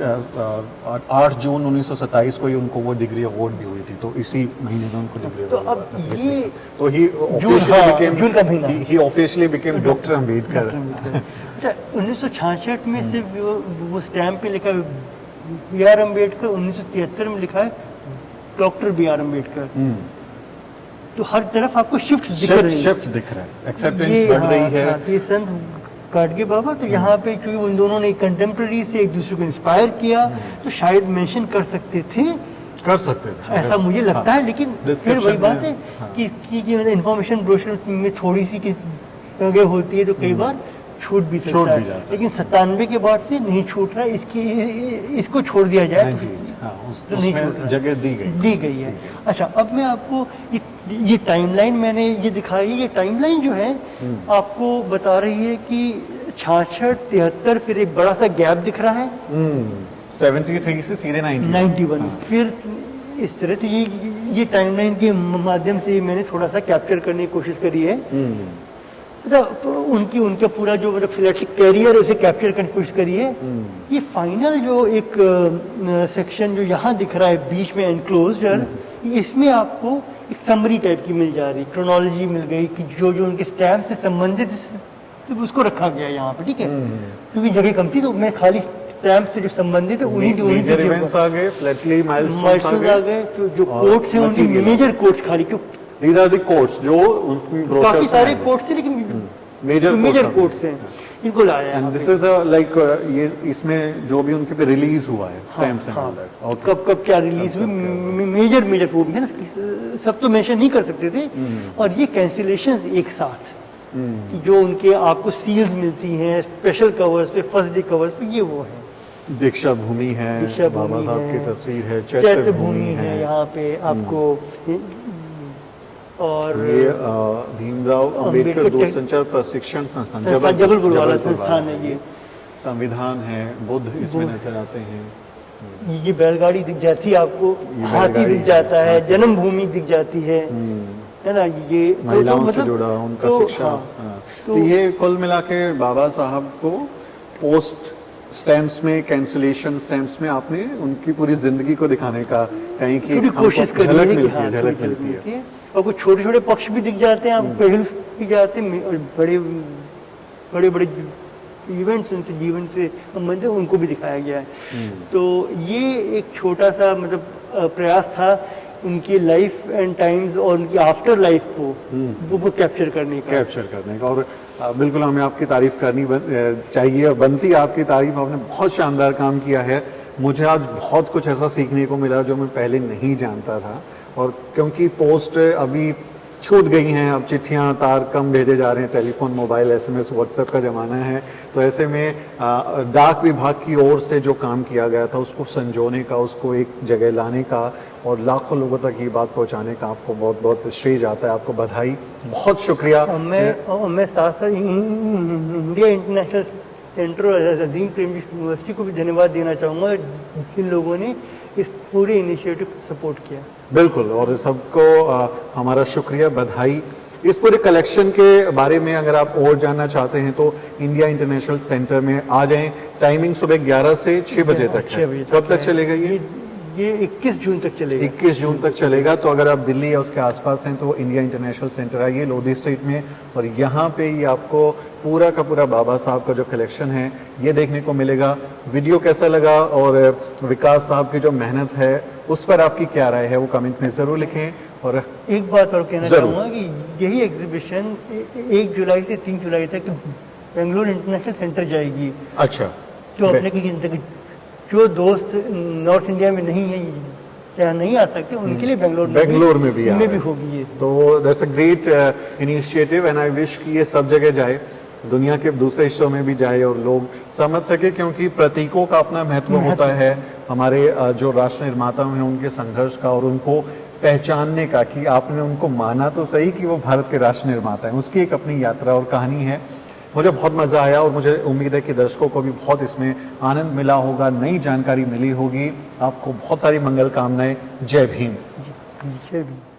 8 जून 1927 को ही उनको वो डिग्री अवार्ड भी हुई थी। तो इसी महीने में उनको डिग्री
तो
अवार्ड
अब
हुआ था
ये
PhD। तो ही
जून का महीना।
ही ऑफिशियली बिकेम डॉक्टर अम्बेडकर।
अच्छा, 1966 में सिर्फ वो स्टैम्प पे लिखा है BR अम्बेडकर, 1973 में लिखा है डॉक्टर BR अम्बेडकर। तो हर तरफ आपको शिफ्ट दिख रही है।
शिफ्ट दिख रहा है, एक्सेप्टेंस बढ़ रही है।
ये संत गाडगे बाबा, तो यहाँ पे क्योंकि उन दोनों ने कंटेम्प्रेरी से एक दूसरे को इंस्पायर किया, तो शायद मेंशन कर सकते थे, ऐसा मुझे लगता है। लेकिन फिर वही बात है कि इंफॉर्मेशन ब्रोशर में थोड़ी सी जगह होती है तो कई बार छूट भी सकता है, लेकिन 97 के बाद से नहीं छूट रहा, इसको छोड़ दिया जाए तो नहीं छूट रहा,
जगह दी गई
है। अच्छा, अब मैं आपको ये टाइमलाइन मैंने ये दिखाई, ये टाइमलाइन जो है आपको बता रही है कि 66, 73, फिर एक बड़ा सा गैप दिख रहा है
73 से सीधे
91, फिर इस तरह। तो ये टाइमलाइन के माध्यम से मैंने थोड़ा सा कैप्चर करने की कोशिश करी है, तो उनका पूरा जो मतलब फिलेटिक कैरियर उसे कैप्चर करने की कोशिश करी है। ये फाइनल जो एक सेक्शन जो यहाँ दिख रहा है बीच में एनक्लोज्ड, इसमें आपको एक समरी टाइप की मिल जा रही, क्रोनोलॉजी मिल गई कि जो जो उनके स्टैम्प से संबंधित तो उसको रखा गया यहाँ पे, ठीक है, क्योंकि जगह कम थी तो मैं खाली स्टैम्प से जो संबंधित है उन्हीं
इवेंट्स आ गए, फ्लैटली माइलस्टोन्स
आ गए, जो कोट्स हैं उनकी मेजर कोट्स खाली, क्यों
These are the quotes जो उनकी ब्रोशर्स
काफी सारे कोट्स थे, लेकिन मेजर कोट्स हैं, इनको लाया है।
And this is the like ये इसमें जो भी उनके पे रिलीज हुआ है स्टैम्प्स एंड ऑल दैट,
कब क्या रिलीज हुई, मेजर कोट है ना, सब तो मेंशन नहीं कर सकते थे। और ये कैंसिलेशंस एक साथ कि जो उनके आपको सील्स मिलती हैं स्पेशल कवर्स पे, फर्स्ट डे कवर्स पे, ये वो है।
दीक्षा भूमि है, बाबा साहब की तस्वीर है, चैत्य भूमि है
यहाँ पे आपको, और
ये भीमराव अंबेडकर दूरसंचार प्रशिक्षण संस्थान
जबलपुर वाला संस्थान है। ये
संविधान है, बुद्ध इसमें नजर आते हैं,
ये बैलगाड़ी दिख जाती है आपको, हाथी दिख जाता है, जन्मभूमि दिख जाती है ना, ये
महिलाओं से जुड़ा उनका शिक्षा। तो ये कुल मिला के बाबा साहब को पोस्ट स्टैम्प्स में, कैंसिलेशन स्टैम्प्स में आपने उनकी पूरी जिंदगी को दिखाने का कहीं की
कोशिश करी है,
झलक मिलती है।
और कुछ छोटे छोटे पक्ष भी दिख जाते हैं, आप पहल भी जाते हैं, और बड़े बड़े इवेंट्स उनके जीवन से संबंधित उनको भी दिखाया गया है। तो ये एक छोटा सा मतलब प्रयास था उनकी लाइफ एंड टाइम्स और उनकी आफ्टर लाइफ को वो कैप्चर करने का।
और बिल्कुल हमें आपकी तारीफ करनी चाहिए, बनती आपकी तारीफ, आपने बहुत शानदार काम किया है। मुझे आज बहुत कुछ ऐसा सीखने को मिला जो मैं पहले नहीं जानता था, और क्योंकि पोस्ट अभी छूट गई हैं, अब चिट्ठियाँ तार कम भेजे जा रहे हैं, टेलीफोन, मोबाइल, SMS, व्हाट्सएप का ज़माना है, तो ऐसे में डाक विभाग की ओर से जो काम किया गया था उसको संजोने का, उसको एक जगह लाने का और लाखों लोगों तक ये बात पहुंचाने का आपको बहुत बहुत श्रेय जाता है, आपको बधाई, बहुत शुक्रिया।
मैं साथ साथ इंडिया इंटरनेशनल सेंटर और अजीम प्रेमजी यूनिवर्सिटी को भी धन्यवाद देना चाहूँगा जिन लोगों ने इस पूरे इनिशिएटिव को सपोर्ट किया।
बिल्कुल, और सबको हमारा शुक्रिया, बधाई। इस पूरे कलेक्शन के बारे में अगर आप और जानना चाहते हैं तो इंडिया इंटरनेशनल सेंटर में आ जाएं। टाइमिंग सुबह 11 से 6 बजे तक है। कब तक चलेगा
ये 21 जून तक चलेगा।
21 जून तक चलेगा। तो अगर आप दिल्ली या उसके आसपास हैं तो इंडिया इंटरनेशनल सेंटर आइए लोधी स्ट्रीट में, और यहाँ पे ये आपको पूरा का पूरा बाबा साहब का जो कलेक्शन है ये देखने को मिलेगा। वीडियो कैसा लगा और विकास साहब की जो मेहनत है उस पर आपकी क्या राय है वो कमेंट में ज़रूर लिखें। और
एक बात और कहना चाहूँगा कि यही एग्जीबिशन 1 जुलाई से 3 जुलाई तक बेंगलुरु इंटरनेशनल सेंटर जाएगी।
अच्छा,
तो अपने जो दोस्त नॉर्थ इंडिया में नहीं है या नहीं आ सकते उनके लिए बेंगलोर में भी होगी ये।
तो that's a great initiative and I wish कि ये सब जगह जाए, दुनिया के दूसरे हिस्सों में भी जाए और लोग समझ सके, क्योंकि प्रतीकों का अपना महत्व होता है। हमारे जो राष्ट्र निर्माता हैं उनके संघर्ष का और उनको पहचानने का, कि आपने उनको माना तो सही कि वो भारत के राष्ट्र निर्माता हैं, उसकी एक अपनी यात्रा और कहानी है। मुझे बहुत मज़ा आया और मुझे उम्मीद है कि दर्शकों को भी बहुत इसमें आनंद मिला होगा, नई जानकारी मिली होगी। आपको बहुत सारी मंगल कामनाएं। जय भीम।
जय भीम।